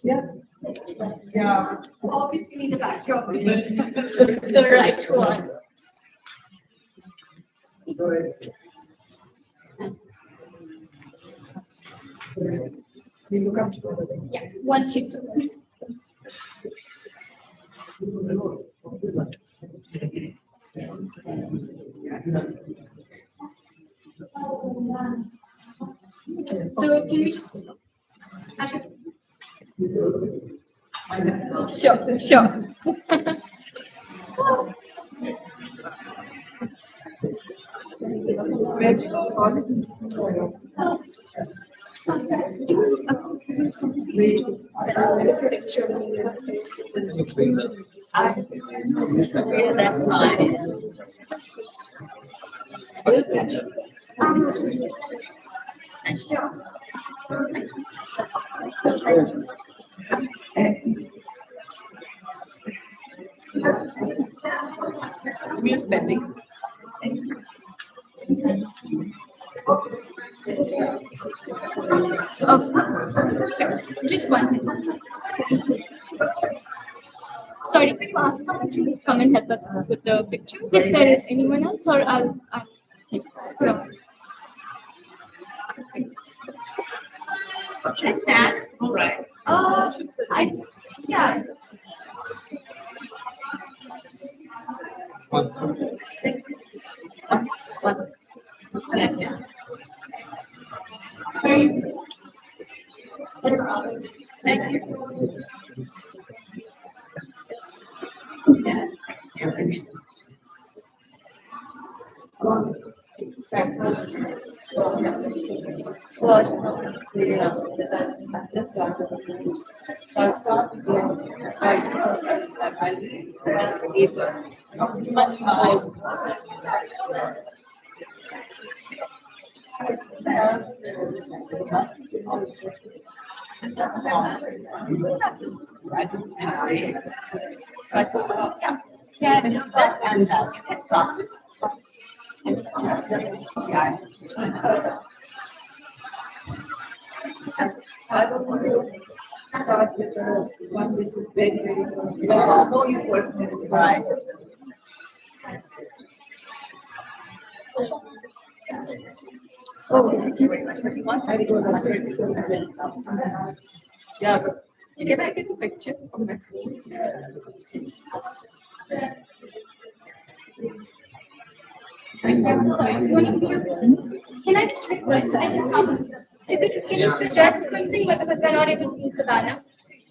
Speaker 4: Yeah.
Speaker 2: Yeah. Obviously, the backdrop is the right one.
Speaker 4: We look up to
Speaker 2: Yeah, once you. So can we just? Asha? Sure.
Speaker 1: We're spending.
Speaker 2: Just one minute. Sorry, could you ask someone to come and help us with the pictures? If there is anyone else, or I'll stop.
Speaker 1: Should I stand? All right.
Speaker 2: Yeah.
Speaker 1: Yes, yeah. Thank you. Yeah. I don't want to start with the one which is very, very know you personally, right? Oh, thank you very much. I will go to yeah, but can I get a picture of my
Speaker 2: Can I just request? Can you suggest something because we're not able to use the banner?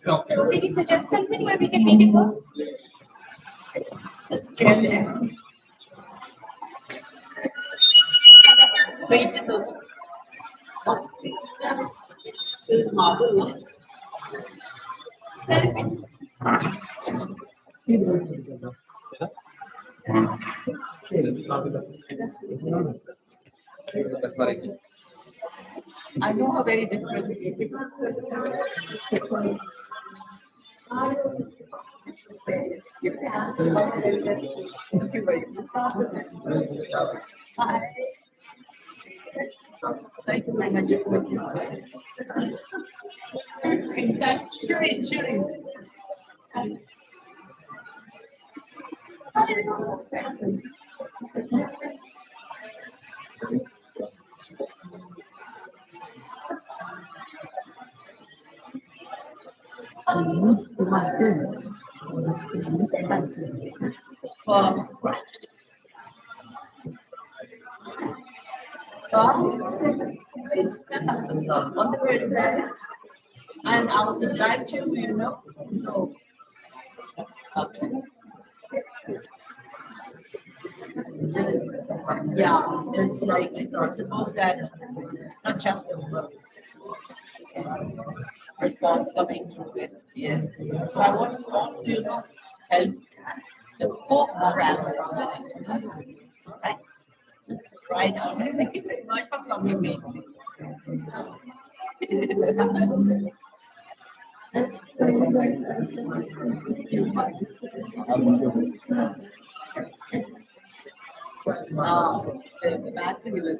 Speaker 2: So can you suggest something where we can make it work?
Speaker 1: Just get there. Wait till the this is marble. I know how very difficult it is. Thank you very much. Thank you very much. Sure. On the very best. And I would like to, okay. Yeah, it's like it's a book that it's not just a book. Response coming through it. Yeah. So I want to all of you to help the book travel. Right? Right out. Thank you very much for coming with me. The battery will.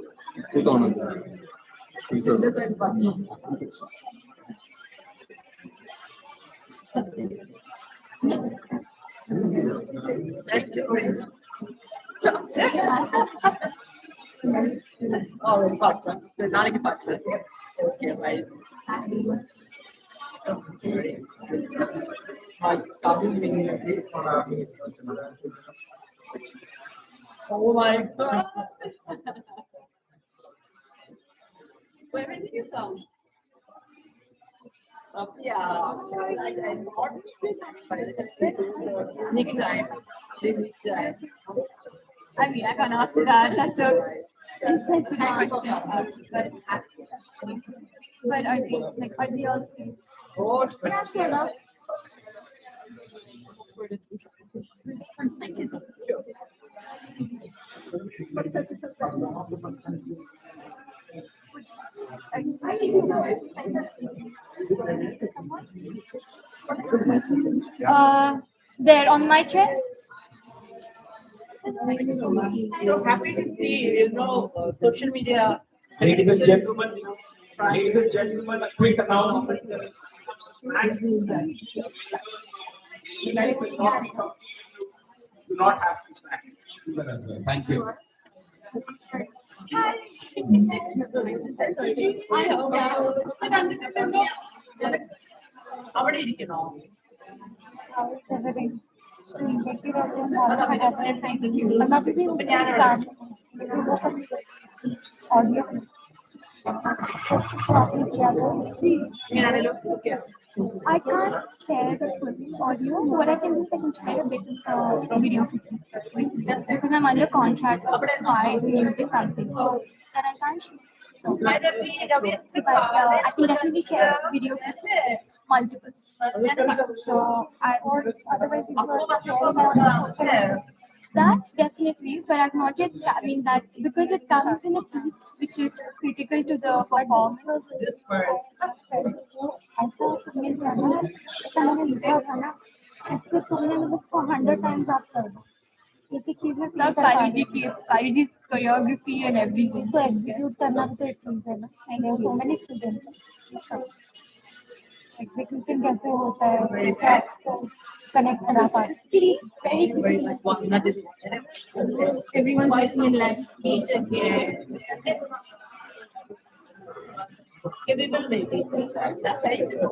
Speaker 6: Put on it.
Speaker 1: Thank you very much. Oh, pasta. Not a pasta. Okay, right. Oh my God. Where did you come? Yeah, Nick time. I mean, I can ask that. That's a insensitive question. But are they all safe? Oh, yeah, sure enough.
Speaker 2: There on my chair.
Speaker 1: So happy to see, social media.
Speaker 11: Ladies and gentlemen, a quick announcement. Snacks do not have some snacks. Thank you.
Speaker 1: അവിടെ ഇരിക്കണോ
Speaker 2: I can't share the full audio. What I can do is I can share a bit video because I'm under contract by music company. And I can't share. But I can definitely share video multiple. So otherwise that definitely, but I've not yet I mean that because it comes in a piece which is critical to the performance. ऐसा तुमने जाना ऐसा मैंने लिखा था ना ऐसे तुमने मतलब उसको 100 times आप कर दो एक एक चीज में सारी चीज choreography and everything तो execute करना भी तो एक चीज है ना and there are so many students executing कैसे होता है कैसे आपको connect करा पाते very quickly everyone writing in line speech again
Speaker 1: Everyone may be. That's very good.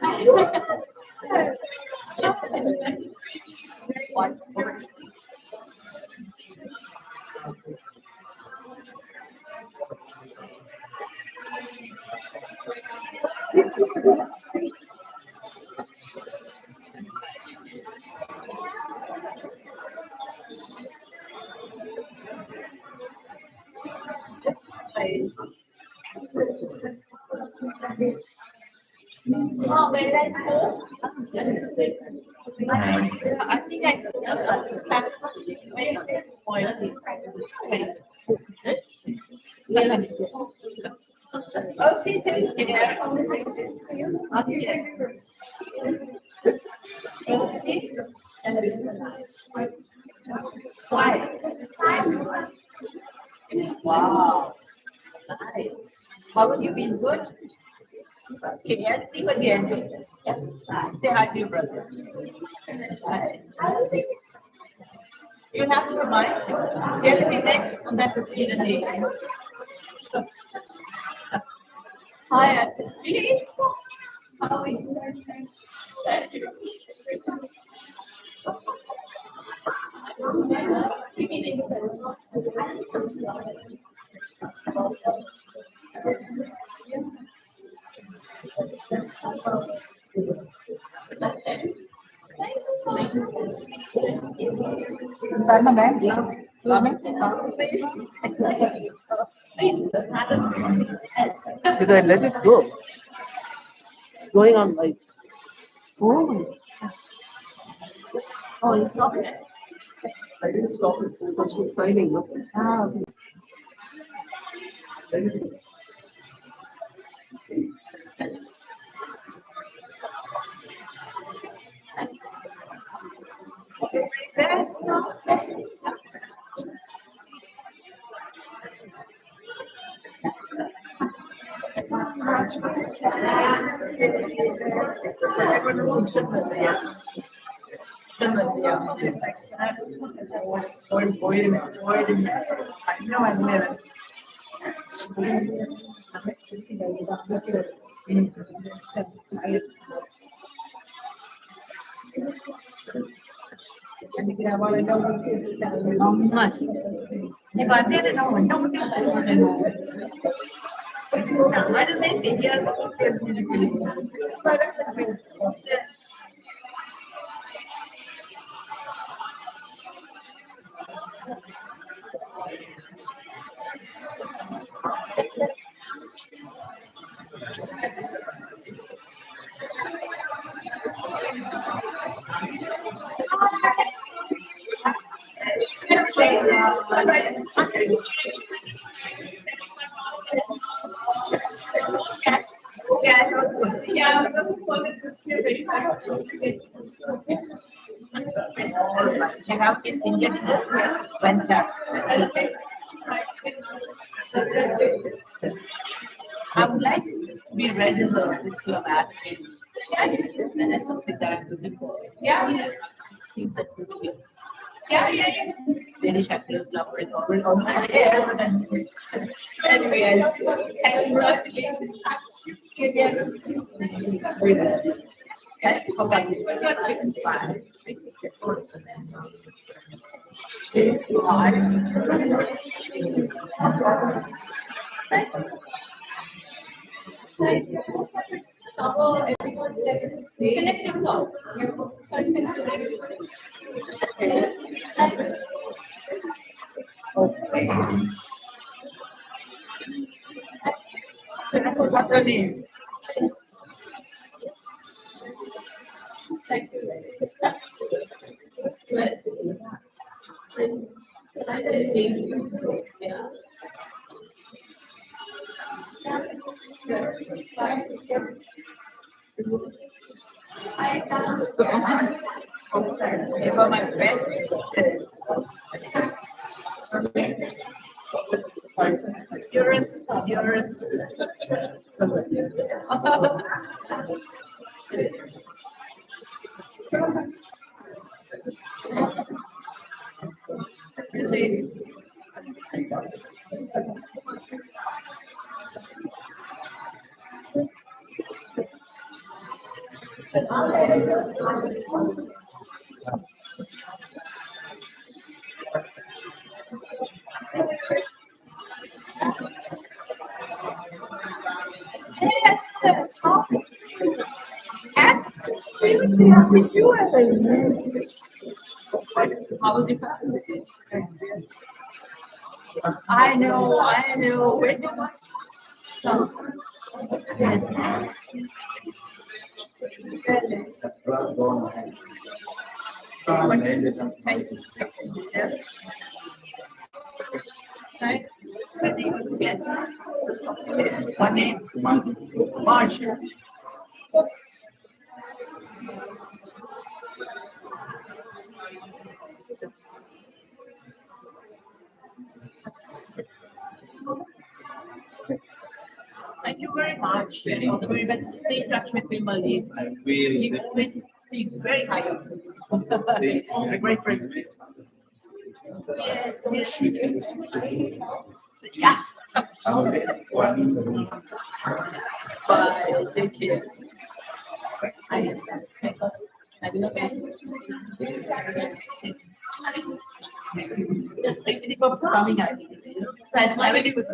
Speaker 1: Thank you. Oh, where did I go? I think I took okay, take care. Wow. Nice. How have you been? Good? Okay, let's see you again. Say hi to your brother. Hi. You have to remind him. Get me next on that particular day.
Speaker 2: Hi, Asha. Please. How are you? Thank you. We can take a
Speaker 1: Did I let it go? It's going on like. Oh,
Speaker 2: Oh, you stop it.
Speaker 1: I didn't stop it because she's signing. Look.
Speaker 2: Ah, okay. There's no special.
Speaker 1: Wait a minute. Wait a minute. I know I made it. If I did it, I would not do it. I just say, yeah. I would like to be read in the diplomat. And that's something that I'm looking for. Yeah. Things that would be. Yeah. Danish actors love it over on my hair, but then anyway,
Speaker 2: Connected thought.
Speaker 1: What's her name? They were my friends. You're How was your family? I know. Where's your wife? What name? March. Thank you very much. All the very best. Stay in touch with me, Maldi.
Speaker 11: I will.
Speaker 1: You always see very high up. A great friend. Yes. Bye. Take care. Thank you for coming. I really would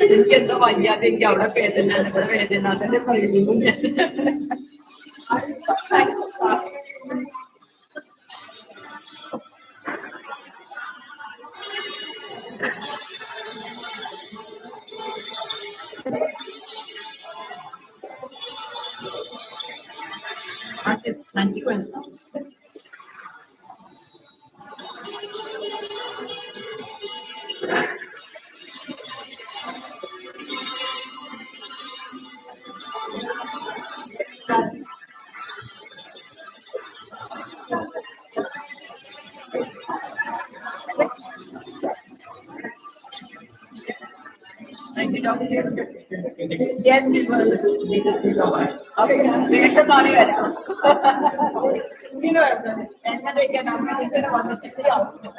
Speaker 1: എനിക്കെന്തോ വയ്യാതെ എനിക്ക് അവിടെ വേദന ഇവിടെ വേദന അതിന്റെ പറയുന്നു Thank you. Thank you, Doctor. Yes, it was. Okay, it's a body. You know, and they can understand the outcome.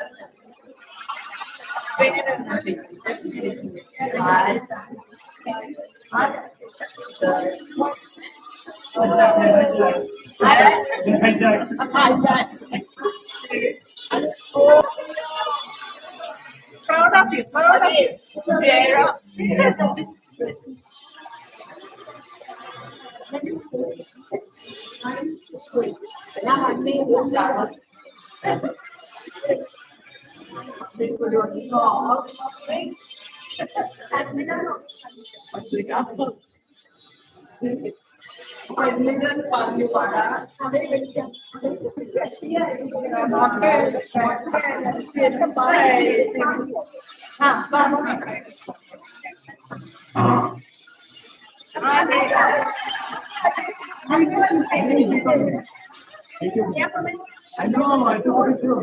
Speaker 1: Proud of you, proud of you. I know, I told you.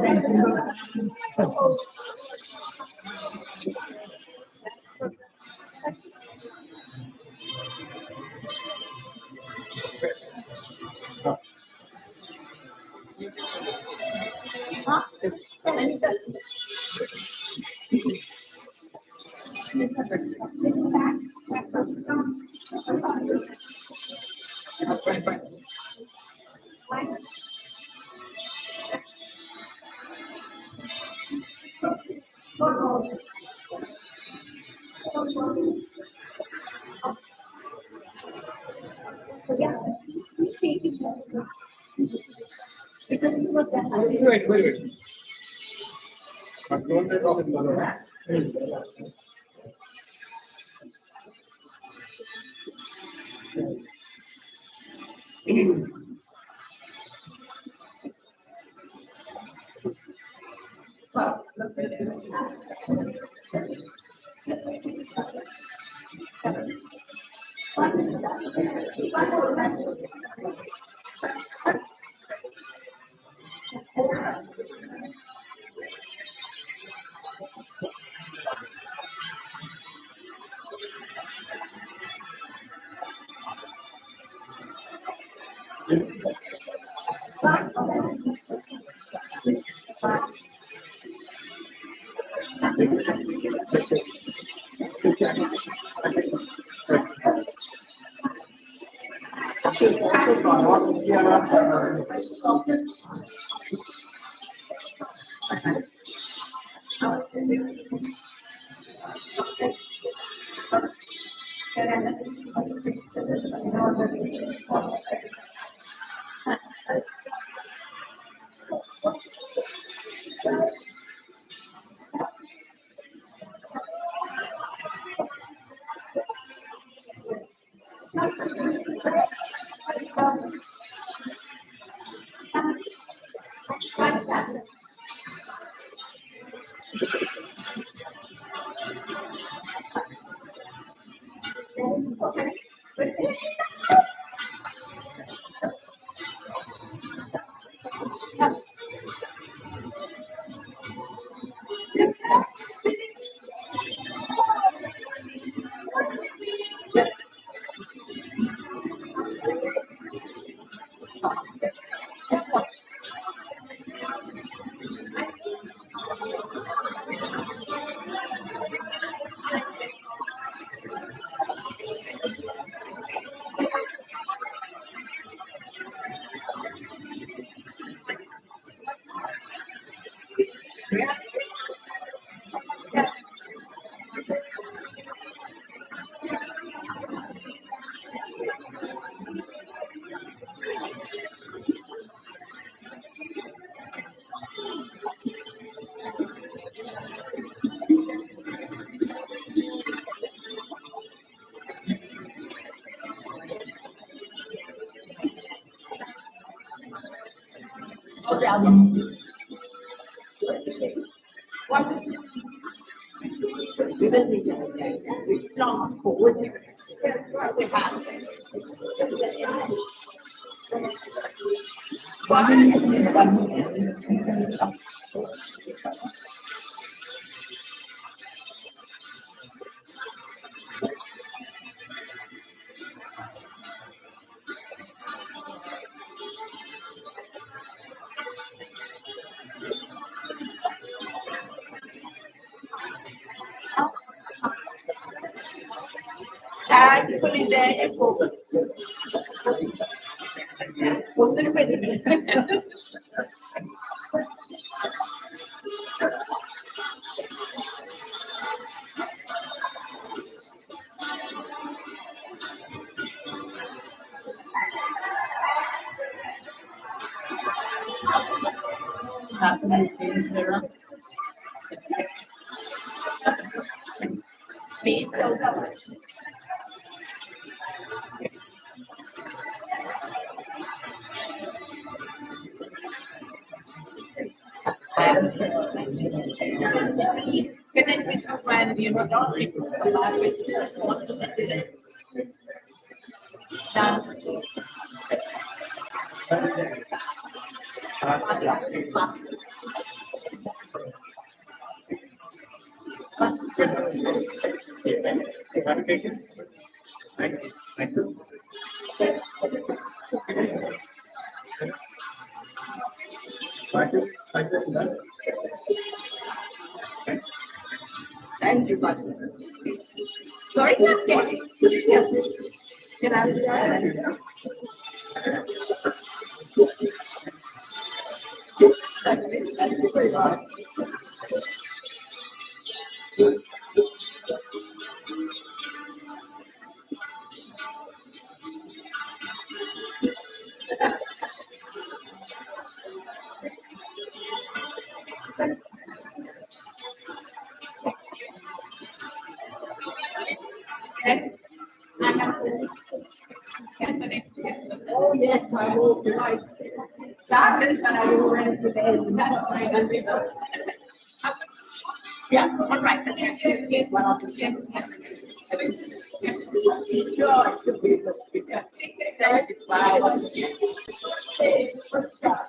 Speaker 1: Wait. But don't let off the mother. Thank you, Father. Sorry, Captain. Can I ask you? Thank you very much. Next, I have to. Oh, yes, I will. Right. Started, but I will rest today. That's my country. Yeah, all right. Let's get one of the checks. Sure. That is why I want to get. Okay, let's start.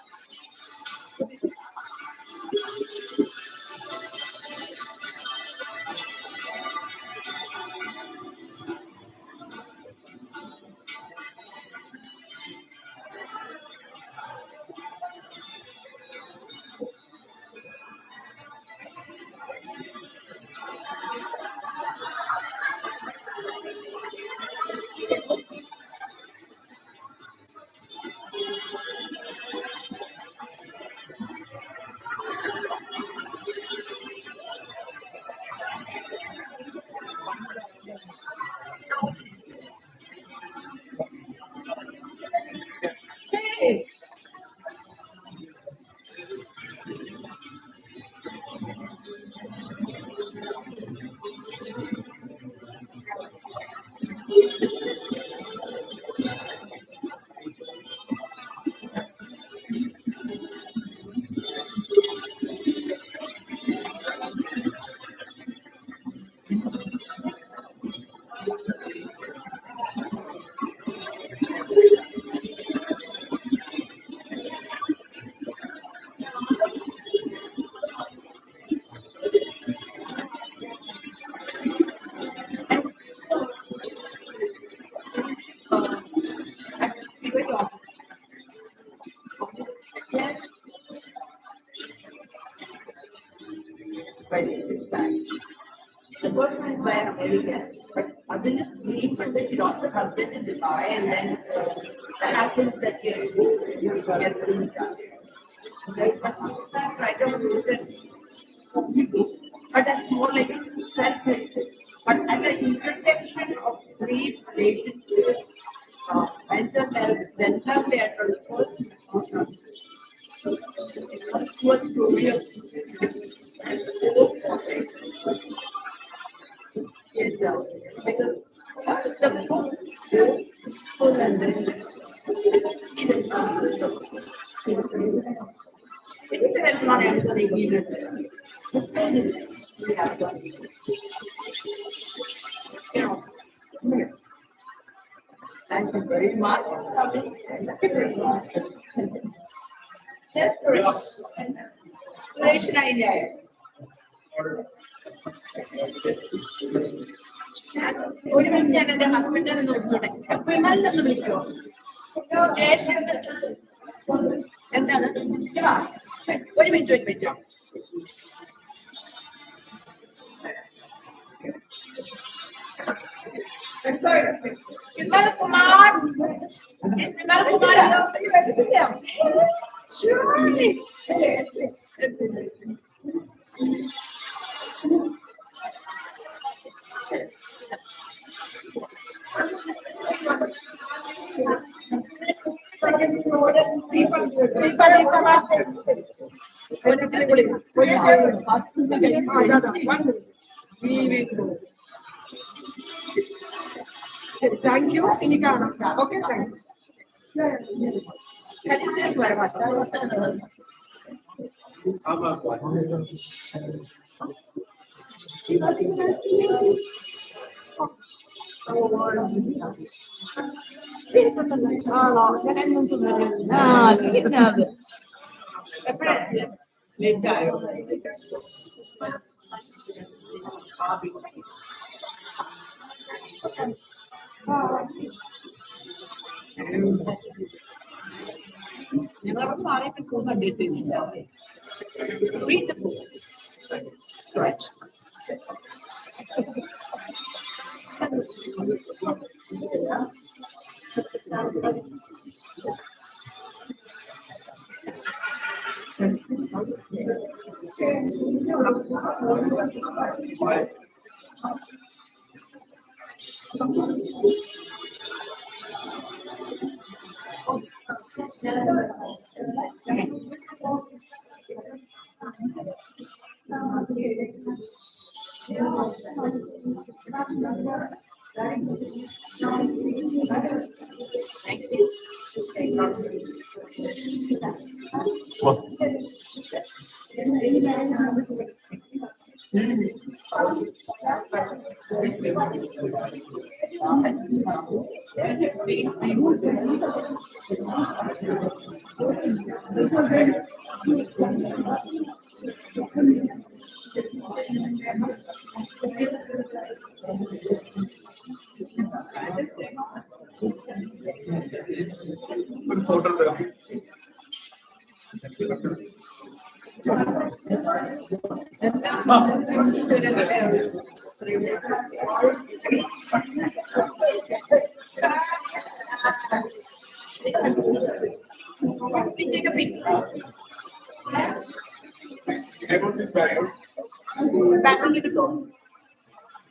Speaker 1: The first one is by America, but other than leave for the lost the husband in Dubai, and then that happens that you get the right, but sometimes I don't do that, but that's more like self-help. But at the intersection of grief, relationship, mental health, dental care, first story of because the book full and it is not actually given. We have done. You know, thank you very much. Thank you very much. Yes, Swarashri Shridhar. ഒരു minute ഞാൻ എന്റെ ഹസ്ബൻഡിനെ ഒന്ന് വിളിച്ചോട്ടെ വിമലിനെ ഒന്ന് വിളിക്കോ ജേഷ് എന്താണ് ഒരു minute വെച്ചോ Vimal Kumar Vimal Kumar Thank you. Okay, thanks. Read the book. Right.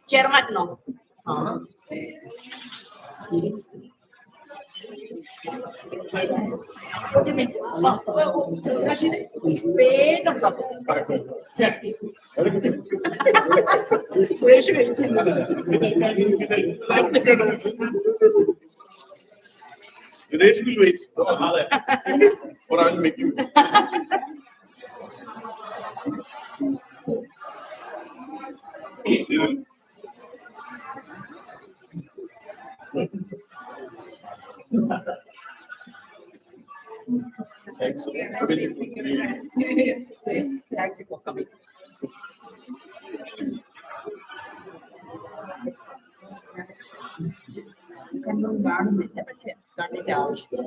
Speaker 1: Chairman, no.
Speaker 5: Dinesh will wait. Or I'll make you. Thanks.
Speaker 1: Thank you for coming. കാണുന്നില്ല പക്ഷെ കണ്ണിന്റെ ആവശ്യം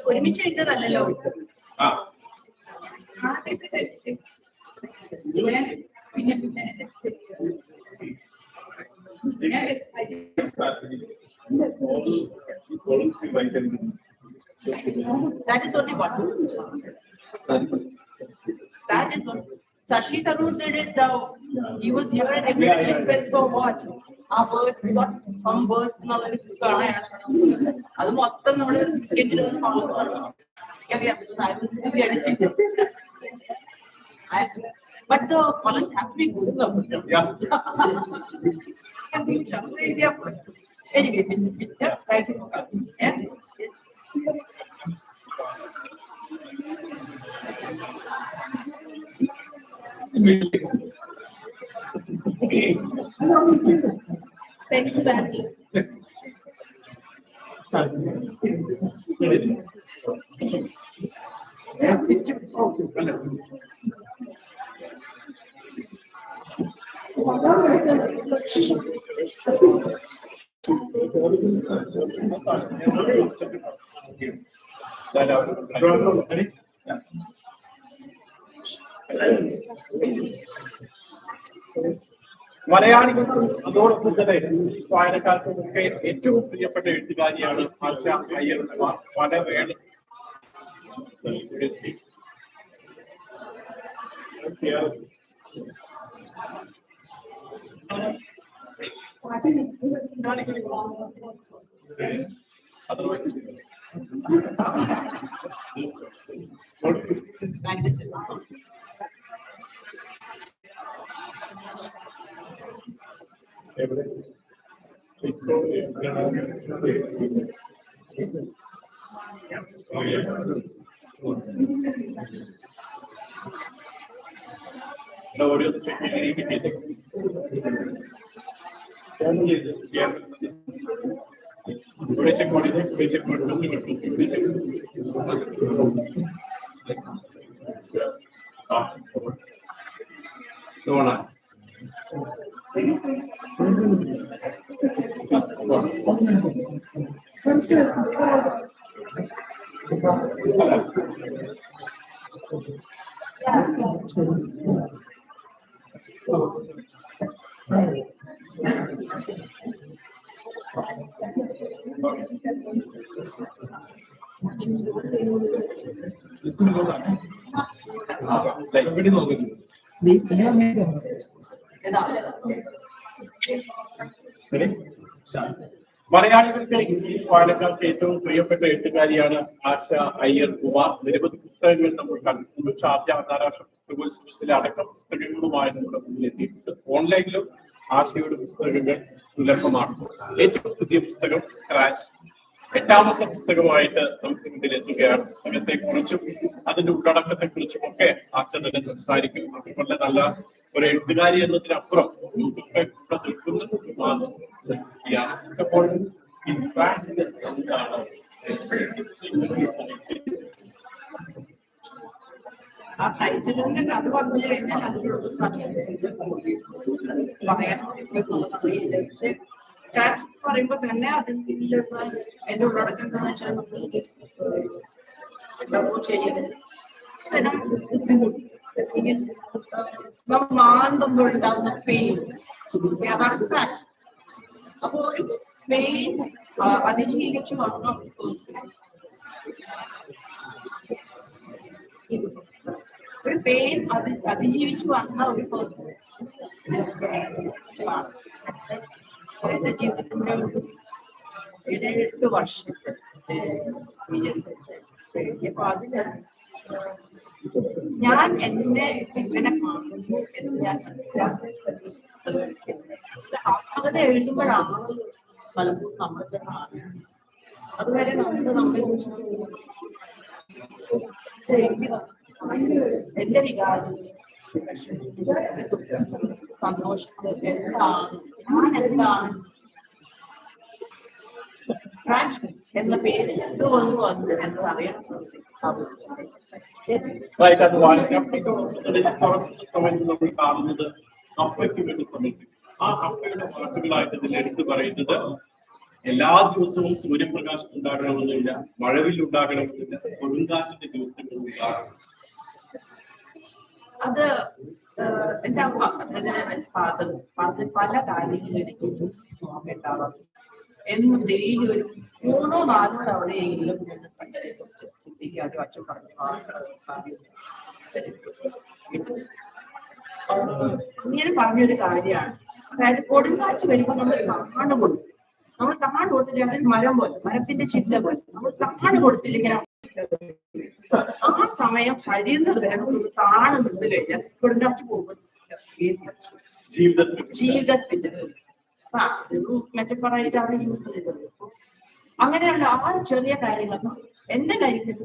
Speaker 1: ഒരുമിച്ച് എഴുതതല്ലോ That is only one. That is one. Shashi Tharoor did it. He was here and everybody request for what? Our birds, what? Some birds. അത് മൊത്തം നമ്മള് but the colors have to be good enough. Anyway, thank you. Yeah. Thanks for that.
Speaker 11: മലയാളികൾക്കും അതോടൊപ്പം തന്നെ വായനക്കാർക്കും ഒക്കെ ഏറ്റവും പ്രിയപ്പെട്ട എഴുത്തുകാരിയാണ് ആശ അയ്യർ കുമാർ. പല വേള മലയാളികൾക്ക് ഇംഗ്ലീഷ് വായനക്കാർക്ക് ഏറ്റവും പ്രിയപ്പെട്ട എഴുത്തുകാരിയാണ് ആശ അയ്യർ കുമാർ. നിരവധി പുസ്തകങ്ങൾ നമ്മൾ കണ്ടിട്ടുണ്ട്. ഷാർജ അന്താരാഷ്ട്ര പുസ്തകോത്സവത്തിലെ അടക്കം പുസ്തകങ്ങളുമായി നമ്മുടെ മുന്നിലെത്തിയിട്ടുണ്ട്. ഓൺലൈനിലും ആശയുടെ പുസ്തകങ്ങൾ സുലഭമാണ്. ഏറ്റവും പുതിയ പുസ്തകം സ്ക്രാച്ച് 8ാമത്തെ പുസ്തകമായിട്ട് നമുക്ക് മുന്നിലെത്തുകയാണ്. പുസ്തകത്തെ കുറിച്ചും അതിന്റെ ഉള്ളടക്കത്തെ കുറിച്ചും ഒക്കെ ആശ തന്നെ സംസാരിക്കും. അതുപോലെ നല്ല ഒരു എഴുത്തുകാരി എന്നതിനപ്പുറം നമുക്കൊക്കെ ഇവിടെ നിൽക്കുന്നത് അപ്പോൾ ഈ സ്ക്രാച്ചിന്റെ എന്താണ്
Speaker 1: ആ ടൈറ്റിലിന്റെ കഥ പറഞ്ഞു കഴിഞ്ഞാൽ അതിലുള്ള പറയാൻ പക്ഷെ സ്റ്റാർട്ട് പറയുമ്പോ തന്നെ അതിലുള്ള എന്റെ ഉള്ളടക്കം എന്താണെന്ന് വെച്ചാൽ നമ്മൾ ചെയ്യുന്നത് ബുദ്ധിമുട്ട് മാന്തുമ്പോൾ ഉണ്ടാകുന്ന പെയിൻ, അതാണ് സ്ക്രാച്ച്. അപ്പൊ ഒരു പെയിൻ അതിജീവിച്ചു വന്ന ഒരു പെയിൻ അതിജീവിച്ചു വന്ന ഒരു പേഴ്സൺ എന്റെ ജീവിതത്തിന്റെ 7-8 വർഷത്തെ അപ്പൊ അതിന് ഞാൻ എന്നെ എങ്ങനെ കാണുന്നു എന്ന് ഞാൻ ആത്മകഥ എഴുതുമ്പോഴാണ് പലപ്പോഴും നമ്മളുടെ അതുവരെ നമ്മൾ എന്റെ വികാരം സന്തോഷം എന്താണ് ഞാൻ എന്താണ് എന്ന പേര് എന്തുകൊണ്ട് വന്നു എന്നത് അറിയണം.
Speaker 11: അത് വായിക്കാൻ സമയത്ത് നമ്മൾ കാണുന്നത് അപ്പയ്ക്ക് വേണ്ടി സമയത്ത് ആ അപ്പയുടെ വാക്കുകളായിട്ട് ഇതിൽ എടുത്തു പറയുന്നത് എല്ലാ ദിവസവും സൂര്യപ്രകാശം ഉണ്ടാകണമെന്നില്ല, മഴവില്ലുണ്ടാകണമെന്നില്ല, കൊടുങ്കാറ്റിന്റെ ദിവസങ്ങൾ ഉണ്ടാകണം.
Speaker 1: അത് എന്റെ അമ്മ ഫാദർ പല കാര്യങ്ങളും എനിക്ക് ഉണ്ടാവാറുണ്ട്. എന്നും ഡെയിലി ഒരു 3-4 തവണയെങ്കിലും ഞാൻ അച്ഛനെ കുറിച്ച് ചിന്തിക്കാനും അച്ഛൻ പറഞ്ഞു ഇങ്ങനെ പറഞ്ഞൊരു കാര്യമാണ്. അതായത് കൊടുങ്കാറ്റ് വരുമ്പോൾ നമ്മൾ താണു കൊടുക്കും. നമ്മൾ താണു കൊടുത്തിട്ട് അതൊരു മരം പോലെ, മരത്തിന്റെ ചില്ല പോലെ നമ്മൾ താണു കൊടുത്തില്ലെങ്കിൽ ആ സമയം കഴിയുന്നത് വരെ നമ്മൾ താണു നിന്ന് കഴിഞ്ഞാൽ കൊടുങ്കാറ്റ് പോകുന്നത് ജീവിതത്തിന്റെ മെറ്റഫറായിട്ടാണ് യൂസ് ചെയ്തത്. അങ്ങനെയുള്ള ആ ചെറിയ കാര്യങ്ങൾ എന്റെ ലൈഫിൽ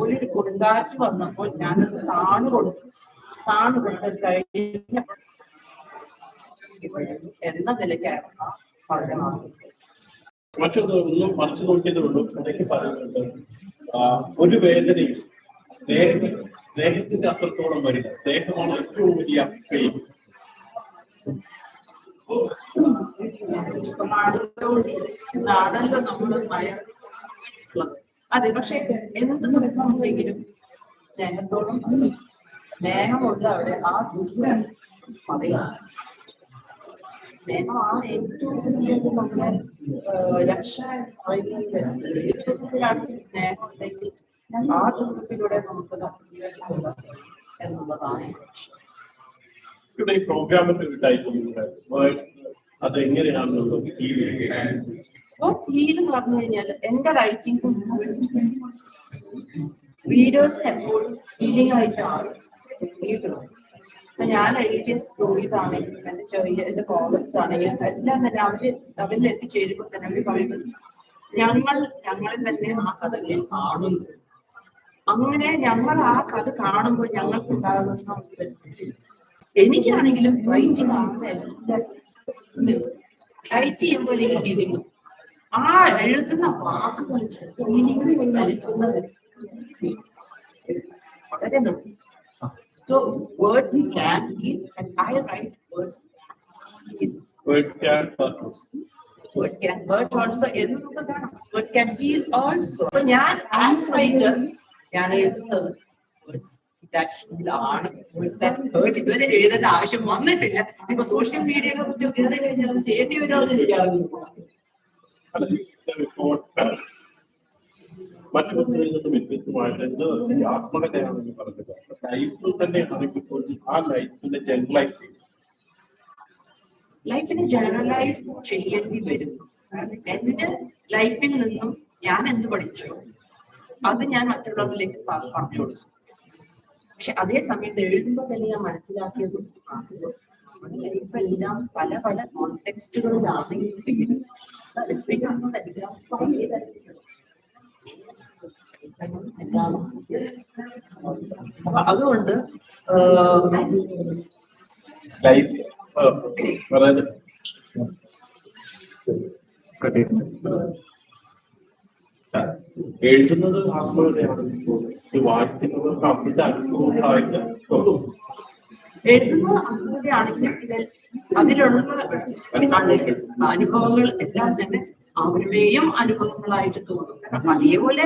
Speaker 1: ഒരു കൊടുങ്കാറ്റ് വന്നപ്പോൾ ഞാൻ താണു കൊടുത്തത് കഴിഞ്ഞ എന്ന നിലയ്ക്കാണ് പറഞ്ഞത്.
Speaker 11: മറ്റൊന്ന് ഒന്നും മറിച്ചു നോക്കിയതുകൊണ്ടും ഇടയ്ക്ക് പറയുന്നുണ്ട്, ഒരു വേദനയും സ്നേഹത്തിന്റെ അത്രത്തോളം വരിക. സ്നേഹമാണ് ഏറ്റവും വലിയ പെയിൻ.
Speaker 1: നാടല്ലോ നമ്മൾ ഭയമുള്ളത്. അതെ, പക്ഷെ എന്ത് നിർബന്ധമെങ്കിലും സ്നേഹത്തോളം സ്നേഹമുണ്ട് അവിടെ. ആ പറയാം സ്നേഹമാണ് ഏറ്റവും വലിയ നമ്മുടെ രക്ഷ സ്നേഹം ഉണ്ടെങ്കിൽ ആ ദുഃഖത്തിലൂടെ നമുക്ക് എന്നുള്ളതാണ്.
Speaker 11: ഇവിടെ ഈ പ്രോഗ്രാമൊക്കെ ഉണ്ടായിട്ടുണ്ട്, അത് എങ്ങനെയാണെന്നുള്ളത്
Speaker 1: ഹീൽ എന്ന് പറഞ്ഞു കഴിഞ്ഞാൽ എന്റെ റൈറ്റിംഗ് റീഡേഴ്സിന് എപ്പോഴും ഫീലിംഗ് ആയിട്ടാണ് കിട്ടുന്നത്. അപ്പൊ ഞാൻ എഴുതിയ സ്റ്റോറീസ് ആണെങ്കിലും എന്റെ കോമൻസ് ആണെങ്കിലും എല്ലാം തന്നെ അവരിൽ എത്തിച്ചേരുമ്പോൾ തന്നെ അവർ പറയുന്നത് ഞങ്ങളിൽ തന്നെ ആ കഥകളിൽ കാണുന്നു. അങ്ങനെ ഞങ്ങൾ ആ കഥ കാണുമ്പോൾ ഞങ്ങൾക്ക് ഉണ്ടാകുന്ന എനിക്കാണെങ്കിലും റൈറ്റിംഗ് ആണെന്ന് എല്ലാവരും റൈറ്റ് ചെയ്യുമ്പോൾ എനിക്ക് ഫീലിംഗ് ആ എഴുതുന്ന വാക്കുകൾ വളരെ നന്ദി. So words can heal, and I write words.
Speaker 11: Words can hurt.
Speaker 1: Words can hurt also. Words can heal also. So ഞാൻ as writer ഞാൻ എഴുതുന്നത് words that ആണ്, words that hurt. ഇതുവരെ എഴുതേണ്ട ആവശ്യം വന്നിട്ടില്ല. ഇപ്പൊ സോഷ്യൽ മീഡിയയിലെ കുറിച്ച് കയറി കഴിഞ്ഞാൽ ചെയ്യേണ്ടി വരുമെന്ന് എനിക്കറിയില്ല.
Speaker 11: മറ്റു പുസ്തകങ്ങളിൽ നിന്നും വ്യത്യസ്തമായിട്ട് എന്ത് ആത്മകഥയാണെന്ന് പറഞ്ഞത് ലൈഫിൽ തന്നെയാണെങ്കിൽ ആ ലൈഫിനെ ജനറലൈസ് ചെയ്യും.
Speaker 1: ലൈഫിനെ ജനറലൈസ് ചെയ്യേണ്ടി വരും. എന്റെ ലൈഫിൽ നിന്നും ഞാൻ എന്ത് പഠിച്ചു അത് ഞാൻ മറ്റുള്ളവരിലേക്ക് പറഞ്ഞു കൊടുത്തു. പക്ഷെ അതേ സമയത്ത് എഴുതുമ്പോൾ തന്നെ ഞാൻ മനസ്സിലാക്കിയതും ലൈഫെല്ലാം പല പല കോണ്ടെക്സ്റ്റുകളിലാണെങ്കിൽ അതുകൊണ്ട്
Speaker 11: എഴുതുന്നത് ആത്മകഥയാണ്, വായിക്കുന്നവർക്ക് അവരുടെ അനുഭവങ്ങളായിട്ട് തോന്നും.
Speaker 1: എഴുതുന്ന ആത്മകഥയാണെങ്കിൽ അതിലുള്ള അനുഭവങ്ങൾ എല്ലാം തന്നെ അവരുടെയും അനുഭവങ്ങളായിട്ട് തോന്നും. അതേപോലെ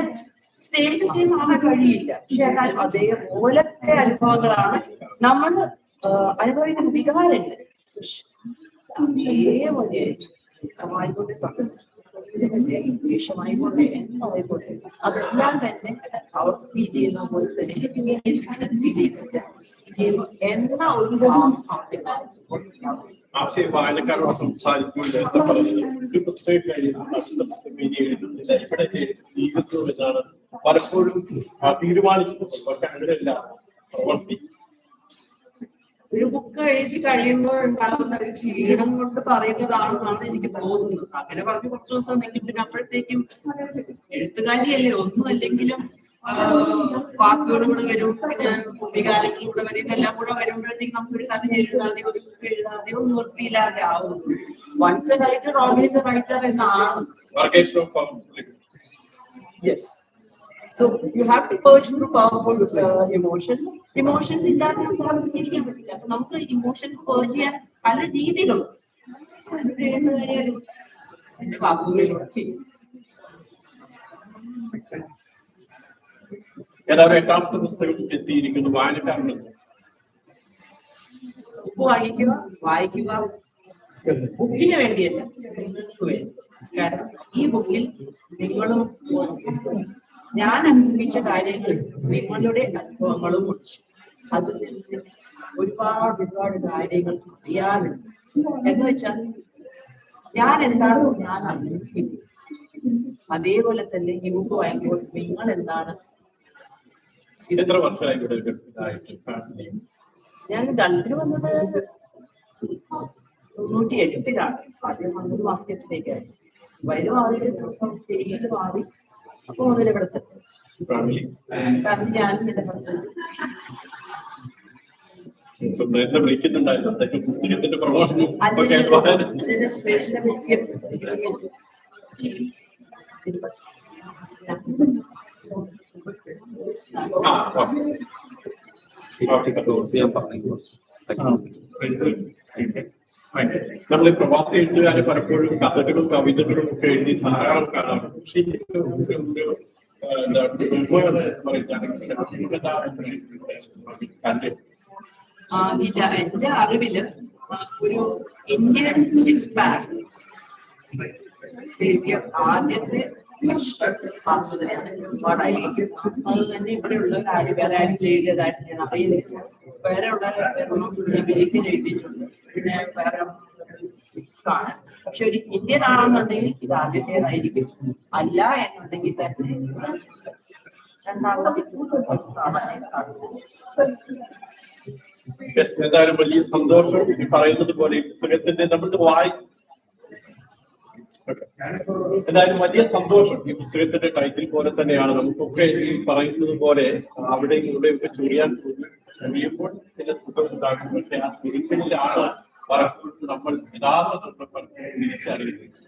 Speaker 1: സ്റ്റേറ്റ് ചെയ്യുന്ന ആളെ കഴിയില്ല, പക്ഷെ എന്നാൽ അതേപോലത്തെ അനുഭവങ്ങളാണ് നമ്മൾ അനുഭവിക്കുന്ന വികാരങ്ങൾ. അതേപോലെ ഇഷ്ടമായിക്കോട്ടെ, ദേഷ്യമായിക്കോട്ടെ, എന്തായിക്കോട്ടെ, അതെല്ലാം തന്നെ അവർക്ക് ഫീൽ ചെയ്യുന്ന പോലെ തന്നെ എന്ന ഒരു
Speaker 11: വായനക്കാരോട് സംസാരിക്കുമ്പോൾ എഴുതുന്നില്ല, ഇവിടെ ജീവിതത്തിൽ വെച്ചാണ് പലപ്പോഴും തീരുമാനിച്ചിട്ടുണ്ട്. പക്ഷെ അങ്ങനെയല്ല പ്രവർത്തി.
Speaker 1: ഒരു ബുക്ക് എഴുതി കഴിയുമ്പോൾ ഉണ്ടാകുന്ന ഒരു ക്ഷീണം കൊണ്ട് പറയുന്നതാണെന്നാണ് എനിക്ക് തോന്നുന്നത്. അങ്ങനെ പറഞ്ഞ് കുറച്ച് ദിവസം ഉണ്ടെങ്കിൽ പിന്നെ അപ്പോഴത്തേക്കും എഴുത്തുകാരിയല്ലേ, ഒന്നും അല്ലെങ്കിലും വാക്കുകളും കൂടെ വരും, പിന്നെ വികാരങ്ങളും കൂടെ വരും, ഇതെല്ലാം കൂടെ വരുമ്പോഴത്തേക്കും നമുക്കൊരു കഥ എഴുതാതെയോ ഒരു ബുക്ക് എഴുതാതെയോ നിവൃത്തിയില്ലാതെ ആവും. Once a writer always a writer എന്നാണ്. Yes. So you have to purge through powerful emotions. Emotions ഇല്ലാതെ നമുക്ക് ജീവിക്കാൻ പറ്റില്ല. അപ്പൊ നമുക്ക് ഇമോഷൻസ് purge ചെയ്യാൻ പല രീതികളും എന്റെ വാക്കുകളിലൂടെ ചെയ്യും.
Speaker 11: ഏതായാലും എട്ടാമത്തെ പുസ്തകം എത്തിയിരിക്കുന്നു. വായനക്കാരന്
Speaker 1: ബുക്ക് വാങ്ങിക്കുക, വായിക്കുക, ബുക്കിന് വേണ്ടിയല്ല, നിങ്ങൾക്ക് വേണ്ടി. കാരണം ഈ ബുക്കിൽ നിങ്ങളും ഞാൻ അനുഭവിച്ച കാര്യങ്ങൾ നിങ്ങളുടെ അനുഭവങ്ങളും അതിൽ ഒരുപാട് കാര്യങ്ങൾ അറിയാറുണ്ട്. എന്ന് വെച്ചാൽ ഞാൻ എന്താണോ ഞാൻ അനുഭവിക്കുന്നത് അതേപോലെ തന്നെ ഈ ബുക്ക് വായിക്കുമ്പോൾ നിങ്ങൾ എന്താണ്.
Speaker 11: എത്ര വർഷമായി
Speaker 1: ഞാൻ ഗൾഫിൽ വന്നത് 98-ലാണ്. ആദ്യം വന്നത് മാസ്കറ്റിലേക്കായി. വരും ആദ്യം സ്റ്റേജിൽ മാറി അപ്പൊ മുതൽ ഇവിടുത്തെ ഞാനും എന്റെ ഹസ്ബൻഡ്.
Speaker 11: പുസ്തകത്തിന്റെ പ്രമോഷനും
Speaker 1: അതിന്റെ സ്പേഷ്യൽ
Speaker 11: നമ്മൾ പ്രവാസി എഴുത്തുകാരെ പലപ്പോഴും കഥകളും കവിതകളും ഒക്കെ എഴുതി ധാരാളം കാണാം. പക്ഷേ
Speaker 1: ഇല്ല, എന്റെ അറിവില് ഒരു ഇന്ത്യൻ എക്സ്പാറ്റ് ആദ്യത്തെ അത് തന്നെ ഇവിടെ ഉള്ളവർ ആരും വേറെ ആരെങ്കിലും എഴുതിയതായിട്ട് ഞാൻ അറിയുന്നില്ല. വേറെ ഉള്ളവരൊന്നും അമേരിക്കൻ എഴുതിയിട്ടുണ്ട്, പിന്നെ വേറെ ആണ്. പക്ഷെ ഒരു ഇന്ത്യൻ ആണെന്നുണ്ടെങ്കിൽ ഇത് ആദ്യത്തേതായിരിക്കും. അല്ല എന്നുണ്ടെങ്കിൽ തന്നെ രണ്ടാമത്
Speaker 11: എന്തായാലും വലിയ സന്തോഷം. ഈ പറയുന്നത് പോലെ പുസ്തകത്തിന്റെ നമ്മൾ എന്തായാലും വലിയ സന്തോഷം. ഈ പുസ്തകത്തിന്റെ ടൈറ്റിൽ പോലെ തന്നെയാണ്. നമുക്കൊക്കെ ഈ പറയുന്നത് പോലെ അവിടെയും ഇവിടെയൊക്കെ ചൊറിയാൻ കഴിയുമ്പോൾ ചില സുഖം ഉണ്ടാകും. പക്ഷെ ആ തിരിച്ചലിലാണ് പലപ്പോഴും നമ്മൾ യഥാർത്ഥ തിരിച്ചറിയുന്നത്.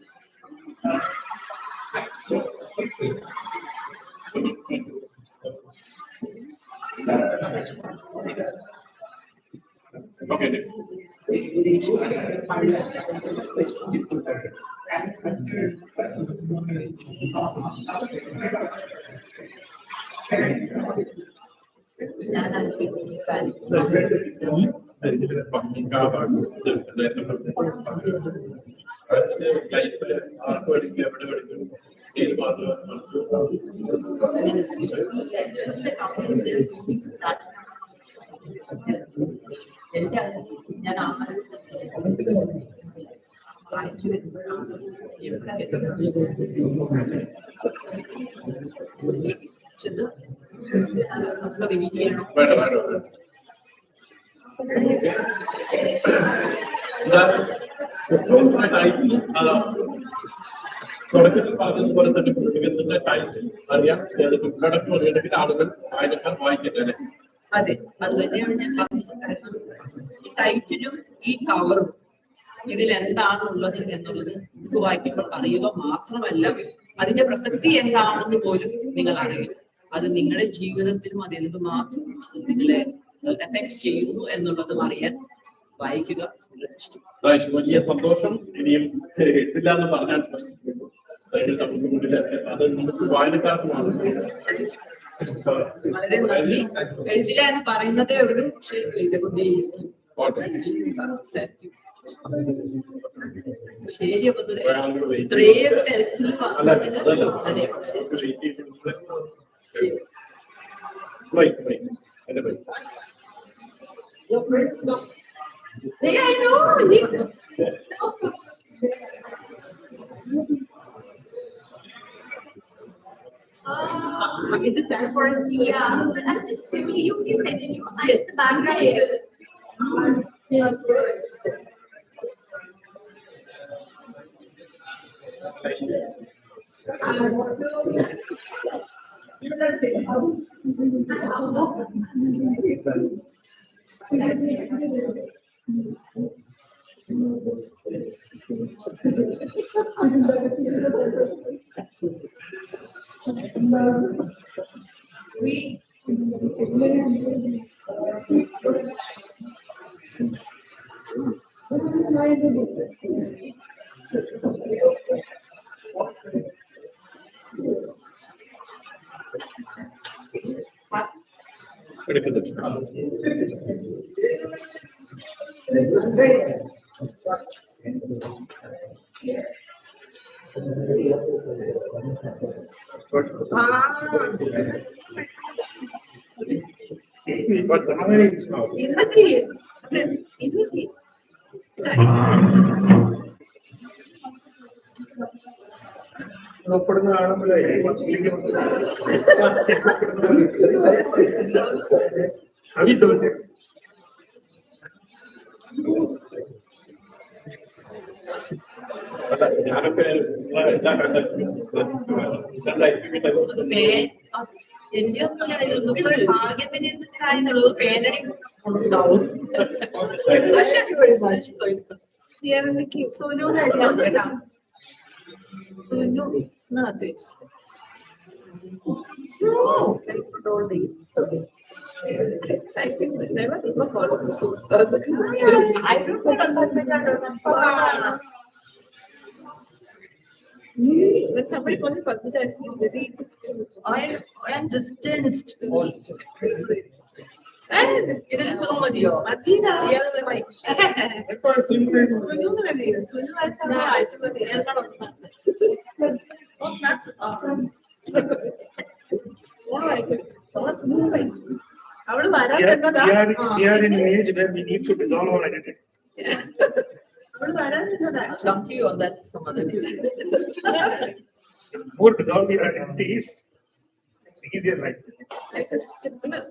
Speaker 11: Okay, next.
Speaker 1: ഞാൻ
Speaker 11: തുടക്കത്തിൽ പറഞ്ഞതുപോലെ തന്നെ പുസ്തകത്തിന്റെ ടൈറ്റിൽ അറിയാം, ഉള്ളടക്കം അറിയണമെങ്കിൽ ആളുകൾ വായനക്കാർ വായിക്കട്ടെ.
Speaker 1: അതെ, അത് തന്നെയാണ് ഞാൻ പറഞ്ഞത്. ഈ ടൈറ്റിലും ഈ കവറും ഇതിൽ എന്താണ് ഉള്ളത് എന്നുള്ളത് ബുക്ക് വായിക്കുമ്പോൾ അറിയുക മാത്രമല്ല, അതിന്റെ പ്രസക്തി എന്താണെന്ന് പോലും നിങ്ങൾ അറിയും. അത് നിങ്ങളുടെ ജീവിതത്തിലും അത് എന്തുമാത്രം നിങ്ങളെ എഫക്ട് ചെയ്യുന്നു എന്നുള്ളതും അറിയാൻ വായിക്കുക.
Speaker 11: വലിയ സന്തോഷം. ഇനിയും എത്തില്ല എന്ന് പറഞ്ഞാൽ അത് നമുക്ക് വായനക്കാർക്കുമാണ്.
Speaker 1: വളരെ നന്ദി. എഴുതില്ല എന്ന് പറയുന്നതേ ഉള്ളൂ, പക്ഷെ എഴുതിക്കൊണ്ടേയിരിക്കും. ശരി, അപ്പൊ ഇത്രയും തിരക്കിൽ
Speaker 2: In the San Forest, yeah, but I'm just simply you. I just the background.
Speaker 8: Thank you very much. We are in the case. So, no, nothing. No, I put all these. I think never even follow the suit. I don't know. When somebody calls me Padmaja, I feel very distant. I am distanced. And it is so much. Madina.
Speaker 11: We are in an age where we need to dissolve our identity.
Speaker 8: I'll come to you on that some other day.
Speaker 11: More dissolve your identities, it's easier like this.
Speaker 8: Like a simpler.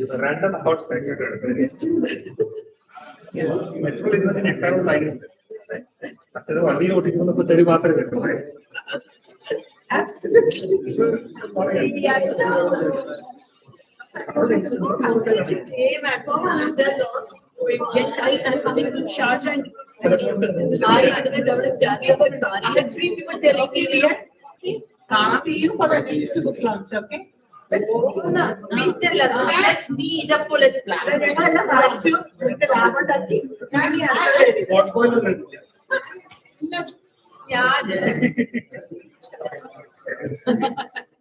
Speaker 11: Random thoughts like yes, metro is an entire line.
Speaker 8: Absolutely.
Speaker 2: Yes, I am coming to Sharjah and I had 3 people telling me we had
Speaker 8: You for at least to book lunch, okay? Let's meet up, let's plan.
Speaker 11: What's going on?
Speaker 8: Yeah.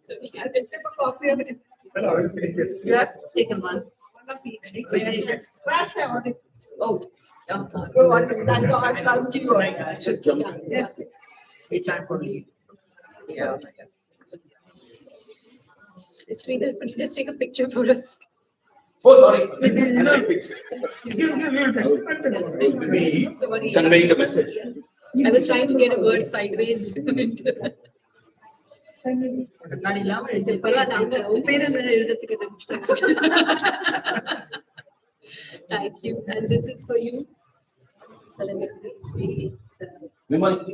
Speaker 2: so we had a
Speaker 8: Coffee.
Speaker 11: Well, I will finish it.
Speaker 8: You have taken one. Very nice. Fast, I want it. Oh. Go on. That's all I've come to you. Yes. Which I'm for you. Yeah.
Speaker 2: Sridhar, could you just take a picture for us?
Speaker 11: Oh, sorry.
Speaker 2: Sorry.
Speaker 11: Conveying the message.
Speaker 2: I was trying to get a word sideways. Thank you. And this is for you.
Speaker 11: You know,